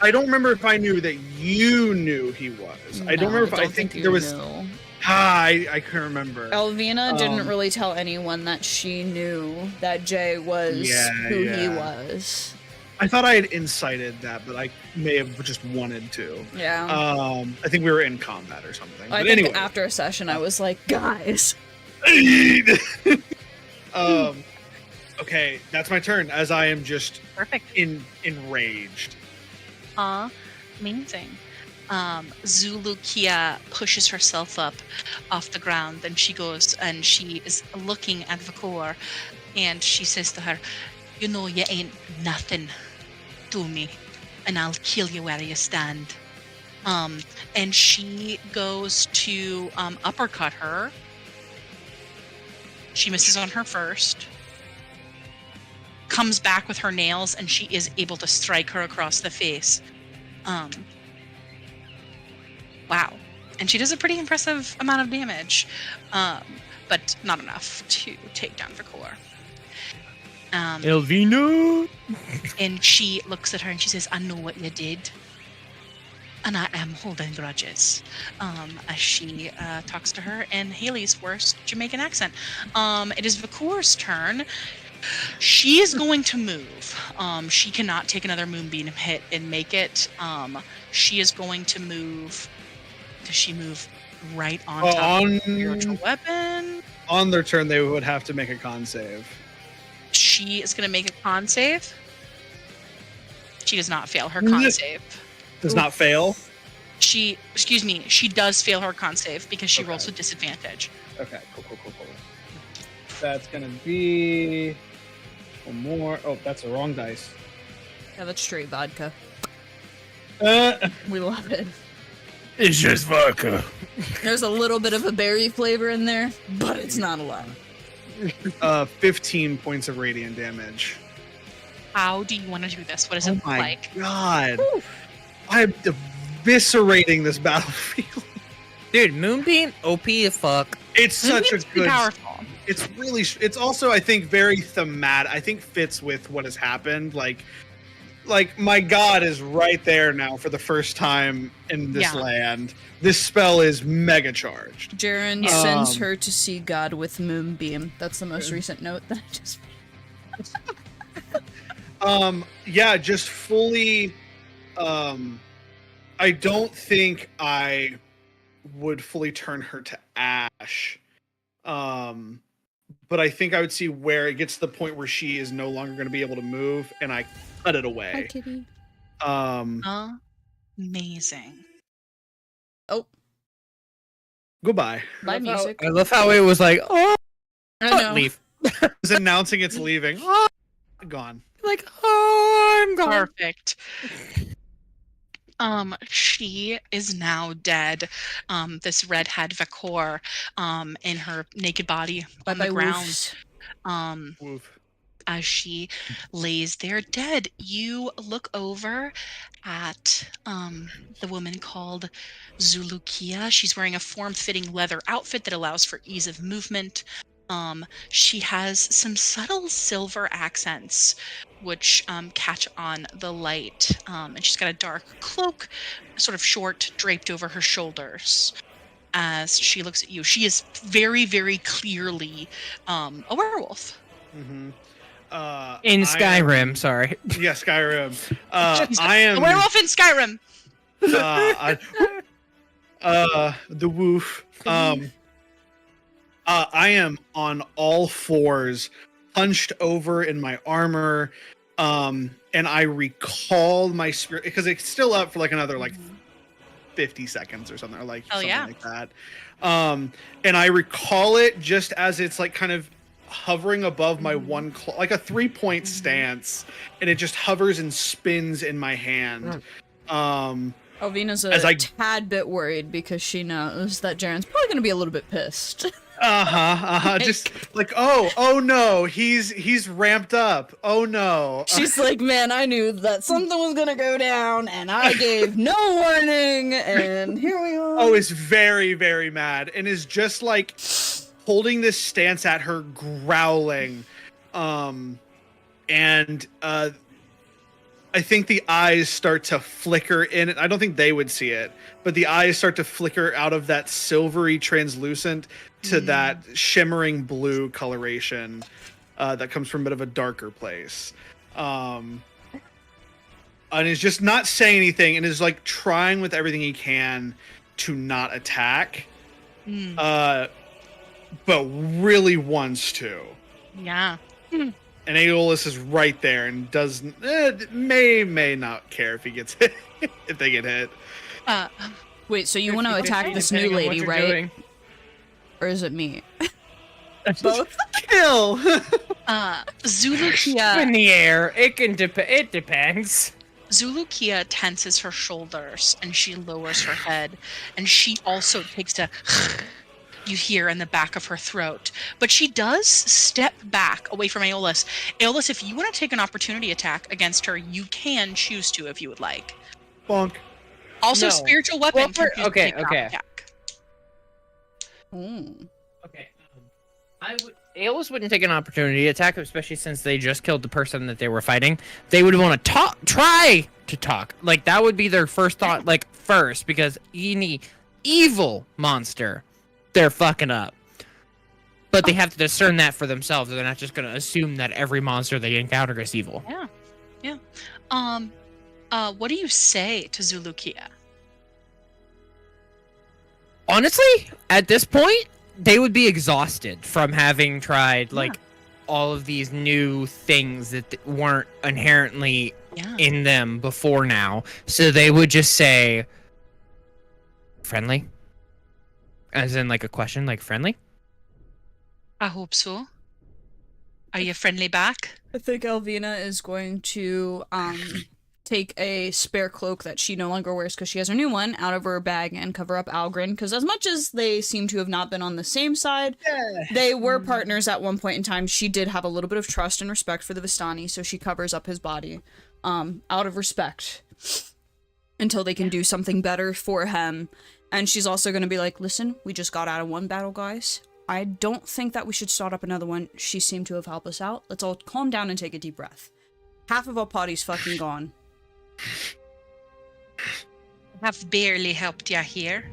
I don't remember if I knew that you knew he was. I don't remember if I think there was... I couldn't remember. Elvina didn't really tell anyone that she knew that Jay was who he was. I thought I had incited that, but I may have just wanted to. Yeah. I think we were in combat or something. I think after a session, I was like, guys. Okay, that's my turn, as I am just perfect enraged. Amazing. Zulukia pushes herself up off the ground, and she goes and she is looking at Vakor, and she says to her, "You know you ain't nothing to me, and I'll kill you where you stand." And she goes to uppercut her. She misses on her first. Comes back with her nails, and she is able to strike her across the face. Wow. And she does a pretty impressive amount of damage, but not enough to take down Vakor. Elvina! And she looks at her and she says, "I know what you did, and I am holding grudges," as she talks to her in Haley's worst Jamaican accent. It is Vakor's turn. She is going to move. She cannot take another moonbeam hit and make it. She is going to move. Does she move right on top of the spiritual weapon? On their turn, they would have to make a con save. She is going to make a con save. She does not fail her con save. Does not fail? She does fail her con save because she rolls with disadvantage. Okay, cool. That's going to be... one more. Oh, that's the wrong dice. Yeah, that's straight vodka. We love it. It's just vodka. There's a little bit of a berry flavor in there, but it's not a lot. 15 points of radiant damage. How do you want to do this? What does it look like? Oh my god. Whew. I'm eviscerating this battlefield. Dude, Moonbeam, OP as fuck. It's such a good... powerful. It's also, I think, very thematic. I think fits with what has happened. Like my god is right there now for the first time in this land. This spell is mega charged. Jaren sends her to see God with Moonbeam. That's the most recent note that I just made. Just fully I don't think I would fully turn her to ash. But I think I would see where it gets to the point where she is no longer going to be able to move, and I cut it away. Hi, kitty. Amazing. Oh. Goodbye. Bye, music. I love how it was like, oh, I know. leave. It's announcing it's leaving. Oh, gone. Like, oh, I'm gone. Perfect. She is now dead. This redhead Vakor, in her naked body on the ground. Woof. As she lays there dead, you look over at the woman called Zulukia. She's wearing a form-fitting leather outfit that allows for ease of movement. She has some subtle silver accents which catch on the light, and she's got a dark cloak, sort of short, draped over her shoulders. as she looks at you. She is very, very clearly a werewolf. Mm-hmm. In Skyrim, sorry. Yeah, Skyrim. I am a werewolf in Skyrim. The woof. I am on all fours, hunched over in my armor, and I recall my spirit because it's still up for like another 50 seconds or something, or something like that. And I recall it just as it's like kind of hovering above my one claw, like a 3-point stance, and it just hovers and spins in my hand. Alvina's a tad bit worried because she knows that Jaren's probably going to be a little bit pissed. Just like, oh no, he's ramped up. Oh no. She's like, man, I knew that something was gonna go down, and I gave no warning, and here we are. Oh, is very, very mad, and is just like holding this stance at her, growling. I think the eyes start to flicker in it. I don't think they would see it, but the eyes start to flicker out of that silvery translucent to that shimmering blue coloration that comes from a bit of a darker place. And is just not saying anything and is like trying with everything he can to not attack. But really wants to. Yeah. And Aeolus is right there and may not care if he gets hit, if they get hit. Wait, so you want to attack this new lady, right? Doing. Or is it me? Both. Kill. Zulukia in the air. It depends. Zulukia tenses her shoulders and she lowers her head, and she also takes a you hear in the back of her throat. But she does step back away from Aeolus. Aeolus, if you want to take an opportunity attack against her, you can choose to if you would like. Bonk. Also, spiritual weapon. Okay. Attack. Okay. Aeolus wouldn't take an opportunity attack, especially since they just killed the person that they were fighting. They would want to try to talk. Like, that would be their first thought, first, because any evil monster, they're fucking up. But they have to discern that for themselves. They're not just going to assume that every monster they encounter is evil. Yeah. What do you say to Zulukia? Honestly, at this point, they would be exhausted from having tried, all of these new things that weren't inherently in them before now. So they would just say, friendly? As in, a question, friendly? I hope so. Are you friendly back? I think Alvina is going to take a spare cloak that she no longer wears because she has her new one out of her bag and cover up Algren, because as much as they seem to have not been on the same side, they were partners at one point in time. She did have a little bit of trust and respect for the Vistani, so she covers up his body out of respect until they can do something better for him. And she's also going to be like, listen, we just got out of one battle, guys. I don't think that we should start up another one. She seemed to have helped us out. Let's all calm down and take a deep breath. Half of our party's fucking gone. I have barely helped you here.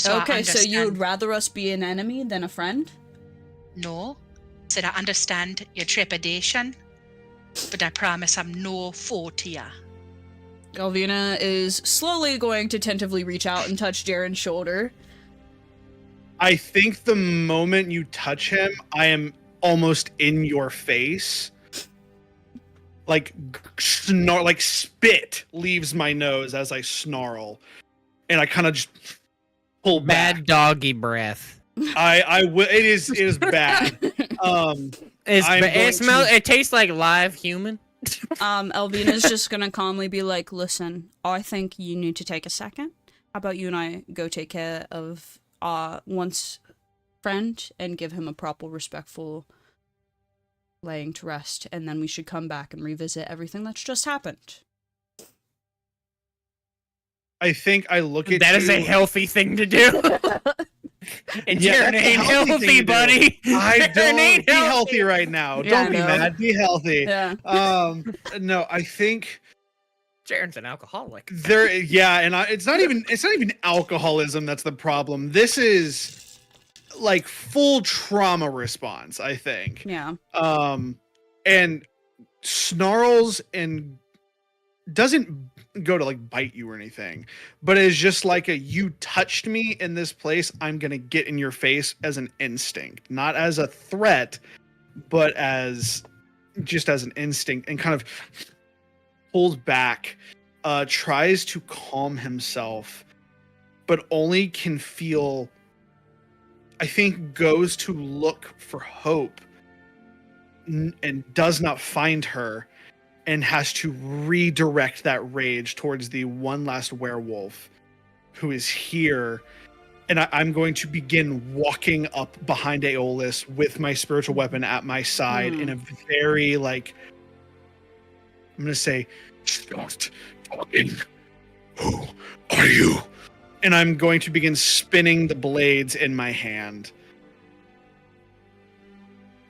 Okay, so you'd rather us be an enemy than a friend? No. Said I understand your trepidation, but I promise I'm no foe to ya. Galvina is slowly going to tentatively reach out and touch Jaren's shoulder. I think the moment you touch him, I am almost in your face. Spit leaves my nose as I snarl, and I kind of just pull back. Bad doggy breath. It is bad. It tastes like live human. Elvina's just gonna calmly be like, listen, I think you need to take a second. How about you and I go take care of one's friend and give him a proper, respectful laying to rest, and then we should come back and revisit everything that's just happened. I think I look at that is a healthy thing to do. And Jaren ain't healthy, buddy. I don't be healthy right now. Yeah, don't be mad. Be healthy. Yeah. No, I think Jaren's an alcoholic. It's not even alcoholism that's the problem. This is like full trauma response, I think. Yeah. And snarls and doesn't go to like bite you or anything, but it's just like you touched me in this place, I'm gonna get in your face as an instinct, not as a threat, but as an instinct, and kind of pulls back, tries to calm himself, but only can feel, I think, goes to look for Hope and does not find her, and has to redirect that rage towards the one last werewolf who is here. And I'm going to begin walking up behind Aeolus with my spiritual weapon at my side in a very, like, I'm going to say, "Stop talking. Who are you?" And I'm going to begin spinning the blades in my hand.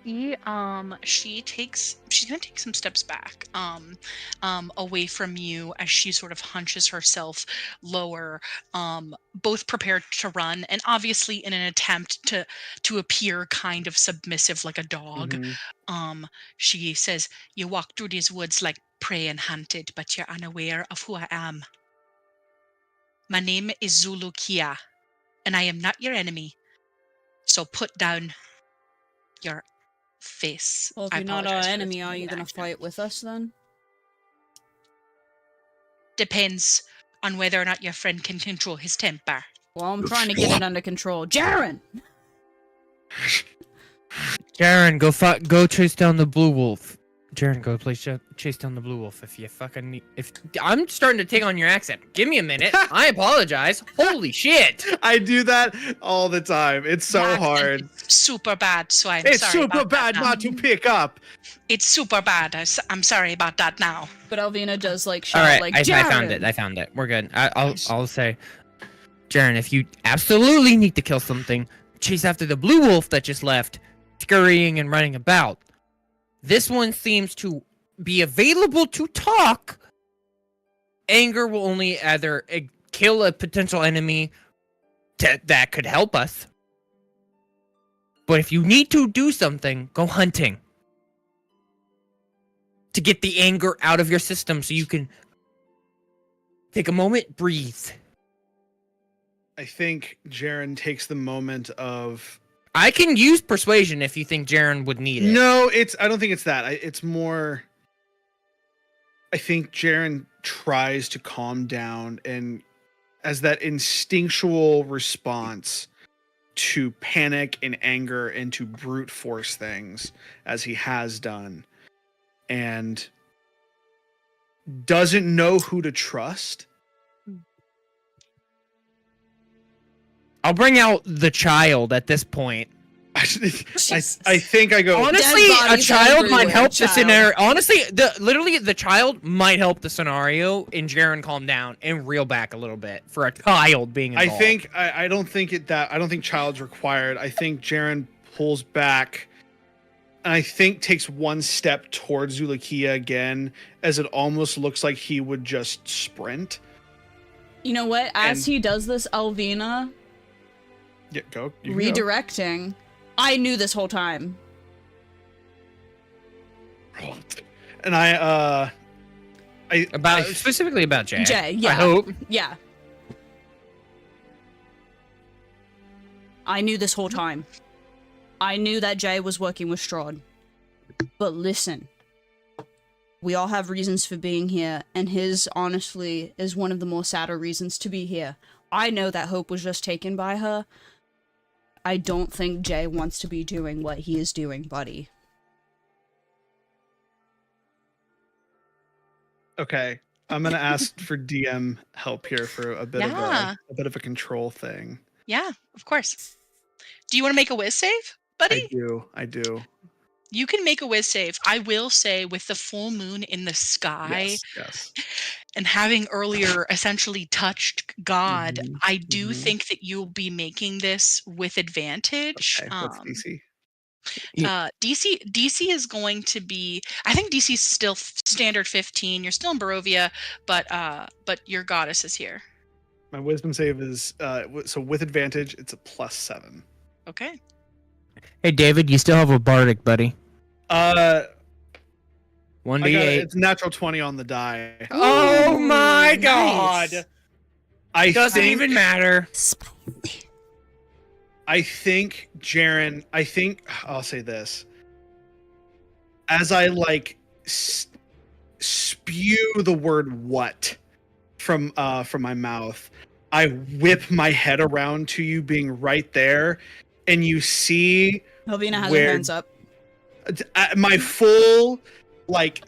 She's gonna take some steps back, away from you as she sort of hunches herself lower, both prepared to run and obviously in an attempt to appear kind of submissive like a dog. She says, "You walk through these woods like prey and hunted, but you're unaware of who I am. My name is Zulu Kia, and I am not your enemy. So put down your face." Well, if you're not our enemy, are you going to fight with us then? Depends on whether or not your friend can control his temper. Well, I'm trying to get it under control. Jaren! Jaren, go chase down the blue wolf. Jaren, go chase down the blue wolf if you fucking need. If I'm starting to take on your accent. Give me a minute. I apologize. Holy shit. I do that all the time. It's so hard. It's super bad, so I'm It's sorry super about bad that not to pick up. It's super bad. I'm sorry about that now. But Alvina does like shout, All right, like, I Jaren! found it. We're good. I'll say, Jaren, if you absolutely need to kill something, chase after the blue wolf that just left, scurrying and running about. This one seems to be available to talk. Anger will only either kill a potential enemy that could help us. But if you need to do something, go hunting. To get the anger out of your system so you can take a moment, breathe. I think Jaren takes the moment of... I can use persuasion if you think Jaren would need it. No, I don't think it's that. It's more... I think Jaren tries to calm down, and as that instinctual response to panic and anger and to brute force things, as he has done, and doesn't know who to trust. I'll bring out the child at this point. I think I go... Honestly, a child might help the scenario. Honestly, the child might help the scenario and Jaren calm down and reel back a little bit for a child being involved. I don't think child's required. I think Jaren pulls back, and I think takes one step towards Zulakia again, as it almost looks like he would just sprint. You know what? As he does this, Alvina... Yeah, go. Redirecting. Go. I knew this whole time. And specifically about Jay. Jay, yeah. I hope. Yeah. I knew this whole time. I knew that Jay was working with Strahd. But listen. We all have reasons for being here, and his, honestly, is one of the more sadder reasons to be here. I know that Hope was just taken by her. I don't think Jay wants to be doing what he is doing, buddy. Okay, I'm gonna ask for DM help here for a bit of a control thing. Yeah, of course. Do you want to make a whiz save, buddy? I do. You can make a whiz save. I will say, with the full moon in the sky, yes. and having earlier essentially touched God, I do think that you'll be making this with advantage. Okay, what's DC? DC is going to be. I think DC's still standard 15. You're still in Barovia, but your goddess is here. My wisdom save is so with advantage, it's a +7. Okay. Hey, David, you still have a bardic, buddy. 1d8. It's natural 20 on the die. Oh my nice. god! Doesn't even matter. I think, Jaren, I'll say this. As I like spew the word "what" from my mouth, I whip my head around to you being right there, and you see Elvina has her hands up. My full, like,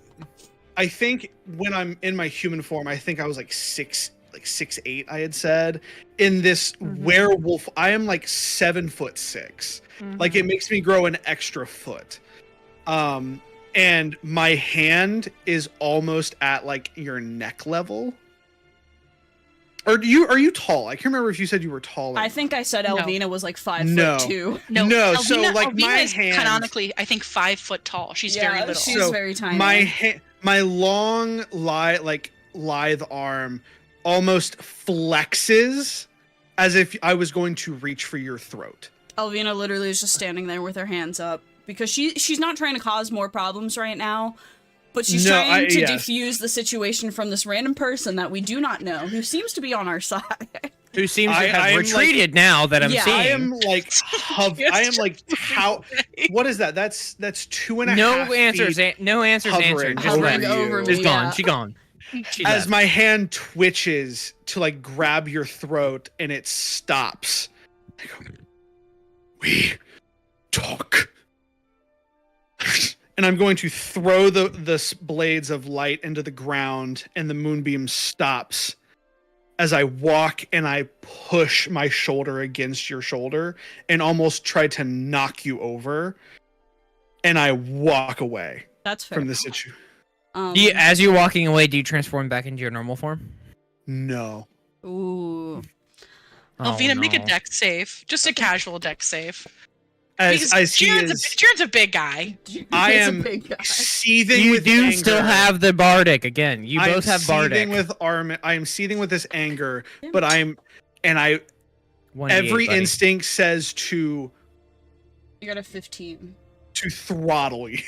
I think when I'm in my human form, I think I was like 6'8", I had said. In this werewolf, I am like 7'6". Like, it makes me grow an extra foot. And my hand is almost at like your neck level. Or are you tall? I can't remember if you said you were tall. I think I said Elvina was like 5'2". No. No. Elvina, So like Elvina my is hand, canonically, I think 5 foot tall. She's very little. She's very tiny. My long lithe arm almost flexes as if I was going to reach for your throat. Elvina literally is just standing there with her hands up because she's not trying to cause more problems right now, but she's trying to defuse the situation from this random person that we do not know who seems to be on our side. Who seems to have retreated now that I'm seeing. I am like how? What is that? That's 2.5. No answers answered. Just hovering over me. She's gone. She gone. As my hand twitches to like grab your throat and it stops. I go, we talk. And I'm going to throw the blades of light into the ground, and the moonbeam stops as I walk and I push my shoulder against your shoulder and almost try to knock you over. And I walk away. That's fair. From the situation. As you're walking away, do you transform back into your normal form? No. Ooh. Elvina, make a dex save. Just a casual dex save. Jaren's a big guy. I am seething with anger. You do still have the bardic again. You both have bardic. I am seething with this anger, but every 1d8, instinct says to. You got a 15. To throttle you.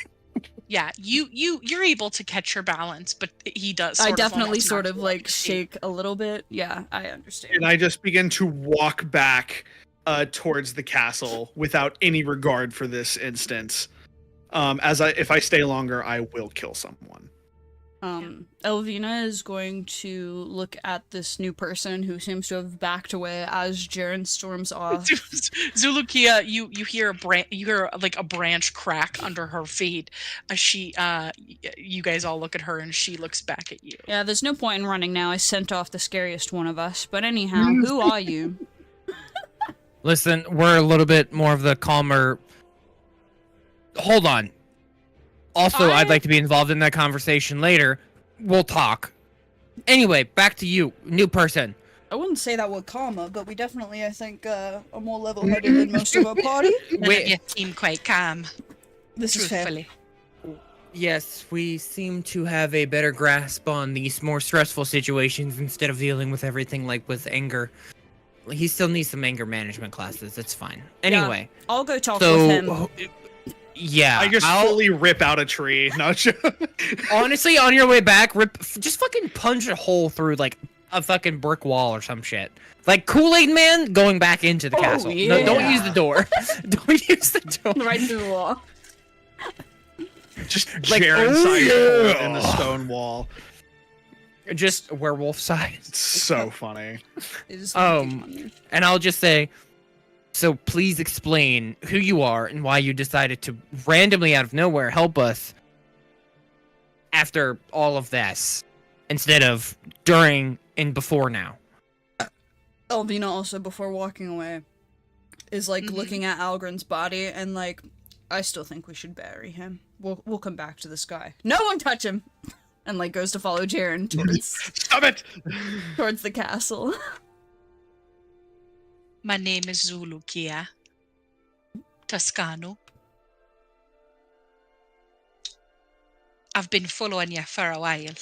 Yeah, you're able to catch your balance, but he does. I definitely sort of like shake a little bit. Yeah, I understand. And I just begin to walk back towards the castle without any regard for this instance. If I stay longer, I will kill someone. Elvina is going to look at this new person who seems to have backed away as Jaren storms off. Zulukia, you hear a branch crack under her feet as you guys all look at her and she looks back at you. Yeah, there's no point in running now. I sent off the scariest one of us. But anyhow, who are you? Listen, we're a little bit more of the calmer. Hold on. Also, I'd like to be involved in that conversation later. We'll talk. Anyway, back to you, new person. I wouldn't say that with karma, but we definitely, I think, are more level-headed than most of our party. You seem quite calm. This is fair. Yes, we seem to have a better grasp on these more stressful situations instead of dealing with everything like with anger. He still needs some anger management classes. It's fine. Anyway. Yeah, I'll go talk with him. Yeah, I just fully rip out a tree. Honestly, on your way back, just fucking punch a hole through like a fucking brick wall or some shit. Like Kool-Aid Man going back into the castle. Yeah. No, don't use the door. Don't use the door. Right through the wall. Just like Jaren in the stone wall. Just werewolf side. It's so funny. And I'll just say, so please explain who you are and why you decided to randomly out of nowhere help us after all of this instead of during and before now. Elvina also, before walking away, is like looking at Algren's body and like, I still think we should bury him. We'll come back to this guy. No one touch him! And like goes to follow Jaren towards Stop it! Towards the castle. My name is Zulukia Toscano. I've been following you for a while.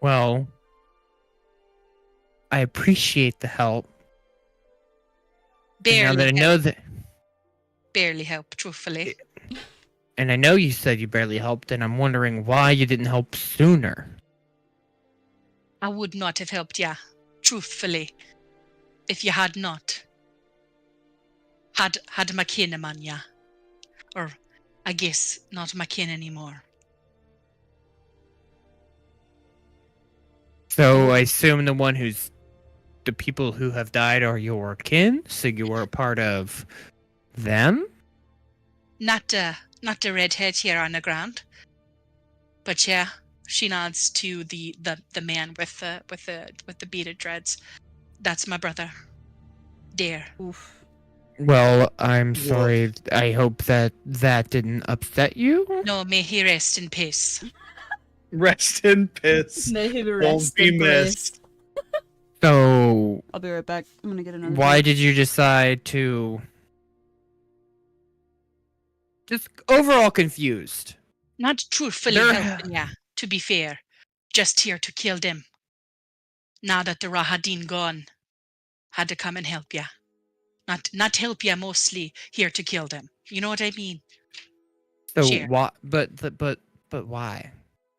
Well, I appreciate the help. And now that I know that, barely help, truthfully. and I know you said you barely helped, and I'm wondering why you didn't help sooner. I would not have helped you, truthfully, if you had not had my kin among ya. Or, I guess, not my kin anymore. So I assume the people who have died are your kin, so you were a part of them? Not the redhead here on the ground. But yeah, she nods to the man with the beaded dreads. That's my brother. Dare. Oof. Well, I'm sorry. I hope that didn't upset you. No, may he rest in peace. Rest in piss. May he Won't rest be in missed. So, I'll be right back. I'm gonna get another. why did you decide to? Just overall confused. Not truthfully helping ya, to be fair. Just here to kill them. Now that the Rahadin gone, had to come and help ya. Not help ya, mostly here to kill them. You know what I mean? So Sure. why? But why?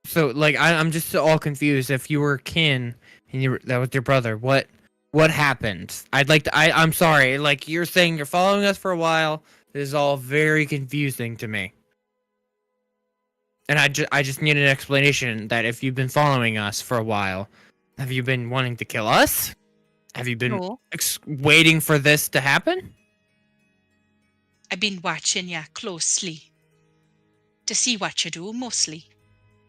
So like I'm just all confused. If you were kin and that was your brother, what happened? I'm sorry. Like you're saying, you're following us for a while. This is all very confusing to me. And I just need an explanation that if you've been following us for a while, have you been wanting to kill us? Have you been No. waiting for this to happen? I've been watching ya closely. To see what you do, mostly.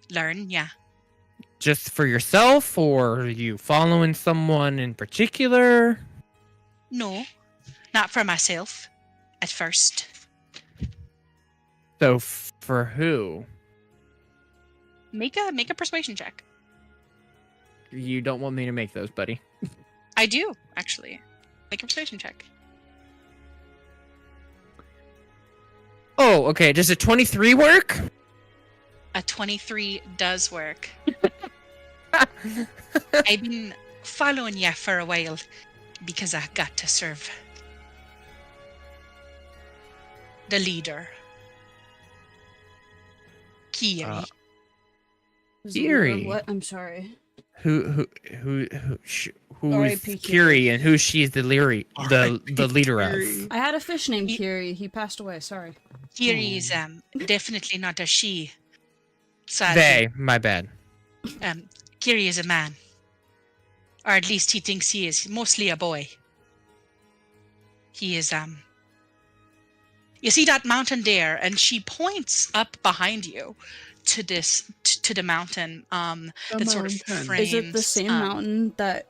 Learn ya. Just for yourself, or are you following someone in particular? No, not for myself. At first. So for who? Make a persuasion check. You don't want me to make those, buddy. I do, actually. Make a persuasion check. Oh, okay. Does a 23 work? A 23 does work. I've been following ya for a while because I got to serve the leader. Kiri. Kiri. What? I'm sorry. Who's R.I.P. Kiri and who she's the leader of? I had a fish named Kiri. He passed away. Sorry. Kiri is definitely not a she. Sadly. They, my bad. Kiri is a man. Or at least he thinks he is. Mostly a boy. He is you see that mountain there, and she points up behind you to the mountain that sort of frames. Is it the same mountain that?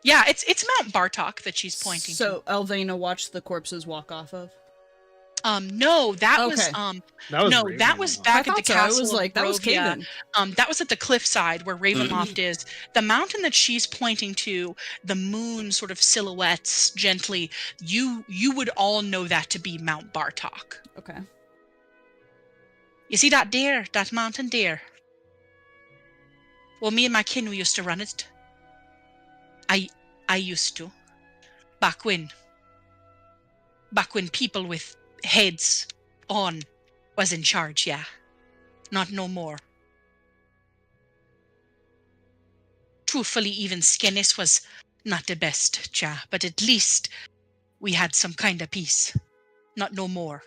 Yeah, it's Mount Bartok that she's pointing to. So Elvina watched the corpses walk off of. No, that was that was back at the castle. I was like, that was Kaven. That was at the cliffside where Ravenloft is. The mountain that she's pointing to, the moon sort of silhouettes gently. You would all know that to be Mount Bartok. Okay. You see that there, that mountain there? Well, me and my kin, we used to run it. I used to. Back when people with heads on was in charge, yeah. Not no more. Truthfully, even Skennis was not the best, ja, but at least we had some kind of peace. Not no more.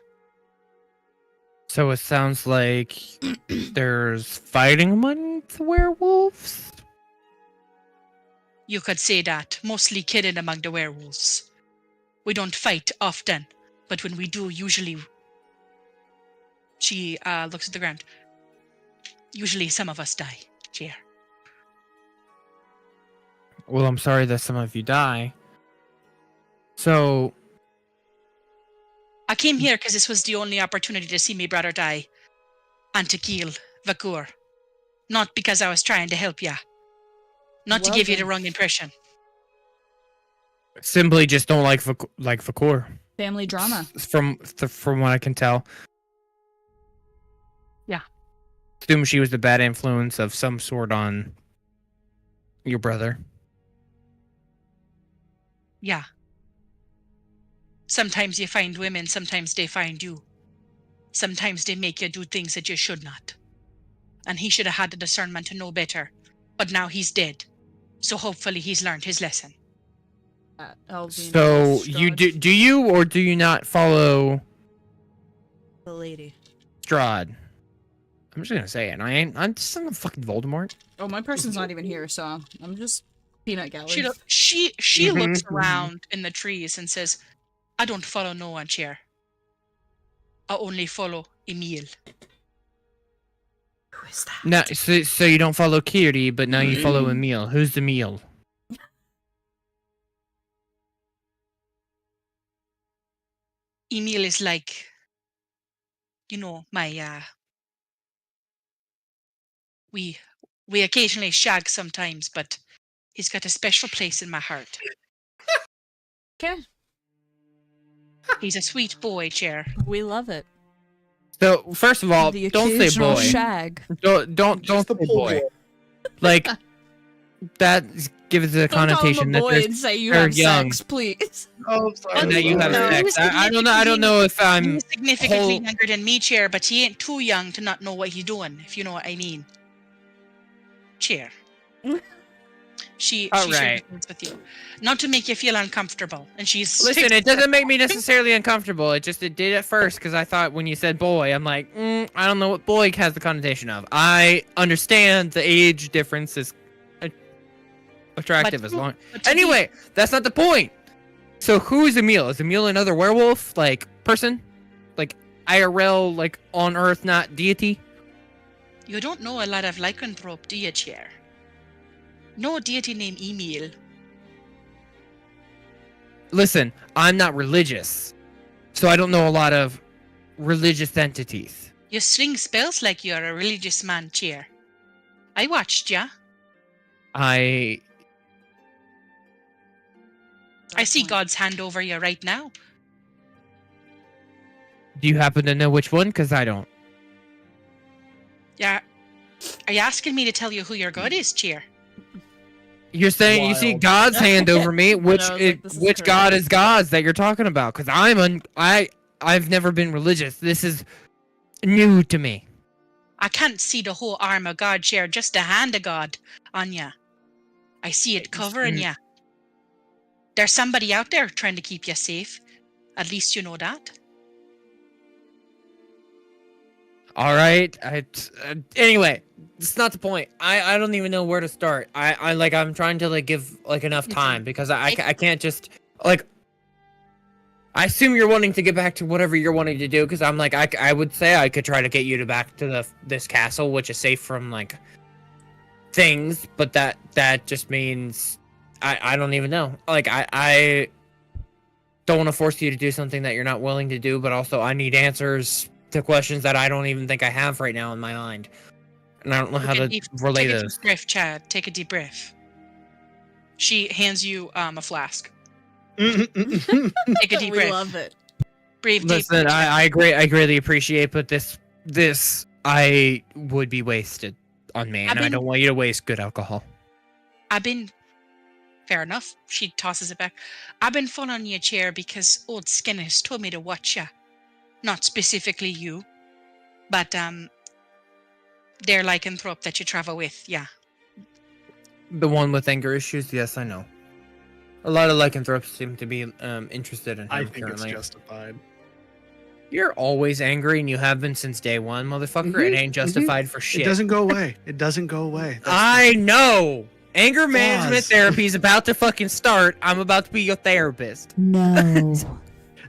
So it sounds like there's fighting among the werewolves? You could say that. Mostly killing among the werewolves. We don't fight often, but when we do, usually... She looks at the ground. Usually some of us die. Cheer. Well, I'm sorry that some of you die. So... I came here because this was the only opportunity to see my brother die. And to kill Vakur. Not because I was trying to help ya. Not to give you the wrong impression. Simply just don't like Vakur. Family drama. From what I can tell. Yeah. Assume she was the bad influence of some sort on your brother. Yeah. Sometimes you find women, sometimes they find you. Sometimes they make you do things that you should not. And he should have had the discernment to know better. But now he's dead. So hopefully he's learned his lesson. So you do you or do you not follow the lady? Strahd. I'm just gonna say it. I'm just a fucking Voldemort. Oh, my person's not even here, so I'm just peanut gallery. She looks around in the trees and says, I don't follow no one, chair. I only follow Emil. Who is that? No, so you don't follow Kiri, but now you follow Emil. Who's the Emil? Emil is like, you know, my we occasionally shag sometimes, but he's got a special place in my heart. Okay. He's a sweet boy, chair. We love it. So first of all, The don't say occasional boy. shag. Don't say boy. Like that gives the connotation that boy and say you they're have young. sex, please. Oh, sorry. And that you have No, sex. I don't know if I'm He's significantly younger than me, chair, but he ain't too young to not know what he's doing, if you know what I mean. Chair. She All shares right. things with you, not to make you feel uncomfortable. And she's Listen, it doesn't make me necessarily uncomfortable. It did at first because I thought when you said boy, I'm like, I don't know what boy has the connotation of. I understand the age difference is attractive But- as long. but to Anyway, that's not the point. So who is Emil? Is Emil another werewolf, like person, like IRL, like on Earth, not deity? You don't know a lot of lycanthrope, do you, chair? No deity named Emil. Listen, I'm not religious, so I don't know a lot of religious entities. You swing spells like you're a religious man, chair. I watched ya. I see God's hand over you right now. Do you happen to know which one? Because I don't. Yeah. Are you asking me to tell you who your God is, chair? You're saying you see Wild. God's hand over me. Which I was like, this is which crazy. God is God's that you're talking about? Because I've never been religious. This is new to me. I can't see the whole arm of God, chair, just the hand of God on ya. I see it covering ya. There's somebody out there trying to keep you safe. At least you know that. All right. Anyway, it's not the point. I don't even know where to start. I'm trying to like give like enough time because I can't just like. I assume you're wanting to get back to whatever you're wanting to do because I'm like I would say I could try to get you to back to this castle which is safe from like things, but that just means I don't even know. Like I don't want to force you to do something that you're not willing to do, but also I need answers to questions that I don't even think I have right now in my mind, and I don't know how to relay Take a those. deep breath, Chad. Take a deep breath. She hands you a flask. Take a deep We breath. love it. Breathe Listen, deep. I greatly appreciate, but this I would be wasted on me, and I don't want you to waste good alcohol. Fair enough. She tosses it back. I've been following your chair because old Skinner has told me to watch ya. Not specifically you, but their lycanthrope that you travel with, yeah. The one with anger issues, yes, I know. A lot of lycanthropes seem to be interested in him I think currently. it's justified. You're always angry, and you have been since day one, motherfucker. It ain't justified for shit. It doesn't go away. It doesn't go away. I know. Anger management Pause. therapy is about to fucking start. I'm about to be your therapist. No.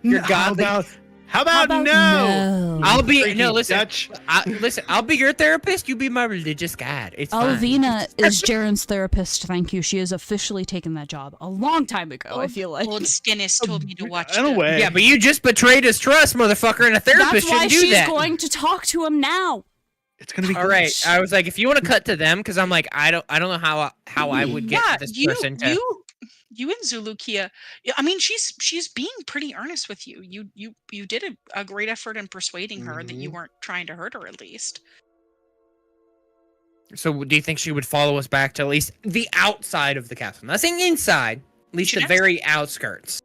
You're How godly. How about no? I'll be Freaky no. Listen, Dutch. listen. I'll be your therapist. You be my religious guide. It's fine. Alvina is Jaren's therapist, thank you. She has officially taken that job a long time ago, I feel like. Old Skinner told me to watch In a the- way. Yeah, but you just betrayed his trust, motherfucker, and a therapist That's why shouldn't do she's that. going to talk to him now. It's gonna be All good. right, I was like, if you want to cut to them, because I'm like, I don't know how I would get Yeah, this you, person to. you and Zulukia, I mean, she's being pretty earnest with you. You did a great effort in persuading her that you weren't trying to hurt her, at least. So do you think she would follow us back to at least the outside of the castle? I'm not saying inside, at least the very outskirts.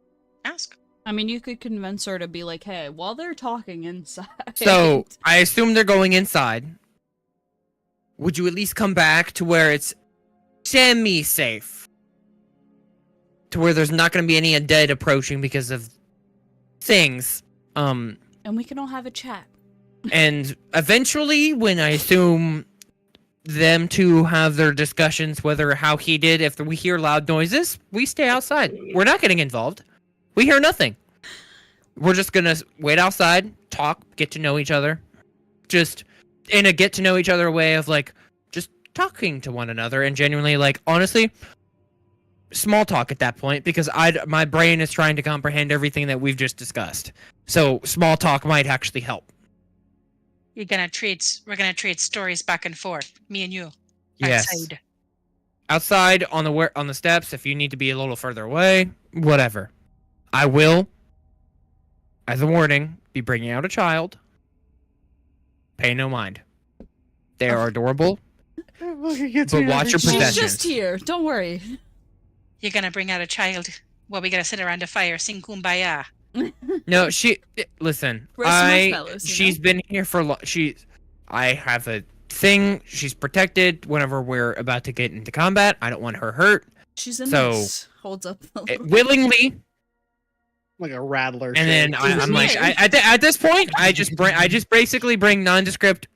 Ask. I mean, you could convince her to be like, hey, while they're talking inside. So I assume they're going inside. Would you at least come back to where it's semi-safe? To where there's not going to be any undead approaching because of things. And we can all have a chat. And eventually, when I assume them to have their discussions, whether how he did, if we hear loud noises, we stay outside. We're not getting involved. We hear nothing. We're just gonna wait outside, talk, get to know each other. Just in a get to know each other way of like just talking to one another and genuinely like honestly small talk at that point because my brain is trying to comprehend everything that we've just discussed. So small talk might actually help. We're gonna trade stories back and forth, me and you. Yes. Outside on the steps. If you need to be a little further away, whatever. I will, as a warning, be bringing out a child. Pay no mind. They are adorable, but watch your possessions. She's just here. Don't worry. You're gonna bring out a child. Well, we gotta sit around a fire, sing kumbaya. No, listen. She's been here for I have a thing. She's protected whenever we're about to get into combat. I don't want her hurt. She's in this. Holds up willingly. Like a rattler. And then I'm like, at this point, I just basically bring nondescript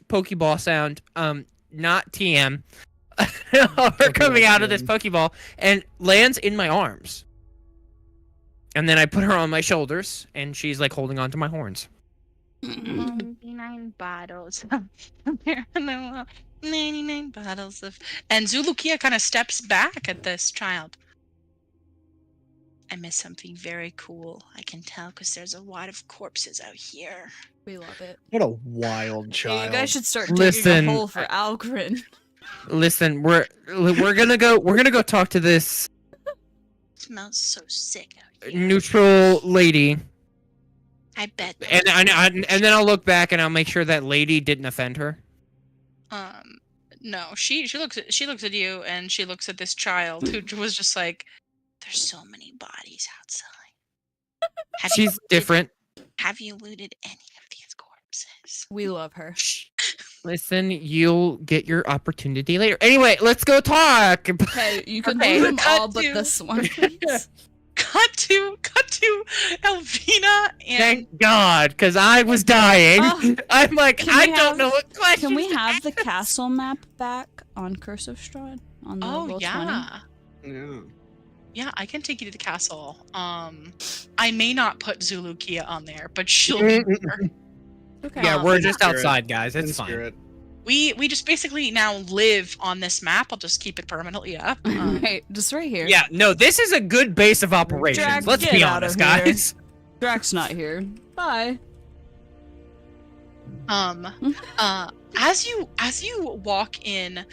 Pokeball sound, not TM, or coming out of this Pokeball, and lands in my arms. And then I put her on my shoulders, and she's like holding onto my horns. 99 bottles of 99 bottles of. And Zulukia kind of steps back at this child. I missed something very cool. I can tell because there's a lot of corpses out here. We love it. What a wild child. Hey, you guys should start digging a hole for Algren. Listen, we're gonna go talk to this. It smells so sick out here. Neutral lady. I bet. And then I'll look back and I'll make sure that lady didn't offend her. No, she looks at you and she looks at this child who was just like, there's so many bodies outside. She's different. Have you looted any of these corpses? We love her. Listen, you'll get your opportunity later. Anyway, let's go talk. Okay, you can do them all but this one. Cut to Elvina and thank God, because I was dying. I'm like, I don't know what question. Can we have the castle map back on Curse of Strahd? On the Roll20? Yeah. Yeah, I can take you to the castle. I may not put Zulukia on there, but she'll be there. Okay. Yeah, we're just outside, guys. It's fine. Spirit. We just basically now live on this map. I'll just keep it permanently up. Right, just right here. Yeah, no, this is a good base of operations. Drax, let's be honest, guys. Drax not here. Bye. As you walk in,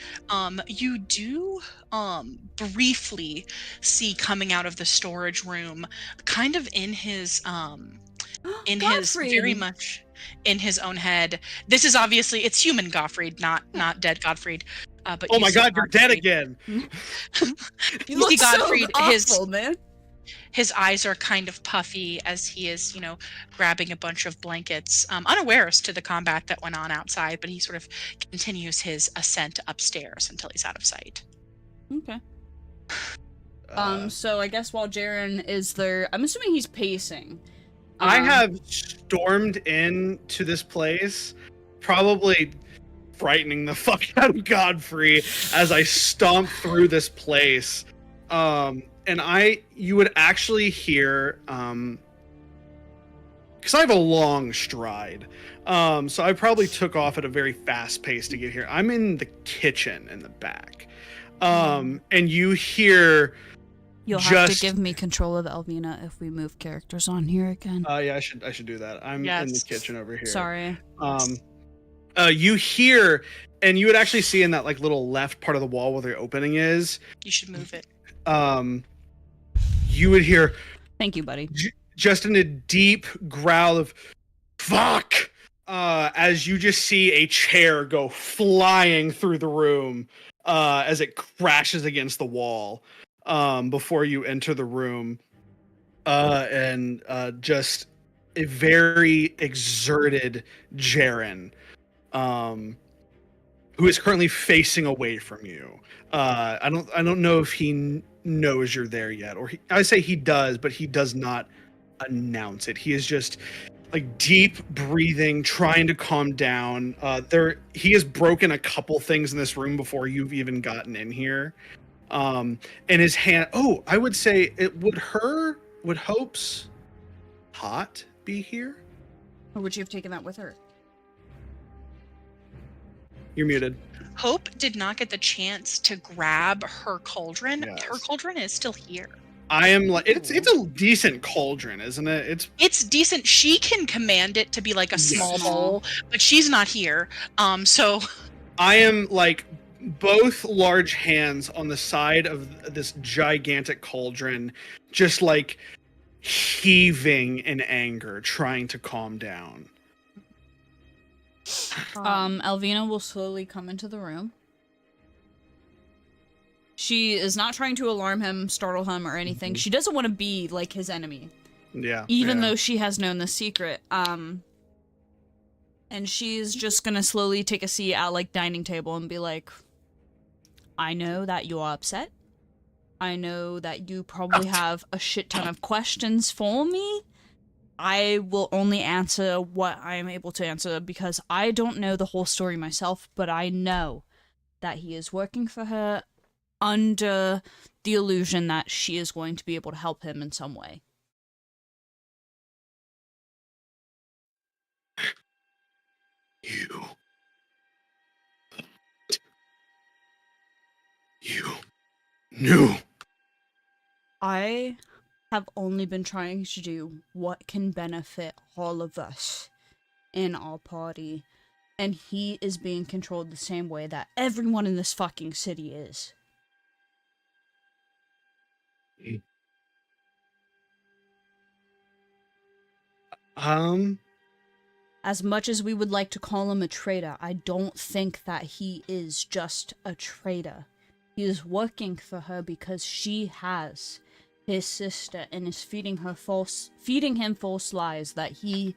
you do briefly see coming out of the storage room, kind of in his very much in his own head. This is obviously it's human Gottfried, not dead Gottfried. But oh my God, you're dead again. You see Gottfried, so awful, man. His eyes are kind of puffy as he is, grabbing a bunch of blankets, unawares to the combat that went on outside, but he sort of continues his ascent upstairs until he's out of sight. Okay. So I guess while Jaren is there, I'm assuming he's pacing. I have stormed into this place, probably frightening the fuck out of Godfrey as I stomp through this place. And you would actually hear, because I have a long stride, so I probably took off at a very fast pace to get here. I'm in the kitchen in the back, and you hear. You'll have to give me control of Elvina if we move characters on here again. Yeah, I should do that. I'm in the kitchen over here. Sorry. You hear, and you would actually see in that like little left part of the wall where the opening is. You should move it. you would hear, thank you, buddy. Just in a deep growl of fuck, as you just see a chair go flying through the room as it crashes against the wall before you enter the room, and just a very exerted Jaren, who is currently facing away from you. I don't know if he knows you're there yet, or I say he does, but he does not announce it. He is just like deep breathing, trying to calm down. He has broken a couple things in this room before you've even gotten in here. And his hand. Oh, I would say it would Hope's Hot be here? Or would you have taken that with her? You're muted. Hope did not get the chance to grab her cauldron. Yes. Her cauldron is still here. I am like it's a decent cauldron, isn't it? It's decent. She can command it to be like a small bowl, but she's not here. So I am like both large hands on the side of this gigantic cauldron, just like heaving in anger, trying to calm down. Elvina will slowly come into the room. She is not trying to alarm him, startle him, or anything. She doesn't want to be like his enemy. Yeah. Even though she has known the secret. And she's just gonna slowly take a seat at like dining table and be like, I know that you are upset. I know that you probably have a shit ton of questions for me. I will only answer what I am able to answer because I don't know the whole story myself, but I know that he is working for her under the illusion that she is going to be able to help him in some way. You knew. I have only been trying to do what can benefit all of us in our party, and he is being controlled the same way that everyone in this fucking city is. As much as we would like to call him a traitor, I don't think that he is just a traitor. He is working for her because she has his sister and is feeding him false lies that he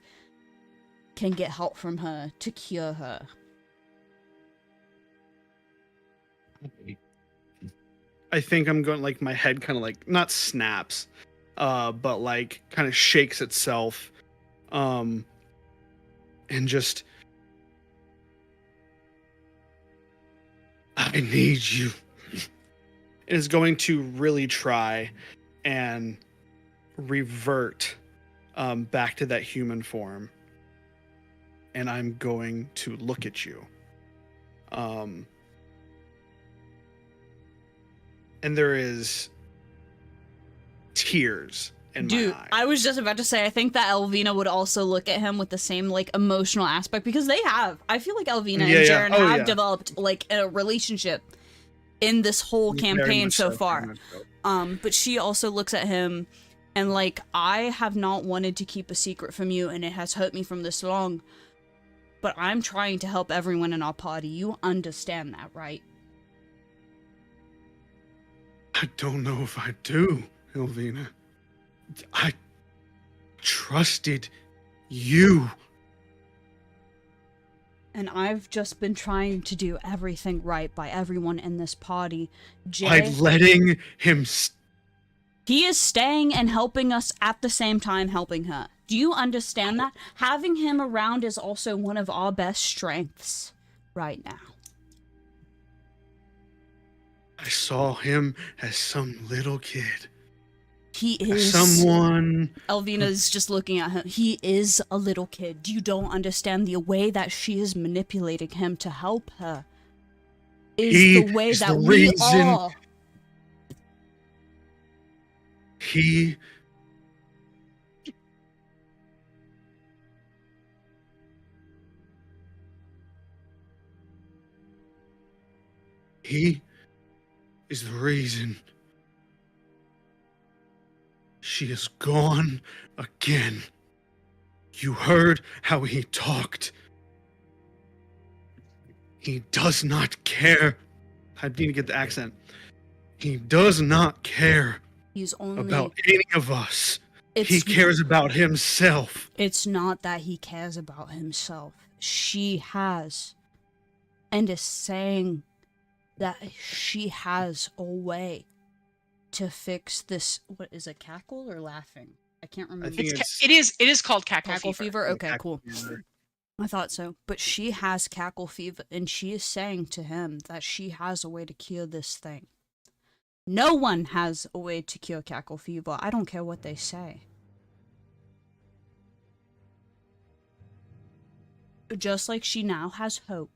can get help from her to cure her. I think I'm going like my head kind of like not snaps, but like kind of shakes itself, and just I need you. Is going to really try and revert back to that human form, and I'm going to look at you. And there is tears in my eyes. I was just about to say, I think that Elvina would also look at him with the same, like, emotional aspect, because they have. I feel like Elvina and Jaren have developed, like, a relationship in this whole campaign so far. But she also looks at him and, like, I have not wanted to keep a secret from you, and it has hurt me from this long, but I'm trying to help everyone in our party. You understand that, right? I don't know if I do, Elvina. I trusted you. And I've just been trying to do everything right by everyone in this party. By letting him... He is staying and helping us at the same time helping her. Do you understand that? Having him around is also one of our best strengths right now. I saw him as some little kid. He is someone. Elvina's just looking at him. He is a little kid. You don't understand the way that she is manipulating him to help her. Is the way that we all. He is the reason She is gone again. You heard how he talked. He does not care. I need to get the accent. He does not care He's only about any of us. It's, he cares about himself. It's not that he cares about himself. She has, and is saying that she has a way to fix this. What is it, cackle or laughing? I can't remember. It is called cackle fever. Okay, cool. I thought so. But she has cackle fever, and she is saying to him that she has a way to cure this thing. No one has a way to cure cackle fever. I don't care what they say. Just like she now has hope.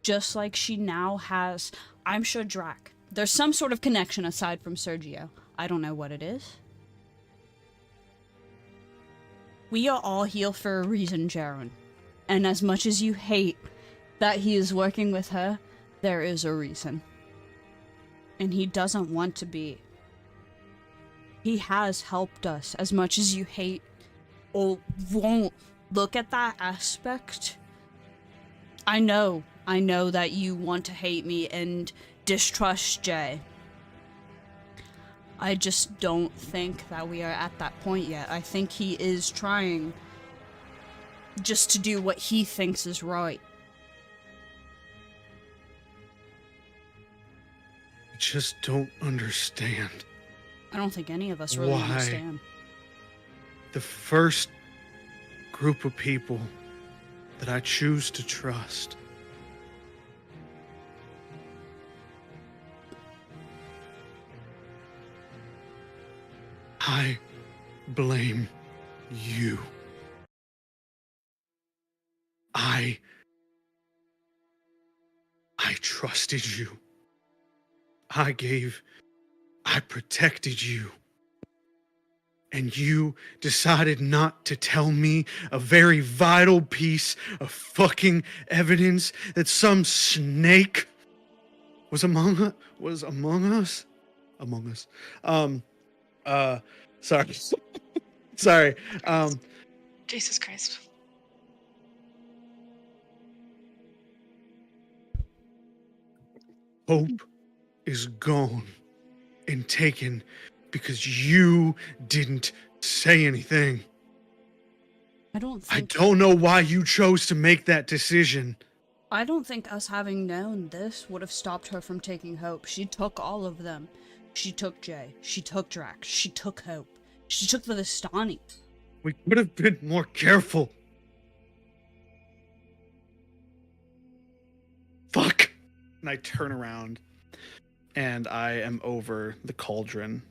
Just like she now has, I'm sure, Drac. There's some sort of connection aside from Sergio. I don't know what it is. We are all here for a reason, Jaren. And as much as you hate that he is working with her, there is a reason. And he doesn't want to be. He has helped us. As much as you hate or won't look at that aspect, I know that you want to hate me and distrust Jay. I just don't think that we are at that point yet. I think he is trying just to do what he thinks is right. I just don't understand. I don't think any of us really understand. The first group of people that I choose to trust I blame you. I trusted you. I protected you. And you decided not to tell me a very vital piece of fucking evidence that some snake was among us. Sorry. Sorry. Jesus Christ. Hope is gone and taken because you didn't say anything. I don't know why you chose to make that decision. I don't think us having known this would have stopped her from taking Hope. She took all of them. She took Jay. She took Drax. She took Hope. She took the Vistani. We could have been more careful. Fuck. And I turn around and I am over the cauldron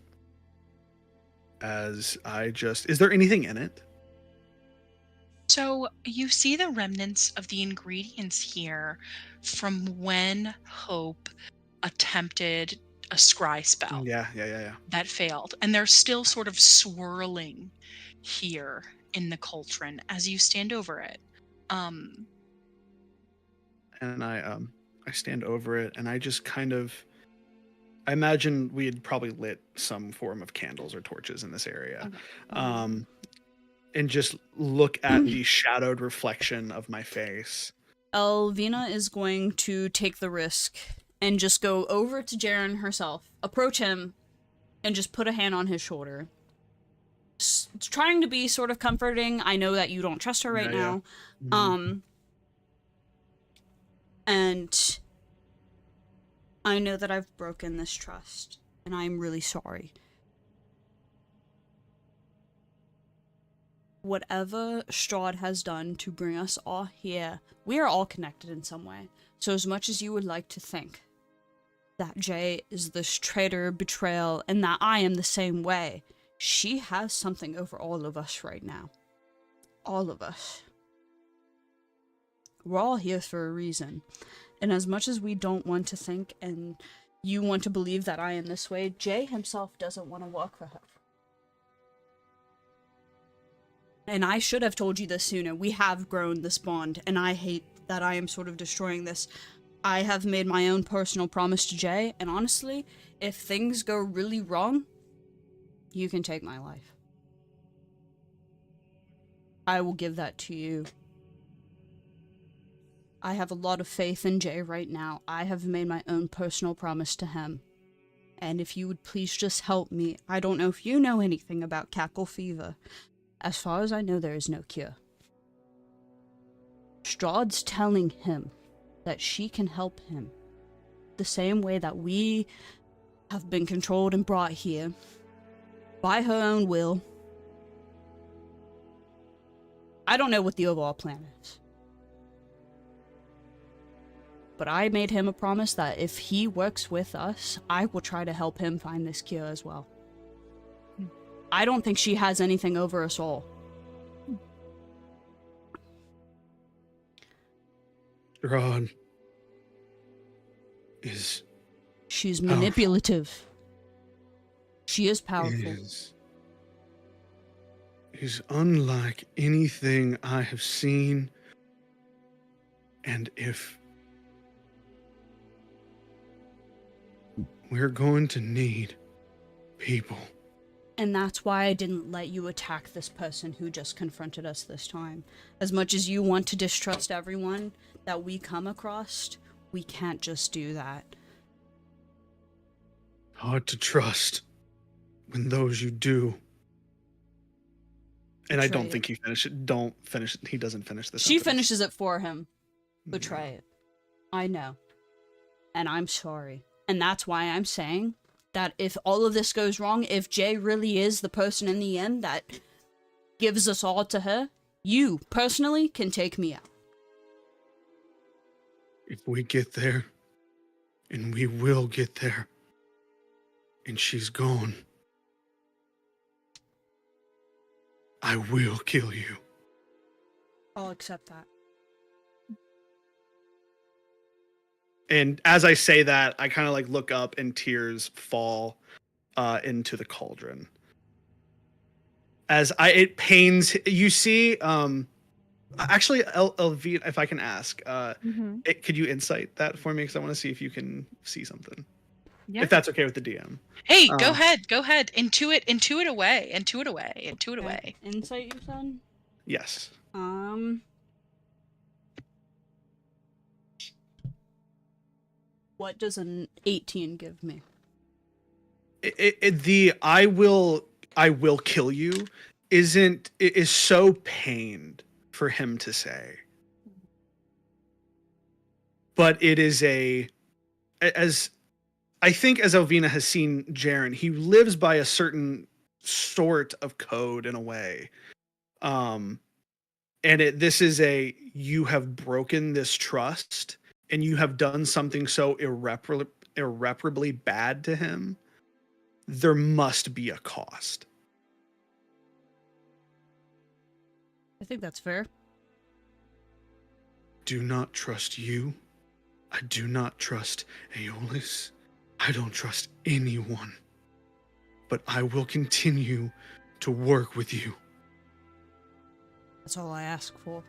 as is there anything in it? So you see the remnants of the ingredients here from when Hope attempted a scry spell. Yeah. That failed. And they're still sort of swirling here in the cauldron as you stand over it. And I stand over it and I just I imagine we had probably lit some form of candles or torches in this area. Okay. And just look at the shadowed reflection of my face. Elvina is going to take the risk and just go over to Jaren herself, approach him, and just put a hand on his shoulder. Trying to be sort of comforting. I know that you don't trust her right now. Mm-hmm. And I know that I've broken this trust, and I'm really sorry. Whatever Strahd has done to bring us all here, we are all connected in some way. So as much as you would like to think that Jay is this traitor, betrayal, and that I am the same way, she has something over all of us right now. All of us. We're all here for a reason. And as much as we don't want to think and you want to believe that I am this way, Jay himself doesn't want to work for her. And I should have told you this sooner. We have grown this bond, and I hate that I am sort of destroying this. I have made my own personal promise to Jay, and honestly, if things go really wrong, You can take my life. I will give that to you. I have a lot of faith in Jay right now. I have made my own personal promise to him. And if you would please just help me. I don't know if you know anything about cackle fever. As far as I know, there is no cure. Strahd's telling him that she can help him. The same way that we have been controlled and brought here. By her own will. I don't know what the overall plan is. But I made him a promise that if he works with us, I will try to help him find this cure as well. I don't think she has anything over us all. Strahd is... She's manipulative. She is powerful. Is unlike anything I have seen. And if we're going to need people. And that's why I didn't let you attack this person who just confronted us this time. As much as you want to distrust everyone that we come across, we can't just do that. Hard to trust when those you do. And I don't think he finished it. Don't finish it. He doesn't finish this. She finishes it for him. Betray it. I know. And I'm sorry. And that's why I'm saying that if all of this goes wrong, if Jay really is the person in the end that gives us all to her, you, personally, can take me out. If we get there, and we will get there, and she's gone, I will kill you. I'll accept that. And as I say that, I kind of like look up and tears fall into the cauldron. It pains, you see, actually, Elvina, if I can ask, could you insight that for me? Because I want to see if you can see something. Yeah. If that's okay with the DM. Hey, go ahead. Intuit away. Insight, you said? Yes. What does an 18 give me? I will kill you is so pained for him to say. But it is as I think as Elvina has seen Jaren, he lives by a certain sort of code in a way. And this is you have broken this trust and you have done something so irreparably bad to him. There must be a cost. I think that's fair. Do not trust you. I do not trust Aeolus. I don't trust anyone. But I will continue to work with you. That's all I ask for.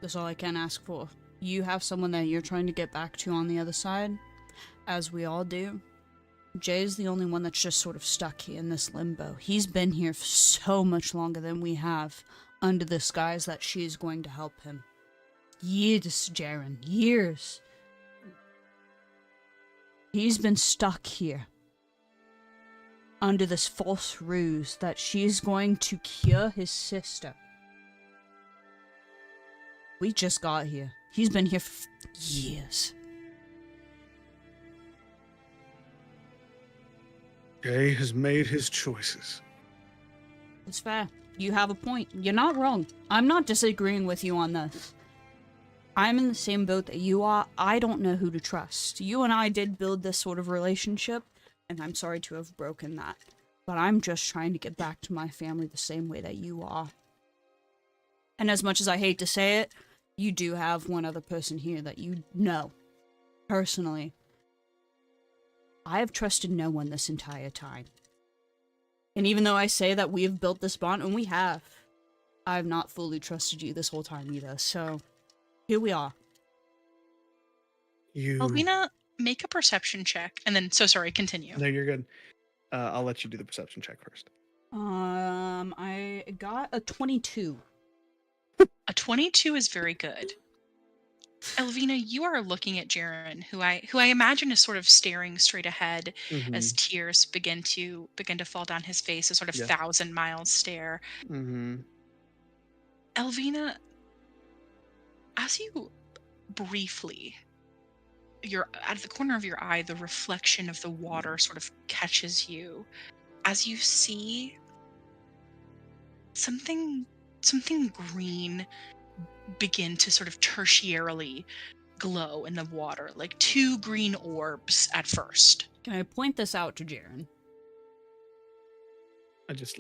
That's all I can ask for. You have someone that you're trying to get back to on the other side, as we all do. Jay's the only one that's just sort of stuck here in this limbo. He's been here for so much longer than we have, under the skies that she's going to help him. Years, Jaren, years. He's been stuck here, under this false ruse that she's going to cure his sister. We just got here. He's been here for years. Jay has made his choices. It's fair. You have a point. You're not wrong. I'm not disagreeing with you on this. I'm in the same boat that you are. I don't know who to trust. You and I did build this sort of relationship, and I'm sorry to have broken that. But I'm just trying to get back to my family the same way that you are. And as much as I hate to say it, you do have one other person here that you know, personally. I have trusted no one this entire time. And even though I say that we have built this bond, and we have, I have not fully trusted you this whole time either, so here we are. Elvina, make a perception check, and then, so sorry, continue. No, you're good. I'll let you do the perception check first. I got a 22. A 22 is very good. Elvina, you are looking at Jaren, who I imagine is sort of staring straight ahead as tears begin to fall down his face, a sort of 1,000-mile stare. Elvina, as you briefly, at the corner of your eye, the reflection of the water sort of catches you as you see something green begin to sort of tertiarily glow in the water, like 2 green orbs at first. Can I point this out to Jaren?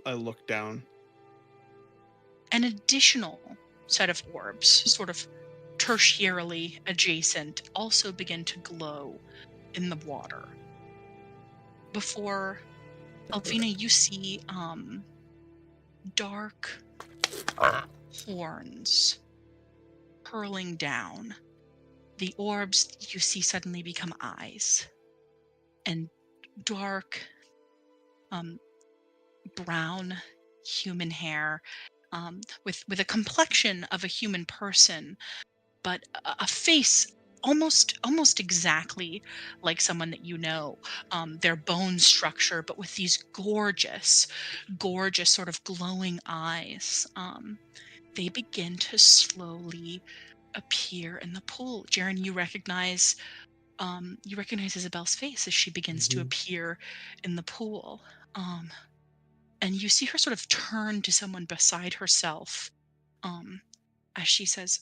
I look down. An additional set of orbs, sort of tertiarily adjacent, also begin to glow in the water. Before, Elvina, you see dark horns hurling down. The orbs you see suddenly become eyes, and dark brown human hair with a complexion of a human person, but a face almost exactly like someone that you know. Their bone structure, but with these gorgeous sort of glowing eyes. They begin to slowly appear in the pool. Jaren, you recognize Isabel's face as she begins to appear in the pool. And you see her sort of turn to someone beside herself as she says,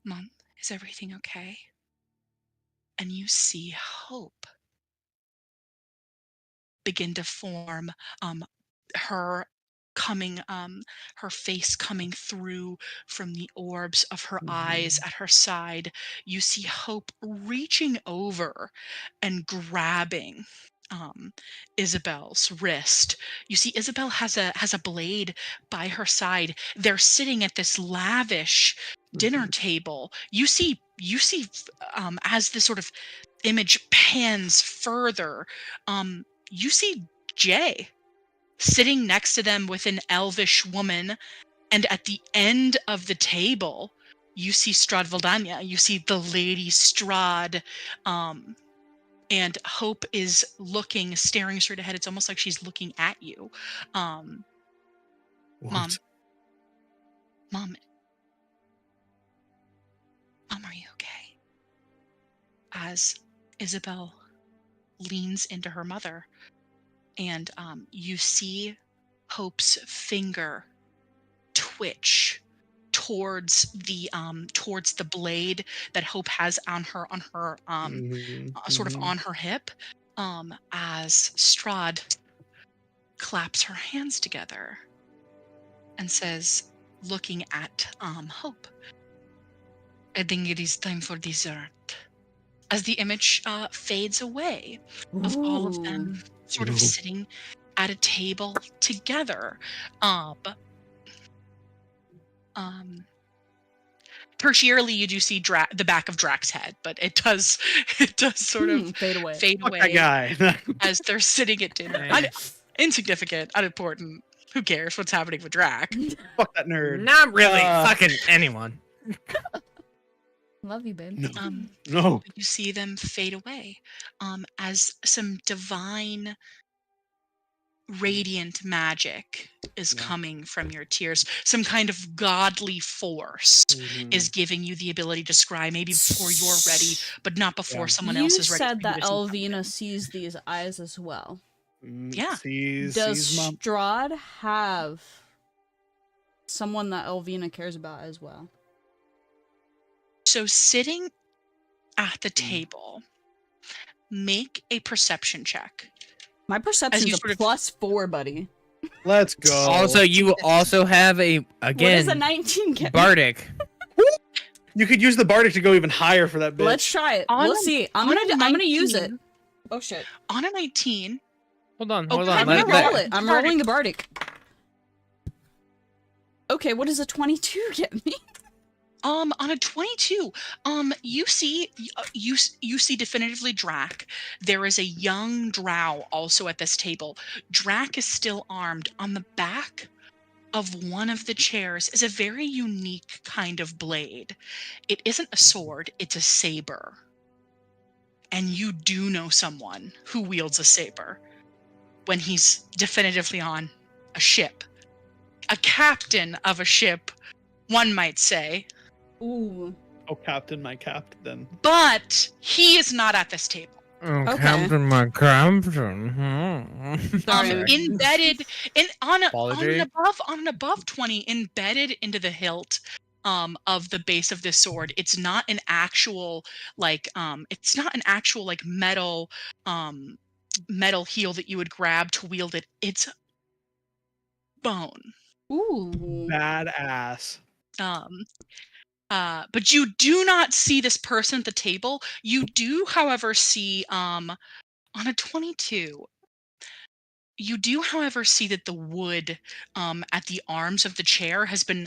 "Mom, is everything okay?" And you see hope begin to form, her face coming through from the orbs of her eyes at her side. You see hope reaching over and grabbing Isabel's wrist. You see Isabel has a blade by her side. They're sitting at this lavish dinner table. You see as this sort of image pans further, you see Jay sitting next to them with an elvish woman, and at the end of the table, you see Strahd. You see the Lady Strahd, and Hope is staring straight ahead. It's almost like she's looking at you. Mom, are you okay? As Isabel leans into her mother, and you see Hope's finger twitch towards the blade that Hope has on her sort of on her hip, as Strahd claps her hands together and says, looking at Hope, "I think it is time for dessert." As the image fades away of all of them sort of sitting at a table together. Tertiarily, you do see the back of Drax's head, but it does sort of fade away. Fuck that guy. As they're sitting at dinner. Insignificant, unimportant. Who cares what's happening with Drax? Fuck that nerd. Not really fucking anyone. Love you, babe. No. You see them fade away as some divine radiant magic is coming from your tears. Some kind of godly force is giving you the ability to scry, maybe before you're ready, but not before someone else is ready. You said that Elvina sees these eyes as well. Yeah. Does Strahd have someone that Elvina cares about as well? So sitting at the table, make a perception check. My perception's a +4, buddy. Let's go. Also, you also have again. What does a 19 get? Bardic. You could use the Bardic to go even higher for that bitch. Let's try it. We'll see. I'm gonna use it. Oh shit. On a 19. Hold on. I'm gonna roll it. I'm rolling the Bardic. Okay, what does a 22 get me? On a 22, you see definitively Drac. There is a young drow also at this table. Drac is still armed. On the back of one of the chairs is a very unique kind of blade. It isn't a sword, it's a saber. And you do know someone who wields a saber when he's definitively on a ship. A captain of a ship, one might say. Ooh. Oh, Captain, my captain. But he is not at this table. Oh, Okay. Captain, my captain. Embedded on Apology. an above 20, embedded into the hilt of the base of this sword. It's not an actual metal metal heel that you would grab to wield it. It's bone. Ooh. Badass. But you do not see this person at the table. You do, however, see on a 22. You do, however, see that the wood at the arms of the chair has been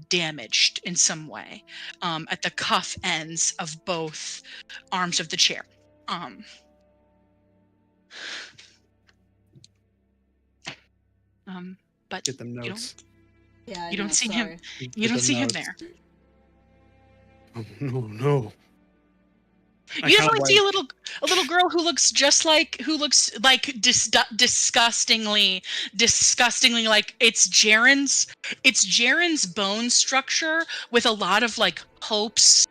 damaged in some way at the cuff ends of both arms of the chair. But Get them notes. You don't see him. You don't see him there. Oh, no. You definitely see a little girl who looks disgustingly like it's Jaren's bone structure with a lot of like Hope's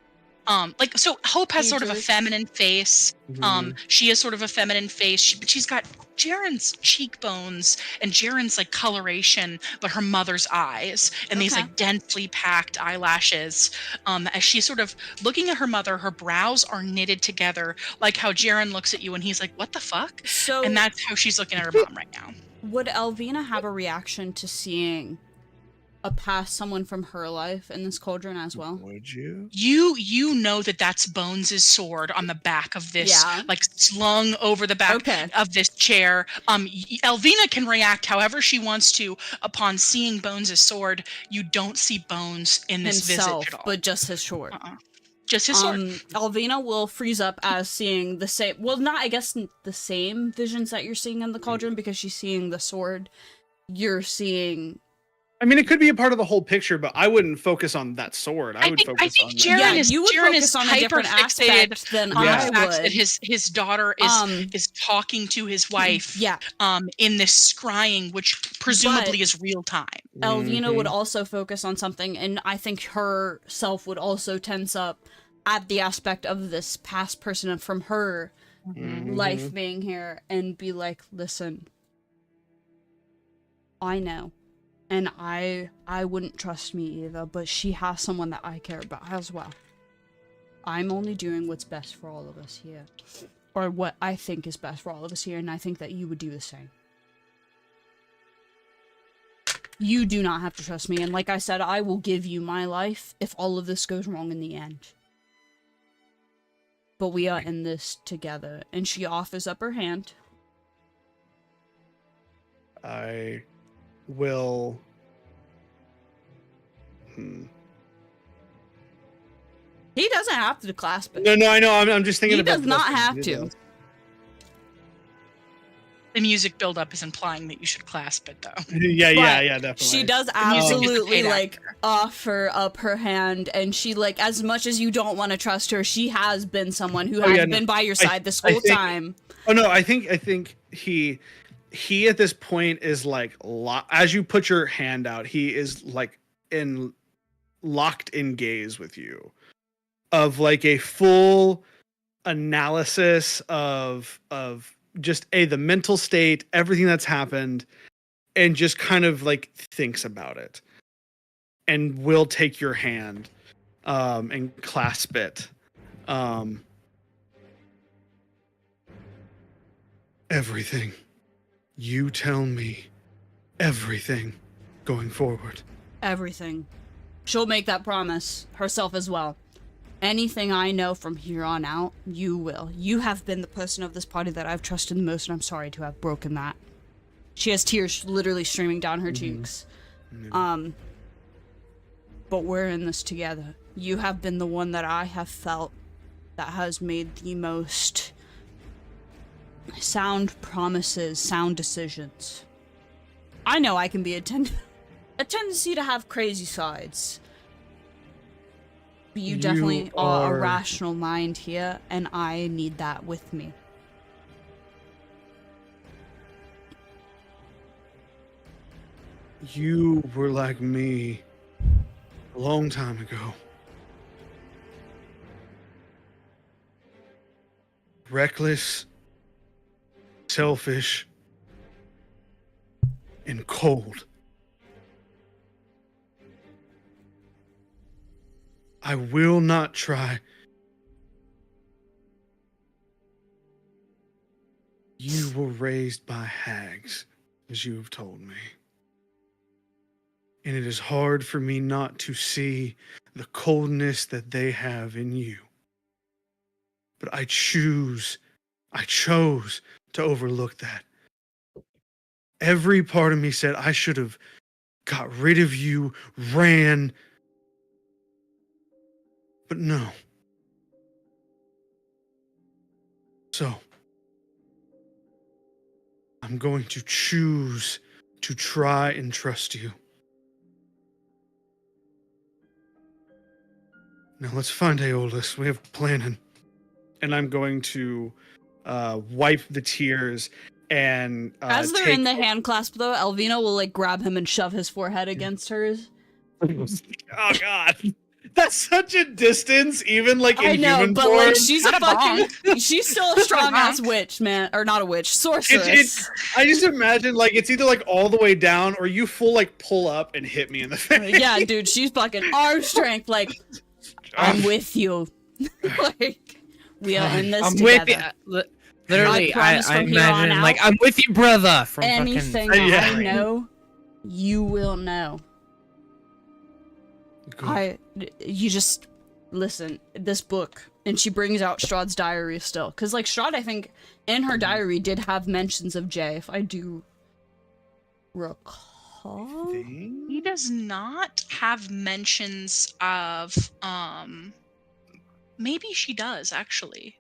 so Hope has sort of a feminine face. She has sort of a feminine face, but she's got Jaren's cheekbones and Jaren's like coloration, but her mother's eyes and these like densely packed eyelashes. As she's sort of looking at her mother, her brows are knitted together, like how Jaren looks at you and he's like, "What the fuck?" And that's how she's looking at her mom right now. Would Elvina have a reaction to seeing someone from her life in this cauldron as well? Would you? You know that's Bones' sword on the back of this, like slung over the back of this chair. Elvina can react however she wants to upon seeing Bones' sword. You don't see Bones in this himself, visage at all. But just his sword. Just his sword. Elvina will freeze up as seeing the same, well, not I guess the same visions that you're seeing in the cauldron, because she's seeing the sword. You're seeing. I mean, it could be a part of the whole picture, but I wouldn't focus on that sword. I think Jaren is hyper fixated on the fact that his daughter is talking to his wife. In this scrying, which presumably is real time. Elvina would also focus on something, and I think herself would also tense up at the aspect of this past person from her life being here, and be like, "Listen, I know. And I wouldn't trust me either, but she has someone that I care about as well. I'm only doing what's best for all of us here. Or what I think is best for all of us here, and I think that you would do the same. You do not have to trust me, and like I said, I will give you my life if all of this goes wrong in the end. But we are in this together." And she offers up her hand. I will. He doesn't have to clasp it. No, I know. I'm just thinking. He does not have to. The music buildup is implying that you should clasp it, though. Yeah, definitely. She does absolutely offer up her hand, and she as much as you don't want to trust her, she has been someone who has been by your side this whole time. Oh no, I think he at this point is as you put your hand out, he is locked in gaze with you, of a full analysis of just the mental state, everything that's happened, and just kind of thinks about it, and will take your hand and clasp it. Everything. You tell me everything going forward. Everything. She'll make that promise herself as well. Anything I know from here on out, you will. You have been the person of this party that I've trusted the most, and I'm sorry to have broken that. She has tears literally streaming down her cheeks. But but we're in this together. You have been the one that I have felt that has made the most sound promises, sound decisions. I know I can be a tendency to have crazy sides. But you definitely are a rational mind here, and I need that with me. You were like me a long time ago. Reckless, selfish, and cold. I will not try. You were raised by hags, as you have told me. And it is hard for me not to see the coldness that they have in you. But I chose to overlook that. Every part of me said I should have got rid of you, ran. But no. So, I'm going to choose to try and trust you. Now let's find Aeolus. We have planning. And I'm going to wipe the tears and as they're in the hand clasp, though, Elvina will like grab him and shove his forehead against hers. Oh God, that's such a distance, even like in I know, human but form. like she's still a strong ass witch, man, or not a witch, sorceress. I just imagine like it's either like all the way down or you full like pull up and hit me in the face. Yeah, dude, she's fucking arm strength. Like, I'm with you. Like, we are in this together. With you. Literally, I from here on imagine out, like I'm with you, brother. From anything fucking... I know, you will know. Good. You just listen. This book, and she brings out Strahd's diary still, because like Strahd, I think in her diary did have mentions of Jay, if I do recall. He does not have mentions of maybe she does actually.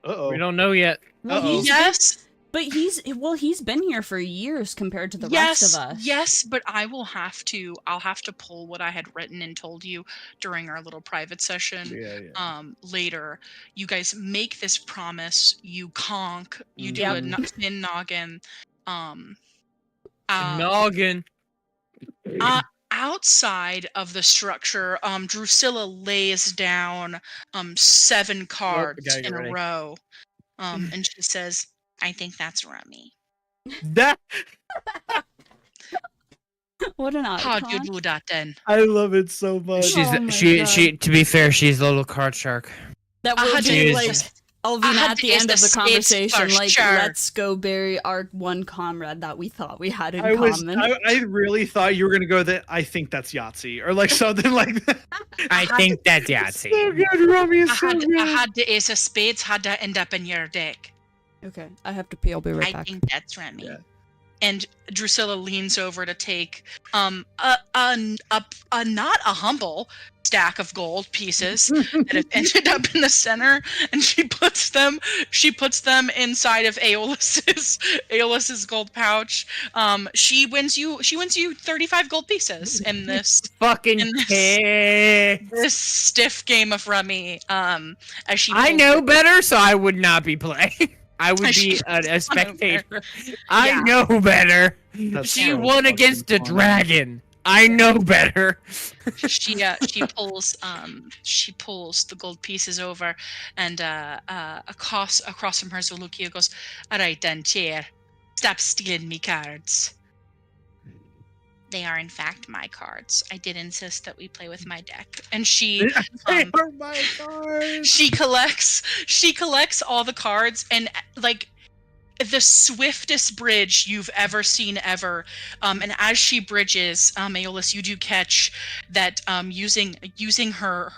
Uh-oh. We don't know yet. Well, Yes, but he's been here for years compared to the rest of us. Yes, but I'll have to pull what I had written and told you during our little private session. Later. You guys make this promise, you conk, you do a spin noggin. Noggin. Outside of the structure, Drusilla lays down 7 cards in a row. And she says, I think that's Rummy. That What an How'd you icon. do that then? I love it so much. She to be fair, she's the little card shark. That I will had to be use like this- Elvina I had at to the use end the of the spades conversation, first, like, sure. let's go bury our one comrade that we thought we had in common. I really thought you were gonna go that I think that's Yahtzee or like something like that. I think that's Yahtzee. So good, Rummy is so I good. had the ace of spades, had that end up in your deck. Okay, I have to pee. I'll be right I back. think that's Remy. Yeah. And Drusilla leans over to take a not a humble stack of gold pieces that have ended up in the center, and she puts them inside of Aeolus's gold pouch. She wins you 35 gold pieces in this Fucking this stiff game of rummy. As she I know better, so I would not be playing. I would be a spectator. I know better. That's She so won against a fucking fun. dragon. I know better. She pulls the gold pieces over, and across from her Zolukia goes, "All right then, chair, stop stealing me cards. They are in fact my cards. I did insist that we play with my deck." And she They are my cards. she collects all the cards, and like the swiftest bridge you've ever seen ever. And as she bridges, Aeolus, you do catch that using her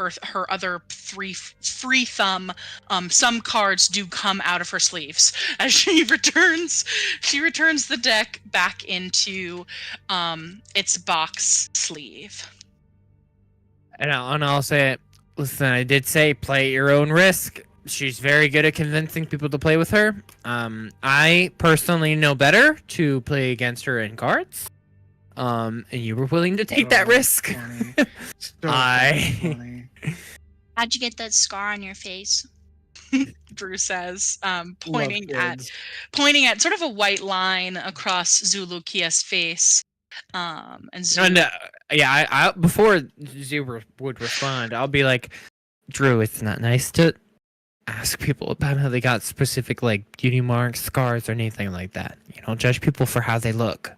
other free thumb, some cards do come out of her sleeves as she returns the deck back into its box sleeve. And I'll say it. Listen, I did say play at your own risk. She's very good at convincing people to play with her. I personally know better to play against her in cards. And you were willing to take that risk. Funny. How'd you get that scar on your face? Drew says, pointing at sort of a white line across Zulu Kia's face. And Zulu. I before Zulu would respond, I'll be like, Drew, it's not nice to ask people about how they got specific like beauty marks, scars, or anything like that. You don't judge people for how they look.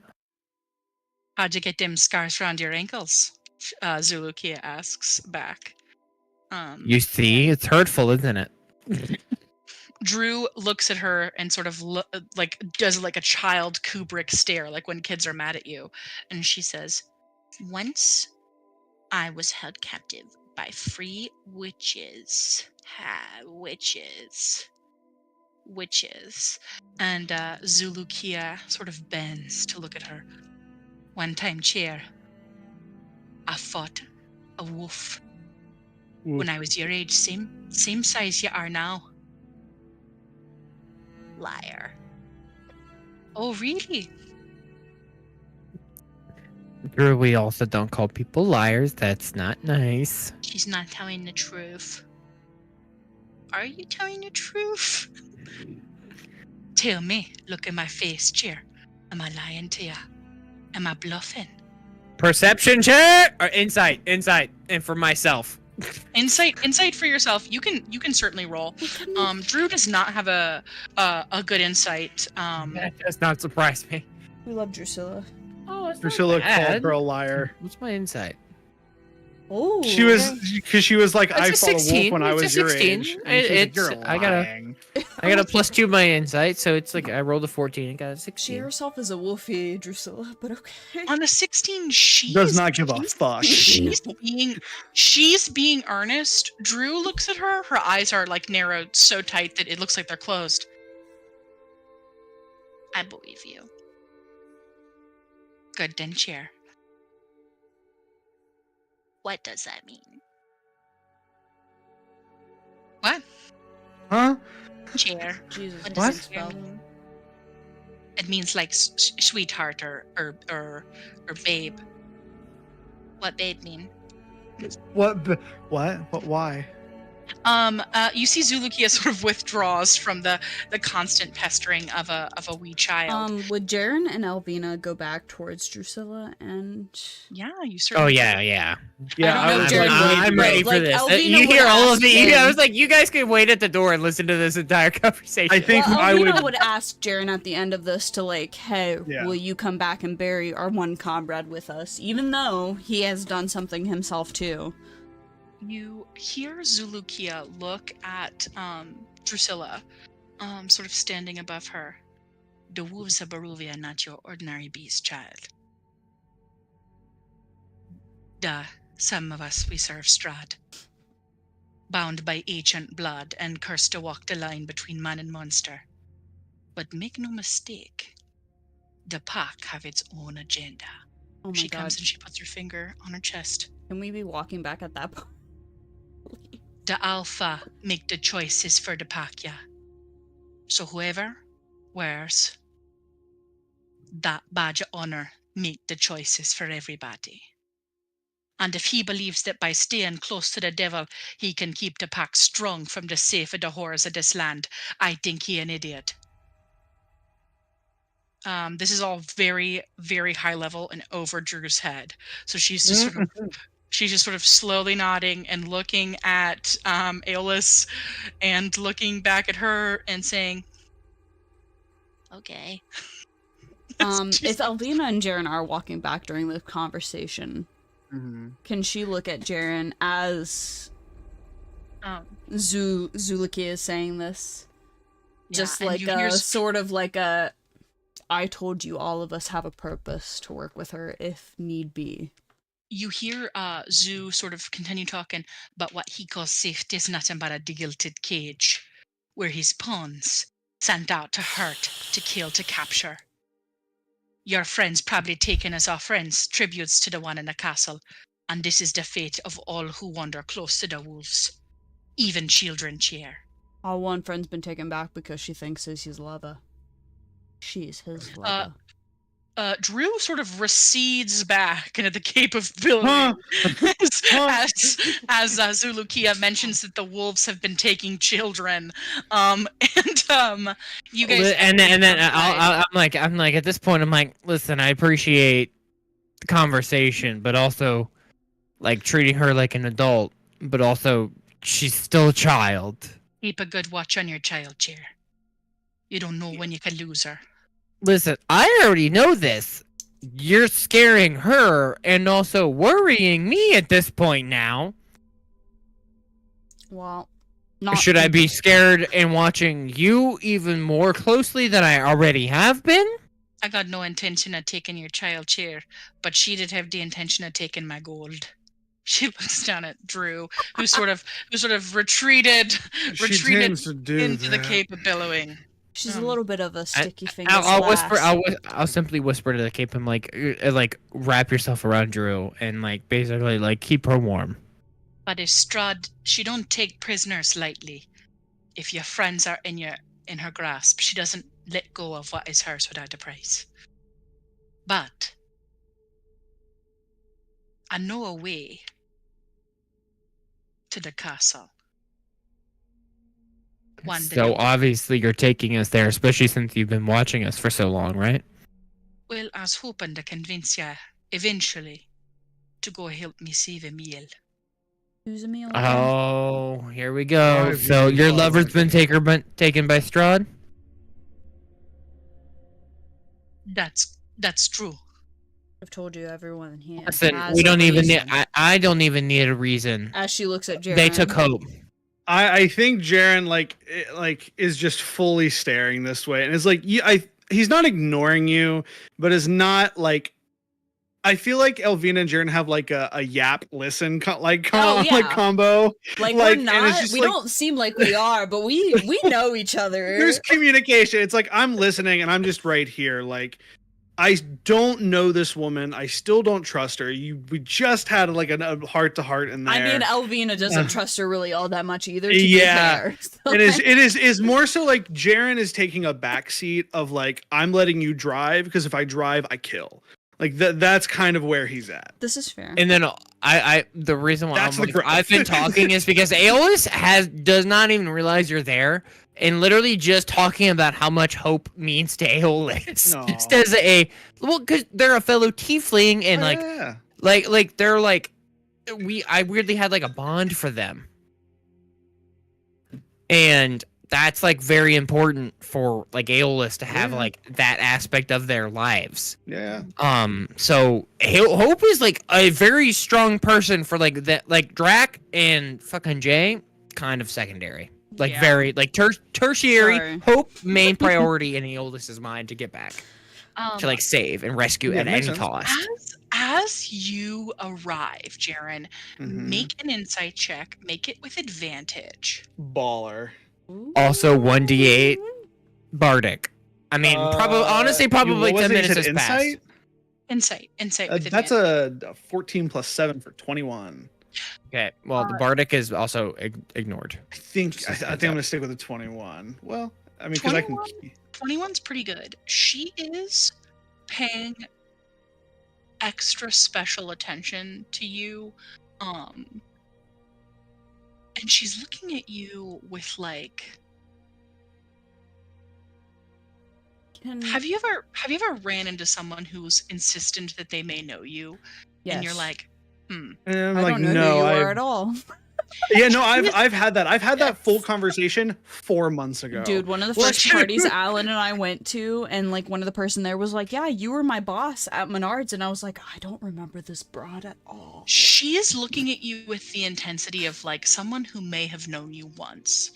How'd you get them scars around your ankles? Zulu Kia asks back. You see, it's hurtful, isn't it? Drew looks at her and sort of does like a child Kubrick stare, like when kids are mad at you. And she says, once I was held captive by 3 witches. Witches. And Zulu Kia sort of bends to look at her. One time, chair, I fought a wolf. When I was your age, same size you are now. Liar. Oh, really? Drew, we also don't call people liars. That's not nice. She's not telling the truth. Are you telling the truth? Tell me. Look at my face, chair. Am I lying to you? Am I bluffing? Perception check or insight, and for myself. Insight for yourself. You can certainly roll. Drew does not have a good insight. That does not surprise me. We love Drusilla. Oh, it's Drusilla not bad. called her a liar. What's my insight? Oh, She was because she was like, It's I a fought a 16. wolf when I It's a was your 16. age. And she's like, you're I got a- lying. I got a +2 my insight, so it's like I rolled a 14 and got a She 16. herself is a wolfy Drusilla, but okay. On a 16, she Does not give a fuck. She's being earnest. Drew looks at her. Her eyes are like narrowed so tight that it looks like they're closed. I believe you. Good, then chair. What does that mean? What? Huh? Chair. Jesus, What What? does it mean? It means like sweetheart or babe. What babe mean? What? What? Why? You see Zulukia sort of withdraws from the constant pestering of a wee child. Would Jaren and Elvina go back towards Drusilla and? Yeah, you Oh certainly. yeah. Yeah, I don't know if Jared like, would, I'm but, ready for like, this. Elvina You would hear all of ask it. I him- was like, you guys can wait at the door and listen to this entire conversation. I think Well, I Elvina would. would ask Jaren at the end of this to like, hey, Yeah. will you come back and bury our one comrade with us, even though he has done something himself too. You hear Zulukia look at Drusilla, sort of standing above her. The wolves of Baruvia are not your ordinary beast, child. Some of us we serve Strahd, bound by ancient blood and cursed to walk the line between man and monster. But make no mistake, the pack have its own agenda. Oh my She god. comes and she puts her finger on her chest. Can we be walking back at that point? The Alpha make the choices for the pack, yeah. So whoever wears that badge of honor make the choices for everybody. And if he believes that by staying close to the devil, he can keep the pack strong from the safe of the horrors of this land, I think he an idiot. This is all very, very high level and over Drew's head. So she's just sort of slowly nodding and looking at Aeolus and looking back at her and saying, okay. If Elvina and Jaren are walking back during the conversation, Mhm. can she look at Jaren as Zuliki is saying this? Just like a sort of like a, I told you all of us have a purpose to work with her if need be. You hear Zoo sort of continue talking, but what he calls safety is nothing but a gilded cage, where his pawns sent out to hurt, to kill, to capture. Your friends probably taken as our friends, tributes to the one in the castle, And this is the fate of all who wander close to the wolves. Even children cheer. Our one friend's been taken back because she thinks he's his lover. She's his lover. Drew sort of recedes back into the Cape of Billowing as Zulukia mentions that the wolves have been taking children. You guys and then I'm like at this point I'm like, listen, I appreciate the conversation, but also like treating her like an adult, but also she's still a child. Keep a good watch on your child, Chair. You don't know when you can lose her. Listen, I already know this. You're scaring her and also worrying me at this point now. Well, should I be scared and watching you even more closely than I already have been? I got no intention of taking your child, Chair, but she did have the intention of taking my gold. She looks down at Drew, who sort of retreated into the Cape of Billowing. She's a little bit of a sticky finger. I'll simply whisper to the cape and like wrap yourself around Drew and like basically like keep her warm. But if Strahd, she don't take prisoners lightly. If your friends are in her grasp, she doesn't let go of what is hers without a price. But I know a way to the castle. So obviously you're taking us there, especially since you've been watching us for so long, right? Well, I was hoping to convince you eventually to go help me save Emil. Who's Emil? Oh, here we go. So your lover's been taken by Strahd? That's true. I've told you everyone here. Listen, we don't even need. I don't even need a reason. As she looks at Jaren. They took Hope. I think Jaren like is just fully staring this way, and it's like he's not ignoring you, but is not like. I feel like Elvina and Jaren have like a yap listen combo. Like we're not. We don't seem like we are, but we know each other. There's communication. It's like I'm listening and I'm just right here. Like I don't know this woman. I still don't trust her. We just had like a heart to heart in there. I mean, Elvina doesn't trust her really all that much either. To be fair. So it is more so like Jaren is taking a backseat of like I'm letting you drive because if I drive, I kill. Like that's kind of where he's at. This is fair. And then the reason why I've been talking is because Aeolus does not even realize you're there, and literally just talking about how much hope means to Aeolus. No. Just as because they're a fellow tiefling and like they're like I weirdly had like a bond for them, and that's like very important for like Aeolus to have like that aspect of their lives. Yeah. So Hope is like a very strong person for like that. Like Drac and fucking Jay, kind of secondary. Like very like tertiary. Sorry. Hope main priority in Aeolus's mind to get back to like save and rescue at any cost. As you arrive, Jaren, make an insight check. Make it with advantage. Baller. Also 1d8 Bardic. I mean, probably 10 minutes has passed. Insight with that's advantage. a 14 plus 7 for 21. Okay, well, the Bardic is also ignored. I think I'm gonna stick with the 21. Well, I mean, because I can. 21's pretty good. She is paying extra special attention to you, and she's looking at you with like. Have you ever ran into someone who's insistent that they may know you, and you're like, And I like, don't know no, who you are at all. Yeah, no, I've had that. I've had that full conversation 4 months ago. Dude, one of the first parties Alan and I went to, and like one of the person there was like, "Yeah, you were my boss at Menards," and I was like, "I don't remember this broad at all." She is looking at you with the intensity of like someone who may have known you once.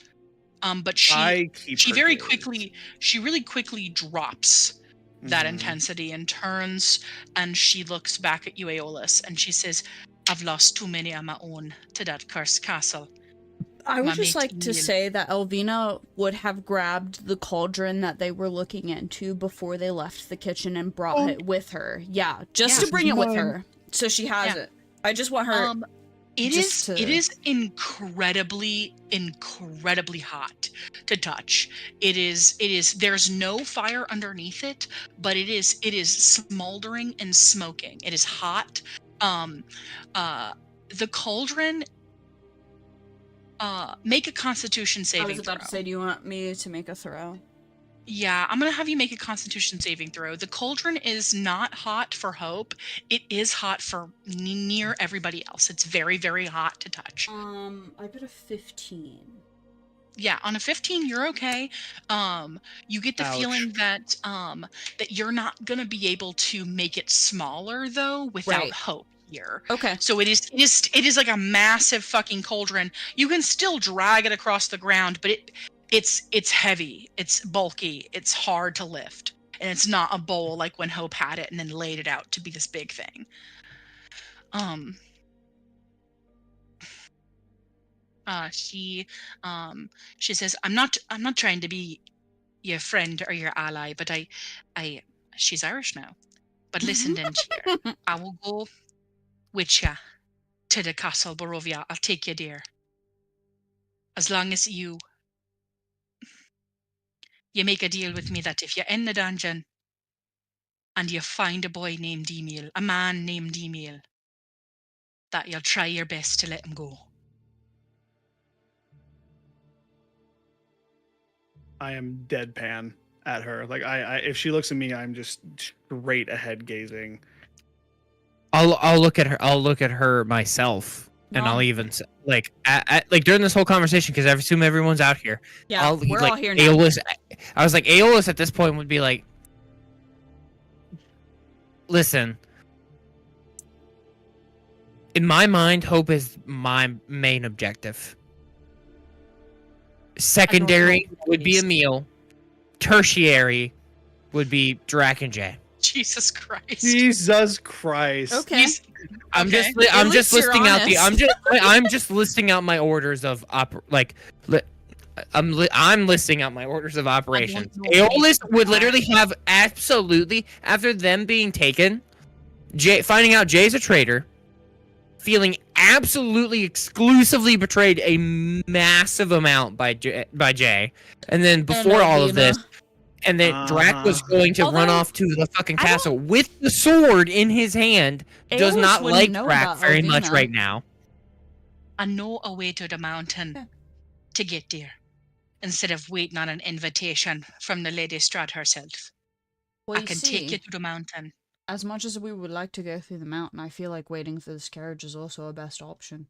But she really quickly drops that intensity and turns, and she looks back at you, Aeolus, and she says, "I've lost too many on my own to that cursed castle." I would just like to say that Elvina would have grabbed the cauldron that they were looking into before they left the kitchen and brought it with her. Yeah, just to bring it with her. So she has it. I just want her. It is incredibly hot to touch. It is there's no fire underneath it, but it is smoldering and smoking. It is hot. The cauldron, make a constitution saving throw. I was about to say, do you want me to make a throw? Yeah, I'm gonna have you make a constitution saving throw. The cauldron is not hot for Hope. It is hot for near everybody else. It's very, very hot to touch. I got a 15. Yeah, on a 15, you're okay. You get the feeling that that you're not gonna be able to make it smaller though without Hope here. Okay. So it is like a massive fucking cauldron. You can still drag it across the ground, but it's heavy, it's bulky, it's hard to lift, and it's not a bowl like when Hope had it and then laid it out to be this big thing. She says, I'm not trying to be your friend or your ally, but she's Irish now. But listen then, cheer. I will go with ya to the castle Barovia. I'll take you there. As long as you make a deal with me that if you're in the dungeon and you find a boy named Emil, a man named Emil, that you'll try your best to let him go. I am deadpan at her. Like I if she looks at me, I'm just straight ahead gazing. I'll look at her. I'll look at her myself, and I'll even like like during this whole conversation, because I assume everyone's out here. Yeah, we're all here now. Aeolus, I was like, Aeolus at this point would be like, listen. In my mind, Hope is my main objective. Secondary would be Emil. Tertiary would be Drac and Jay. Jesus Christ. Jesus Christ. Okay. I'm just listing out I'm just listing out my orders of I'm listing out my orders of operations. Aeolus would literally have absolutely, after them being taken, finding out Jay's a traitor, feeling absolutely exclusively betrayed a massive amount by Jay, and then before all of this, and then Drac was going to run off to the fucking castle with the sword in his hand. Does not like Drac very much right now. I know a way to the mountain to get there, instead of waiting on an invitation from the Lady Strahd herself. Well, I can take you to the mountain. As much as we would like to go through the mountain, I feel like waiting for this carriage is also a best option.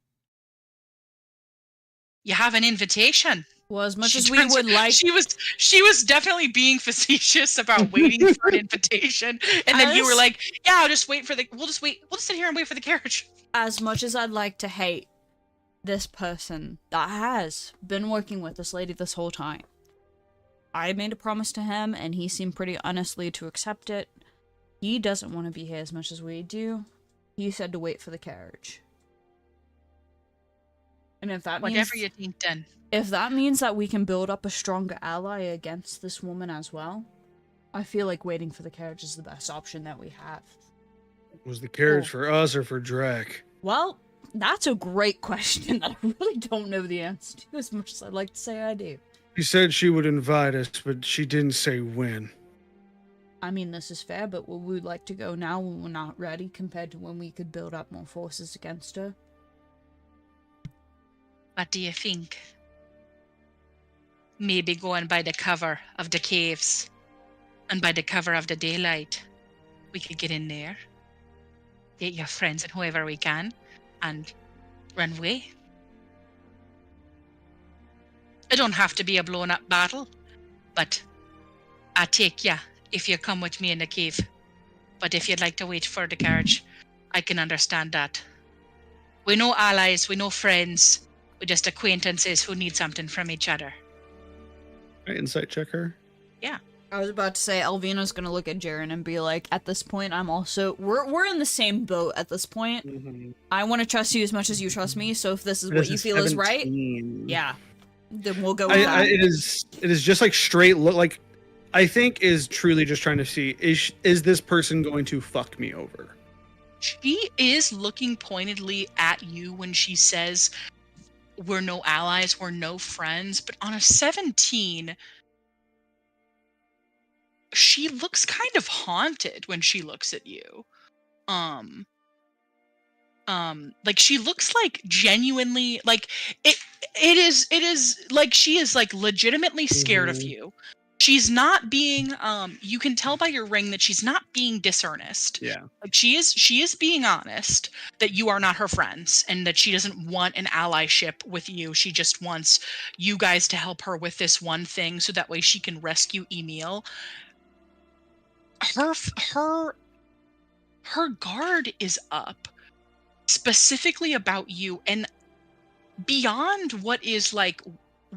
You have an invitation. Well, as much as we would like... She was definitely being facetious about waiting for an invitation, and then you were like, yeah, we'll just sit here and wait for the carriage. As much as I'd like to hate this person that has been working with this lady this whole time, I made a promise to him, and he seemed pretty honestly to accept it. He doesn't want to be here as much as we do. He said to wait for the carriage. And if that means... Whatever you think, then. If that means that we can build up a stronger ally against this woman as well, I feel like waiting for the carriage is the best option that we have. Was the carriage for us or for Drac? Well, that's a great question that I really don't know the answer to, as much as I'd like to say I do. She said she would invite us, but she didn't say when. I mean, this is fair, but would we like to go now when we're not ready compared to when we could build up more forces against her? What do you think? Maybe going by the cover of the caves and by the cover of the daylight, we could get in there, get your friends and whoever we can, and run away. It don't have to be a blown up battle, but I'll take ya if you come with me in the cave. But if you'd like to wait for the carriage, I can understand that. We're no allies, we're no friends, we're just acquaintances who need something from each other. Insight check her. Yeah. I was about to say, Alvina's gonna look at Jaren and be like, at this point, I'm also... We're in the same boat at this point. Mm-hmm. I want to trust you as much as you trust me, so if this is what you feel 17. Is right, yeah, then we'll go with that. It is just like straight look, like, I think is truly just trying to see, is this person going to fuck me over? She is looking pointedly at you when she says, we're no allies, we're no friends, but on a 17, she looks kind of haunted when she looks at you. Like she looks like genuinely like it is like she is like legitimately scared of you. She's not being you can tell by your ring that she's not being dishonest. Yeah. Like she is being honest that you are not her friends and that she doesn't want an allyship with you. She just wants you guys to help her with this one thing so that way she can rescue Emil. Her guard is up specifically about you, and beyond what is like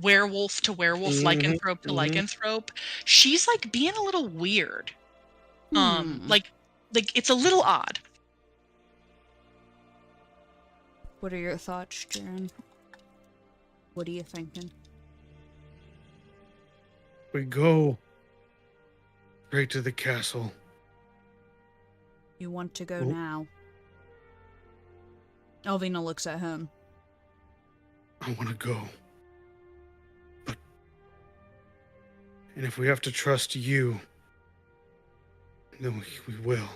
werewolf to werewolf, lycanthrope to lycanthrope, she's like being a little weird. Like it's a little odd. What are your thoughts, Jaren? What are you thinking? We go straight to the castle. You want to go now? Alvina looks at him. I want to go. And if we have to trust you, then we will.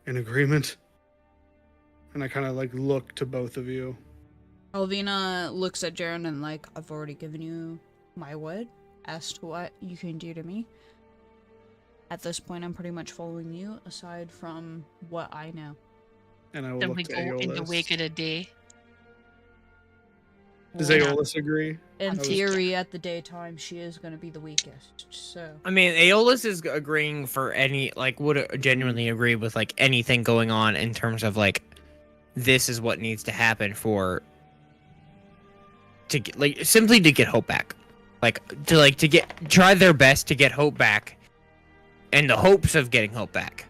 In agreement? And I kind of like look to both of you. Alvina looks at Jaren and like, I've already given you my word as to what you can do to me. At this point, I'm pretty much following you, aside from what I know. And I will Then look we to go in the Aeolus. wake of the day. Does Well, Aeolus agree? in theory, at the daytime, she is going to be the weakest, so... I mean, Aeolus is agreeing for any, like, would genuinely agree with, like, anything going on in terms of, like, this is what needs to happen to get, like, simply to get hope back. Try their best to get hope back, in the hopes of getting hope back.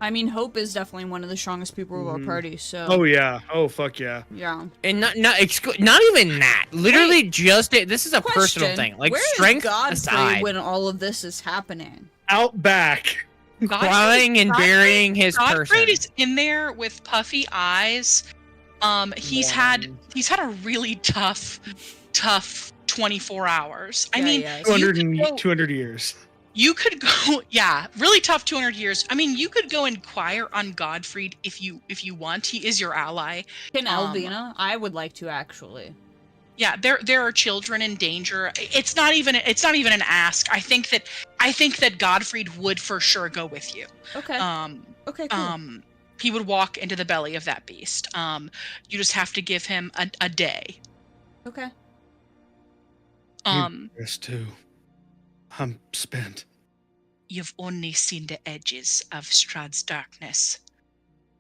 I mean, Hope is definitely one of the strongest people of our party, so... Oh, yeah. Oh, fuck yeah. Yeah. And not even that. Literally just this is a personal thing. Like, where strength is Godfrey aside, when all of this is happening? Out back. crying and burying his Godfrey person. is in there with puffy eyes. He's had a really tough 24 hours. I mean, 200 years. You could go, yeah, really tough 200 years. I mean, you could go inquire on Godfrey if you want. He is your ally. Can Alvina? I would like to actually. Yeah, there are children in danger. It's not even an ask. I think that Godfrey would for sure go with you. Okay. Okay. Cool. He would walk into the belly of that beast. You just have to give him a day. Okay. Yes, too. I'm spent. You've only seen the edges of Strahd's darkness.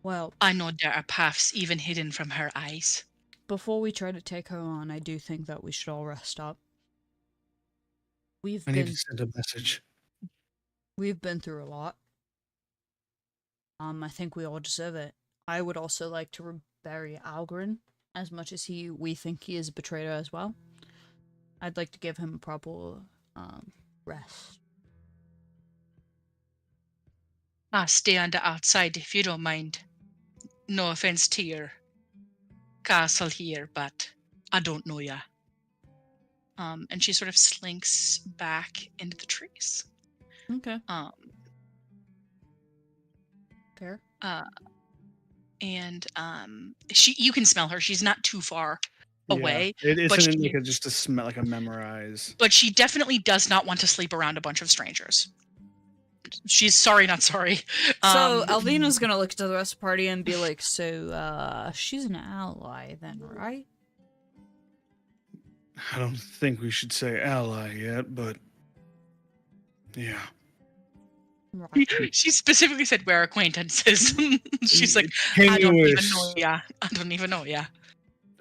Well, I know there are paths even hidden from her eyes. Before we try to take her on, I do think that we should all rest up. I need to send a message. We've been through a lot. I think we all deserve it. I would also like to bury Algren, as much as we think he is a betrayer as well. I'd like to give him a proper rest. I'll stay on the outside if you don't mind. No offense to your castle here, but I don't know ya. And she sort of slinks back into the trees. Okay. Fair. And you can smell her. She's not too far away. It isn't like just a smell, like a memorize. But she definitely does not want to sleep around a bunch of strangers. She's sorry, not sorry. So Alvina's gonna look to the rest of the party and be like, so, she's an ally then, right? I don't think we should say ally yet, but yeah. Right. She specifically said we're acquaintances. She's like, I don't even know ya.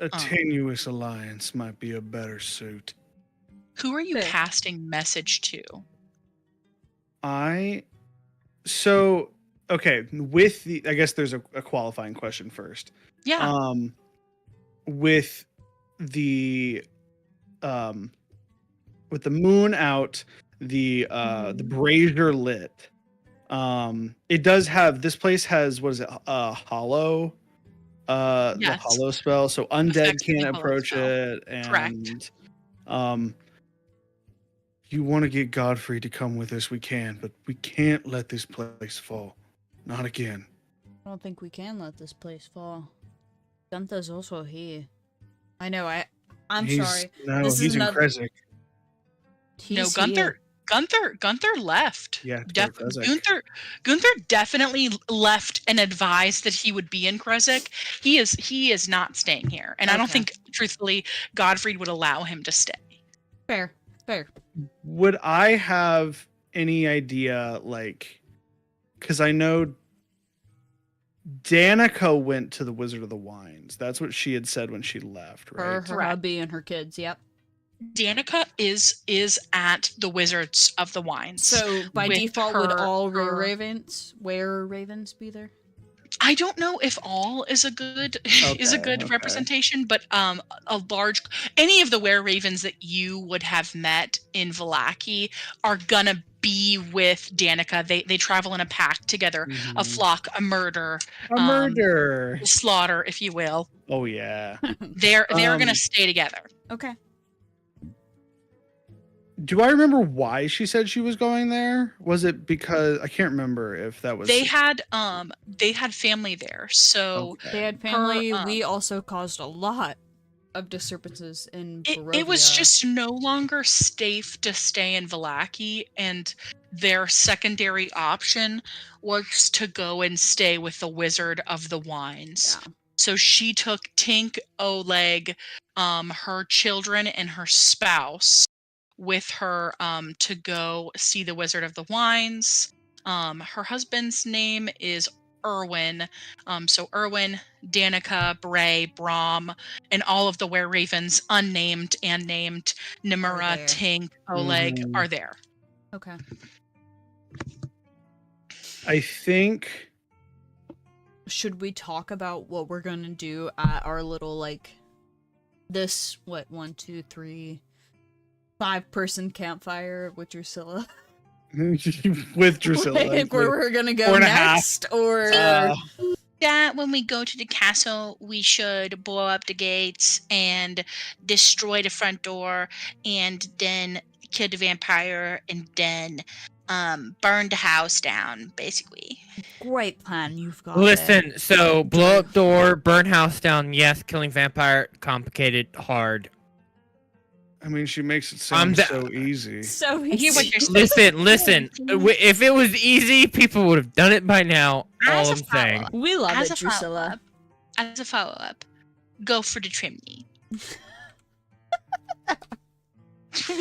A tenuous alliance might be a better suit. Who are you casting message to? With the, I guess there's a qualifying question first. Yeah. With the moon out, the brazier lit, It does have, this place has, what is it, hollow, the Yes. hollow spell, so undead Effectively can't hollow approach spell. it, Correct. and you want to get Godfrey to come with us, we can, but we can't let this place fall. Not again. I don't think we can let this place fall. Gunther's also here. I know, I'm sorry. No, This is he's in another- Krezk. He's Gunther. here. Gunther left. Yeah, to go to Krezk. Gunther definitely left and advised that he would be in Krezk. He is not staying here, and I don't Okay. think, truthfully, Godfrey would allow him to stay. Fair. Would I have any idea, like, because I know Danica went to the Wizard of the Wines. That's what she had said when she left, right? Her Correct. hubby and her kids, yep. Danica is at the Wizards of the Wines. So by with default, would her- all her- Ravens be there? I don't know if all is a good Okay. representation, but a large, any of the were-ravens that you would have met in Vallaki are gonna be with Danica. They travel in a pack together, a Mhm. flock, a murder, A murder. a slaughter, if you will. Oh yeah. They're Um, gonna stay together. Okay. Do I remember why she said she was going there? Was it because I can't remember if that was They had family there, so Okay. They had family. Her, We also caused a lot of disturbances in it was Barovia. just no longer safe to stay in Vallaki, and their secondary option was to go and stay with the Wizard of the Wines. Yeah. So she took Tink, Oleg, her children, and her spouse with her to go see the Wizard of the Wines. Her husband's name is Erwin. So Erwin, Danica, Bray, Brom, and all of the were-ravens, unnamed and named, Nimura, there. Tink, Oleg, Mhm. are there. Okay. I think Should we talk about what we're gonna do at our little, like, this, 1, 2, 3, 5-person campfire with Drusilla? with Drusilla. Like, where we're gonna go 4.5. next, or That when we go to the castle, we should blow up the gates and destroy the front door, and then kill the vampire, and then burn the house down, basically. great plan you've got. Listen, so blow up door, burn house down, yes, killing vampire, complicated, hard. I mean, she makes it I'm sound da- so easy. So I hear what you're saying. Listen. If it was easy, people would have done it by now. As All a I'm saying. follow-up- we love as it, a Drusilla. follow-up, go for the chimney.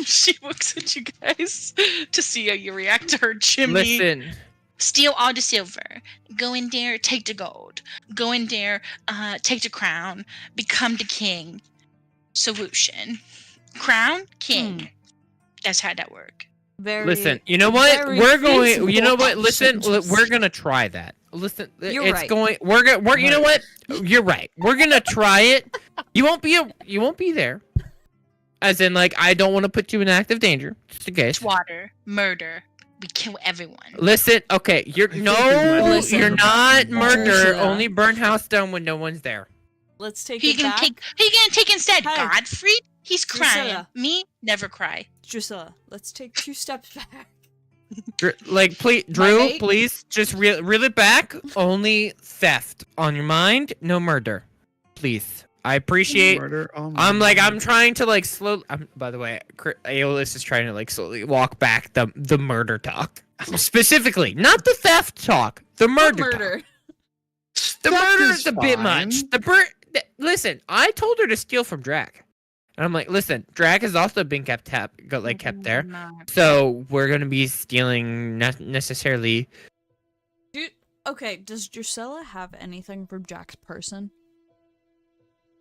She looks at you guys to see how you react to her chimney. Listen, Steal all the silver. Go in there, take the gold. Go in there, take the crown. Become the king. Solution. Crown, king. That's how that work. Very. listen. You know what? very We're going. feasible You know what? Listen, option, we're gonna try that. Listen, You're it's right. going. We're gonna. We're. You know what? You're right. We're gonna try it. You won't be there. As in, like, I don't want to put you in active danger, just in case. Water, murder. We kill everyone. Listen, okay, think we might Listen, you're not murder. Drusilla. Only burn house down when no one's there. Let's take Who it you gonna back. take? Who you gonna take instead? Hey. Godfrey? He's crying. Drusilla. Me? Never cry. Drusilla, let's take 2 steps back. Like, please, Drew, mate? please, just reel it back. Only theft on your mind, no murder, please. I appreciate. Murder. Oh my I'm God. trying to like slow. By the way, Aeolus is trying to like slowly walk back the murder talk, specifically, not the theft talk, the murder. Talk. Murder. The Theft murder is is a bit much. fine. Listen, I told her to steal from Drac, and I'm like, listen, Drac has also been kept there, so we're gonna be stealing, not necessarily. Okay, does Drusilla have anything from Jack's person?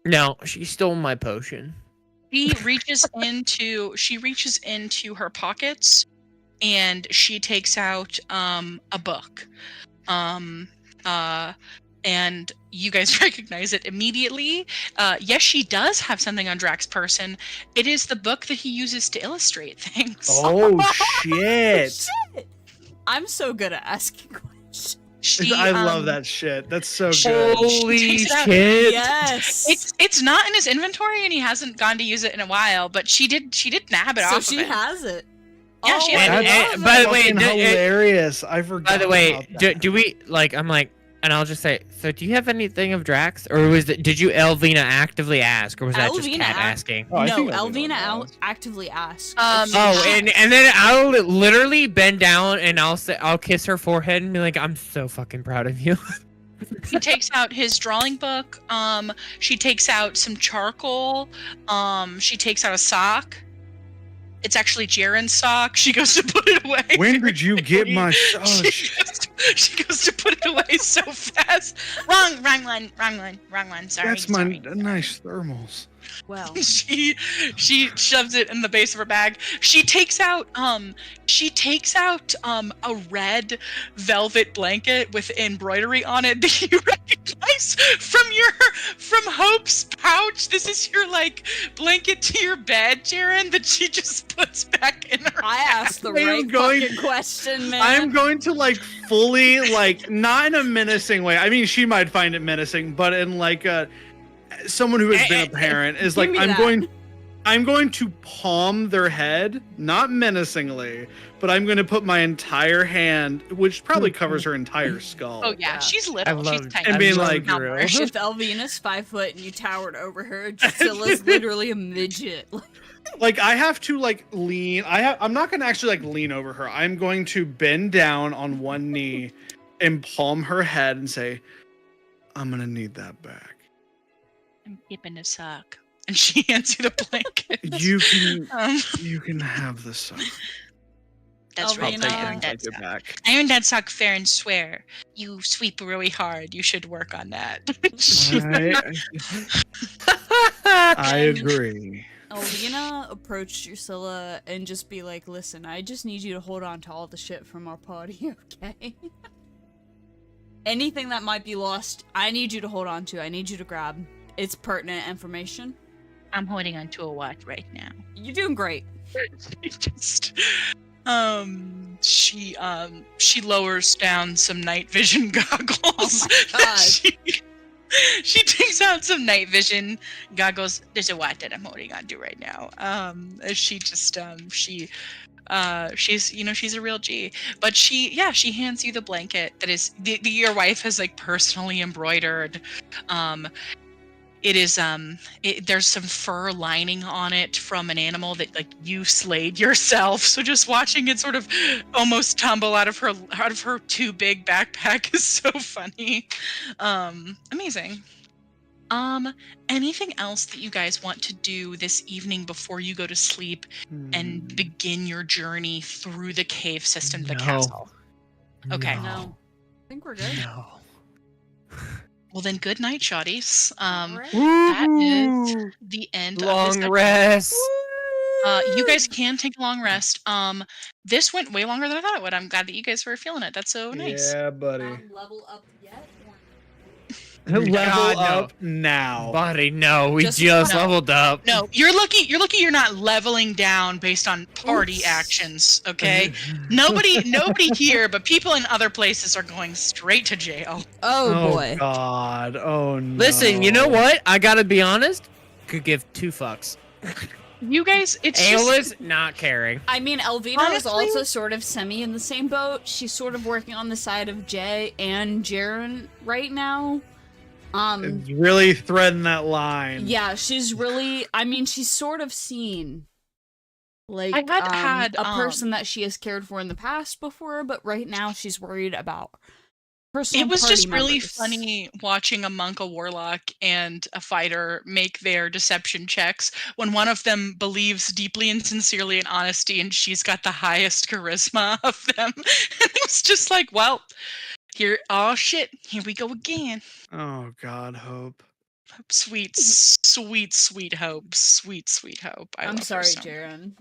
No, she stole my potion. She reaches into her pockets, and she takes out a book. And you guys recognize it immediately. Yes, she does have something on Drax's person. It is the book that he uses to illustrate things. Oh shit! I'm so good at asking questions. I love that shit. That's so good. Holy shit! Yes. It's not in his inventory, and he hasn't gone to use it in a while. But she did nab it off. So she has it. Yeah, she has it. By the way, hilarious. I forgot. By the way, about that. do we like? I'm like, and I'll just say. So, do you have anything of Drax, or did you Elvina actively ask, or was that just Cat asking? No, Elvina actively asked. And then I'll literally bend down and I'll kiss her forehead and be like, I'm so fucking proud of you. He takes out his drawing book. She takes out some charcoal. She takes out a sock. It's actually Jaren's sock. She goes to put it away. When did you get my sock? She goes to put it away so fast. Wrong one. Sorry. That's my nice thermals. Well, she shoves it in the base of her bag. She takes out a red velvet blanket with embroidery on it that you recognize from Hope's pouch. This is your like blanket to your bed, Jaren, that she just puts back in her. I asked the right fucking question, man. I'm going to like fully like not in a menacing way. I mean, she might find it menacing, but in like a someone who has been a parent is like I'm going to palm their head, not menacingly, but I'm going to put my entire hand, which probably covers her entire skull. Oh yeah, she's little. She's tiny. And being like, if Elvina's 5 foot and you towered over her, Drusilla's literally a midget. Like I have to like lean. I'm not going to actually like lean over her. I'm going to bend down on one knee and palm her head and say, "I'm going to need that back. I'm keeping a sock." And she hands you the blanket. You can have the sock. That's right. I earned that sock fair and square. You sweep really hard. You should work on that. I agree. Elvina approached Drusilla and just be like, "Listen, I just need you to hold on to all the shit from our party, okay? Anything that might be lost, I need you to hold on to. I need you to grab. It's pertinent information." I'm holding on to a watch right now. You're doing great. She lowers down some night vision goggles. Oh my god. She takes out some night vision goggles. There's a watch that I'm holding on to right now. She's she's a real G. But she hands you the blanket that is your wife has like personally embroidered. It is there's some fur lining on it from an animal that like you slayed yourself. So just watching it sort of almost tumble out of her too big backpack is so funny. Amazing. Anything else that you guys want to do this evening before you go to sleep and begin your journey through the cave system to the castle? Okay. No. I think we're good. No. Well then, good night, shotties. That is the end of this rest. You guys can take a long rest. This went way longer than I thought it would. I'm glad that you guys were feeling it. That's so nice. Yeah, buddy. Level up yet? Level up now. Buddy, no, we just leveled up. No, you're lucky you're not leveling down based on party actions, okay? Nobody here, but people in other places are going straight to jail. Oh boy. God. Oh no. Listen, you know what? I gotta be honest. Could give 2 fucks. You guys, it's Ayla's not caring. I mean, Elvina Honestly, is also sort of semi in the same boat. She's sort of working on the side of Jay and Jaren right now. It's really threading that line. Yeah, she's really. I mean, she's sort of seen like I had a person that she has cared for in the past before, but right now she's worried about personal. It was party just really members. funny watching a monk, a warlock, and a fighter make their deception checks when one of them believes deeply and sincerely in honesty, and she's got the highest charisma of them. And it was just like, well. Here we go again. Oh God, Hope. Sweet Hope. Sweet Hope. I'm sorry, Jaren.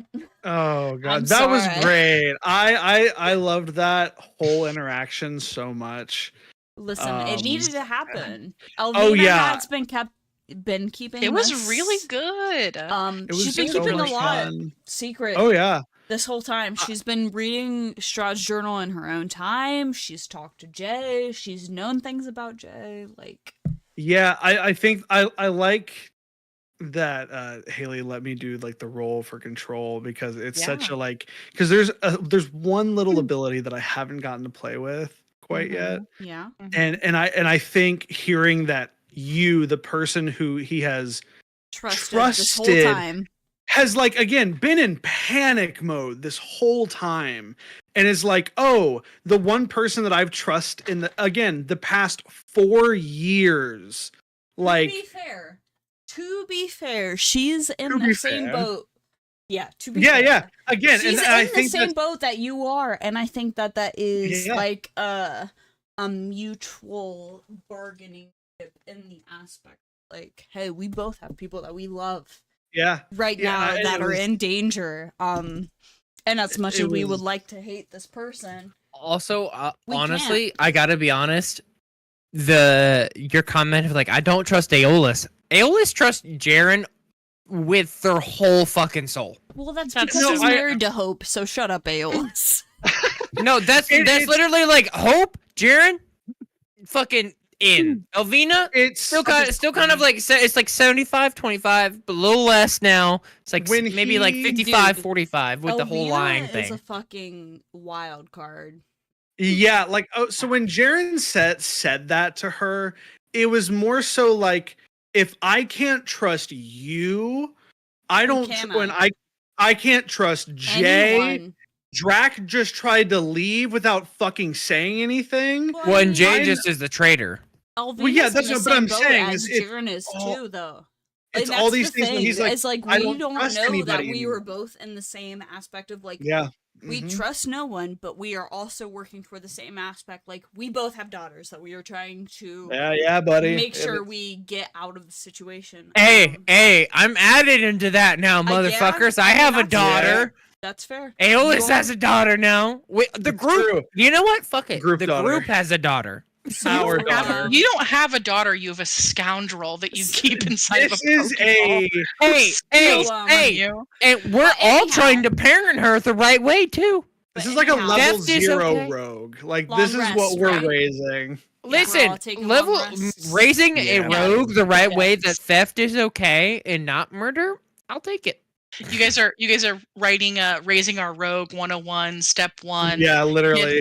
Oh God, I'm was sorry. great. I loved that whole interaction so much. Listen, it needed to happen. Elvina has been keeping. It was really good. It was she's been so keeping a much lot fun. secret. Oh yeah. This whole time, she's been reading Strahd's journal in her own time. She's talked to Jay. She's known things about Jay. Like, yeah, I think I like that Haley let me do like the role for control, because it's such a like, because there's one little ability that I haven't gotten to play with quite yet. Yeah. And I think hearing that you, the person who he has Trusted this whole time, has like again been in panic mode this whole time, and is like, oh, the one person that I've trusted in the past 4 years. Like, to be fair, she's in the same boat. Yeah, to be fair. Yeah. Again, she's and in I the think same boat that you are, and I think that is like a mutual bargaining chip in the aspect. Like, hey, we both have people that we love. Right now that are in danger. And as much as we would like to hate this person. Also, honestly, I gotta be honest. Your comment of like, I don't trust Aeolus. Aeolus trusts Jaren with their whole fucking soul. Well, that's because he's married to Hope, so shut up, Aeolus. No, that's literally like Hope, Jaren, fucking in. Elvina, it's still kind of like, it's like 75-25, but a little less now. It's like maybe like 55-45 with Elvina the whole lying thing. Is a fucking wild card. Yeah, like, so when Jaren said that to her, it was more so like, if I can't trust you, I can't trust Jay. Anyone. Drac just tried to leave without fucking saying anything. Well, and Jay just is the traitor. Well, that's what I'm saying. Jaren is too, though. It's all these things that he's like, it's like, we don't know that we were both in the same aspect of like, we trust no one, but we are also working for the same aspect. Like, we both have daughters that we are trying to buddy. make sure we get out of the situation. Hey, I'm added into that now, motherfuckers. I have a daughter. That's fair. Aeolus has a daughter now. The group, true. You know what? Fuck it. Group has a daughter. Our daughter. You don't have a daughter. You have a scoundrel that you keep inside of a Hey, and we're all trying to parent her the right way too. This is like a level 0 rogue. Like, this is what we're raising. Listen, raising a rogue the right way that theft is okay and not murder. I'll take it. You guys are writing raising our rogue 101 step 1. Yeah, literally.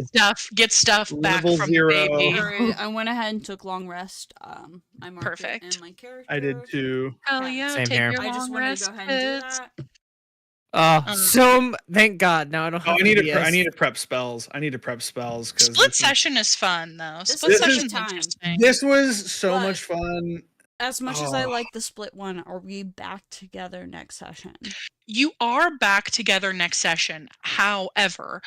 Get stuff back Level from 0. the baby. I went ahead and took long rest. I marked it in my character. I did too. Oh yeah, Same take here. your I just long wanted rest. to go ahead and do that. Thank God. Now I don't have I need to prep spells. Split session is fun though. Split session's interesting. This was so much fun. As much as I like the split one, are we back together next session? You are back together next session. However,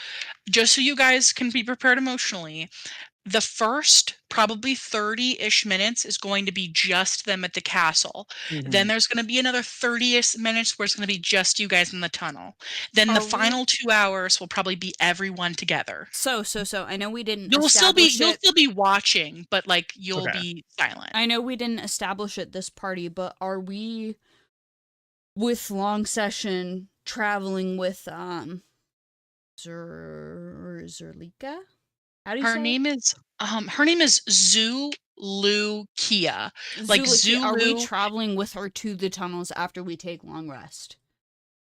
just so you guys can be prepared emotionally, the first probably 30-ish minutes is going to be just them at the castle. Then there's going to be another 30-ish minutes where it's going to be just you guys in the tunnel. Then the final 2 hours will probably be everyone together. So I know we didn't. You'll still be watching, but like you'll be silent. I know we didn't establish it this party, but are we with long session traveling with Zerlika? How do you say her name is Zulukia. Like Zulu. Are we traveling with her to the tunnels after we take long rest?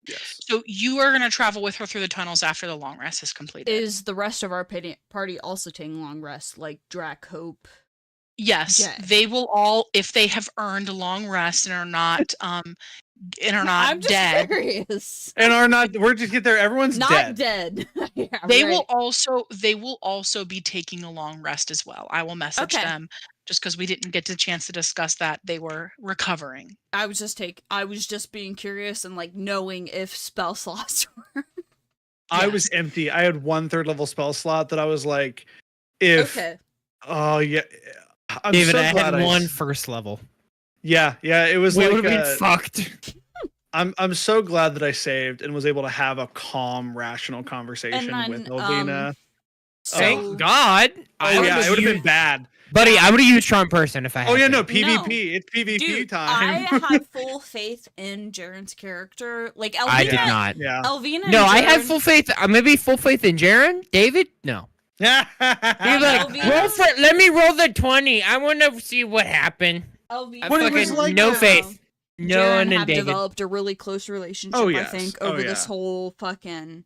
Yes. So you are going to travel with her through the tunnels after the long rest is completed. Is the rest of our party also taking long rest, like Drac, Hope? Yes, Jay. they will all, if they have earned a long rest and are not I'm just dead. Curious. And are not. We're just get there. Everyone's not dead. Yeah, they will also be taking a long rest as well. I will message them just because we didn't get the chance to discuss that. They were recovering. I was just being curious and like knowing if spell slots were. I was empty. I had 1 3rd level spell slot that I was like, if. Okay. Oh yeah. I'm David, so I glad had 1 first level. Yeah. It was we like would have been fucked. I'm so glad that I saved and was able to have a calm, rational conversation with Elvina. Thank God. Oh yeah, it would have been bad. Buddy, I would have used Charm Person if I had. Oh yeah, no, No. PvP. It's PvP Dude, time. I have full faith in Jaren's character. Like Elvina, I did not. Yeah. Elvina. No, and I had Jaren- full faith. Maybe full faith in Jaren. David, no. He's like, Elvina- let me roll the 20. I want to see what happened. Elvina, What it was Fucking like, no faith. No Jaren one in have David. developed a really close relationship. Oh, I yes. think Oh, over yeah. this whole fucking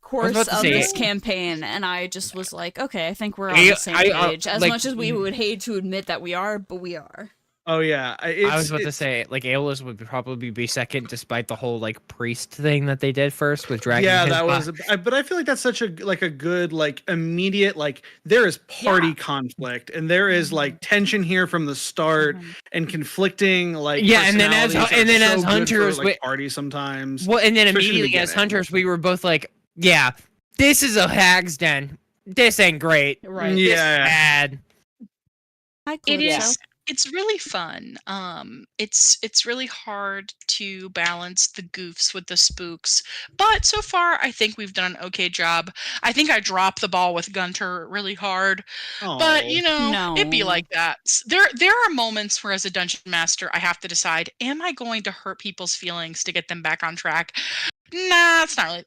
course about to of say this it. campaign, and I just was like, okay, I think we're on I- the same I- page. As like- much as we would hate to admit that we are, but we are. Oh yeah. I was about to say, like, Aeolus would probably be second, despite the whole like priest thing that they did first with dragging. Yeah, his that was. But I feel like that's such a good immediate there is party conflict and there is tension here from the start and conflicting Yeah, and then as personalities are so good hunters, for, party sometimes. well, and then especially in the immediately as beginning. hunters, we were both like, yeah, this is a hag's den. This ain't great. Right. This is Yeah. bad. Hi, It Claudia. is. It's really fun. It's really hard to balance the goofs with the spooks, but so far I think we've done an okay job. I think I dropped the ball with Gunter really hard, but it'd be No. like that. There are moments where, as a dungeon master, I have to decide: am I going to hurt people's feelings to get them back on track? Nah, it's not really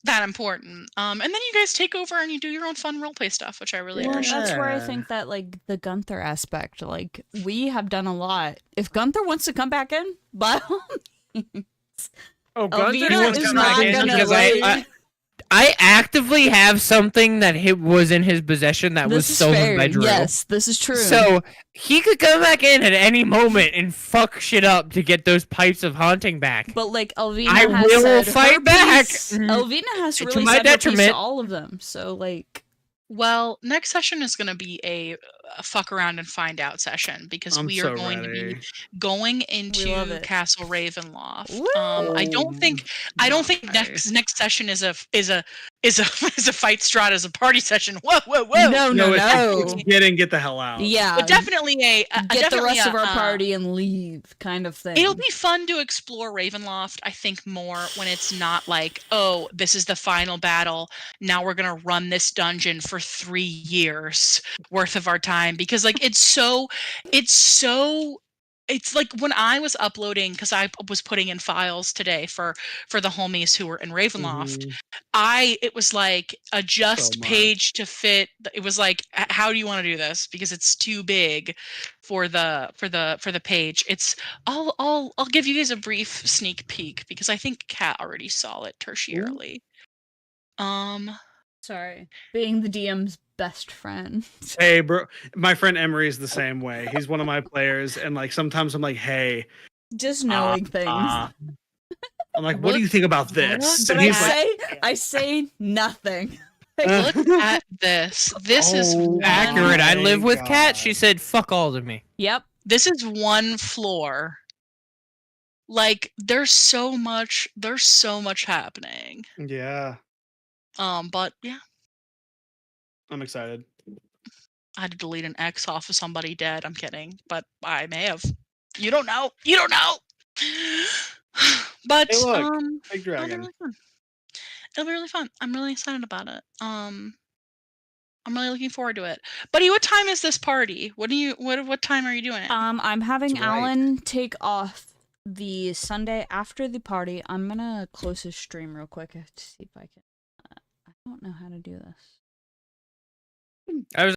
that important. And then you guys take over and you do your own fun roleplay stuff, which I really Well, appreciate. that's where I Yeah. think that the Gunther aspect, we have done a lot. If Gunther wants to come back in, by all means. Oh, Elvina wants is to come not back in gonna because like- I actively have something that was in his possession that was This is stolen fair. by Drew. Yes, this is true. So he could come back in at any moment and fuck shit up to get those pipes of haunting back. but Elvina I has will said fight her back. piece. Mm. Elvina has To really my said her piece detriment. to all of them. So Well, next session is going to be a fuck around and find out session because I'm we are so going to be ready. going love into it. Castle Ravenloft. Woo! I don't think next session is a is a fight Strahd as a party session. Whoa, whoa, whoa! no, it's get the hell out. yeah, But definitely get the rest of our party. party and leave, kind of thing. It'll be fun to explore Ravenloft, I think, more when it's not like, oh, this is the final battle. Now we're going to run this dungeon for 3 years worth of our time. Because, it's like when I was uploading, because I was putting in files today for the homies who were in Ravenloft, it was like adjust So much. page to fit. It was like, how do you want to do this? Because it's too big for the page. It's I'll give you guys a brief sneak peek because I think Kat already saw it tertiarily. Sorry, being the DM's best friend. Hey, bro, my friend Emery is the same way. He's one of my players, and sometimes I'm like, hey, Just knowing things. I'm like, what do you think about this? But And he's like, I say nothing. Look at this. This is Oh, Accurate. I my live with Kat. God. She said fuck all to me. Yep. this is one floor. There's so much happening. yeah, But yeah, I'm excited. I had to delete an X off of somebody dead. I'm kidding, but I may have. You don't know. You don't know. But Hey, look, it'll be Big dragon. really fun. It'll be really fun. I'm really excited about it. I'm really looking forward to it. Buddy, what time is this party? What time are you doing it? I'm having That's right. Alan take off the Sunday after the party. I'm gonna close his stream real quick to see if I can. I don't know how to do this. I was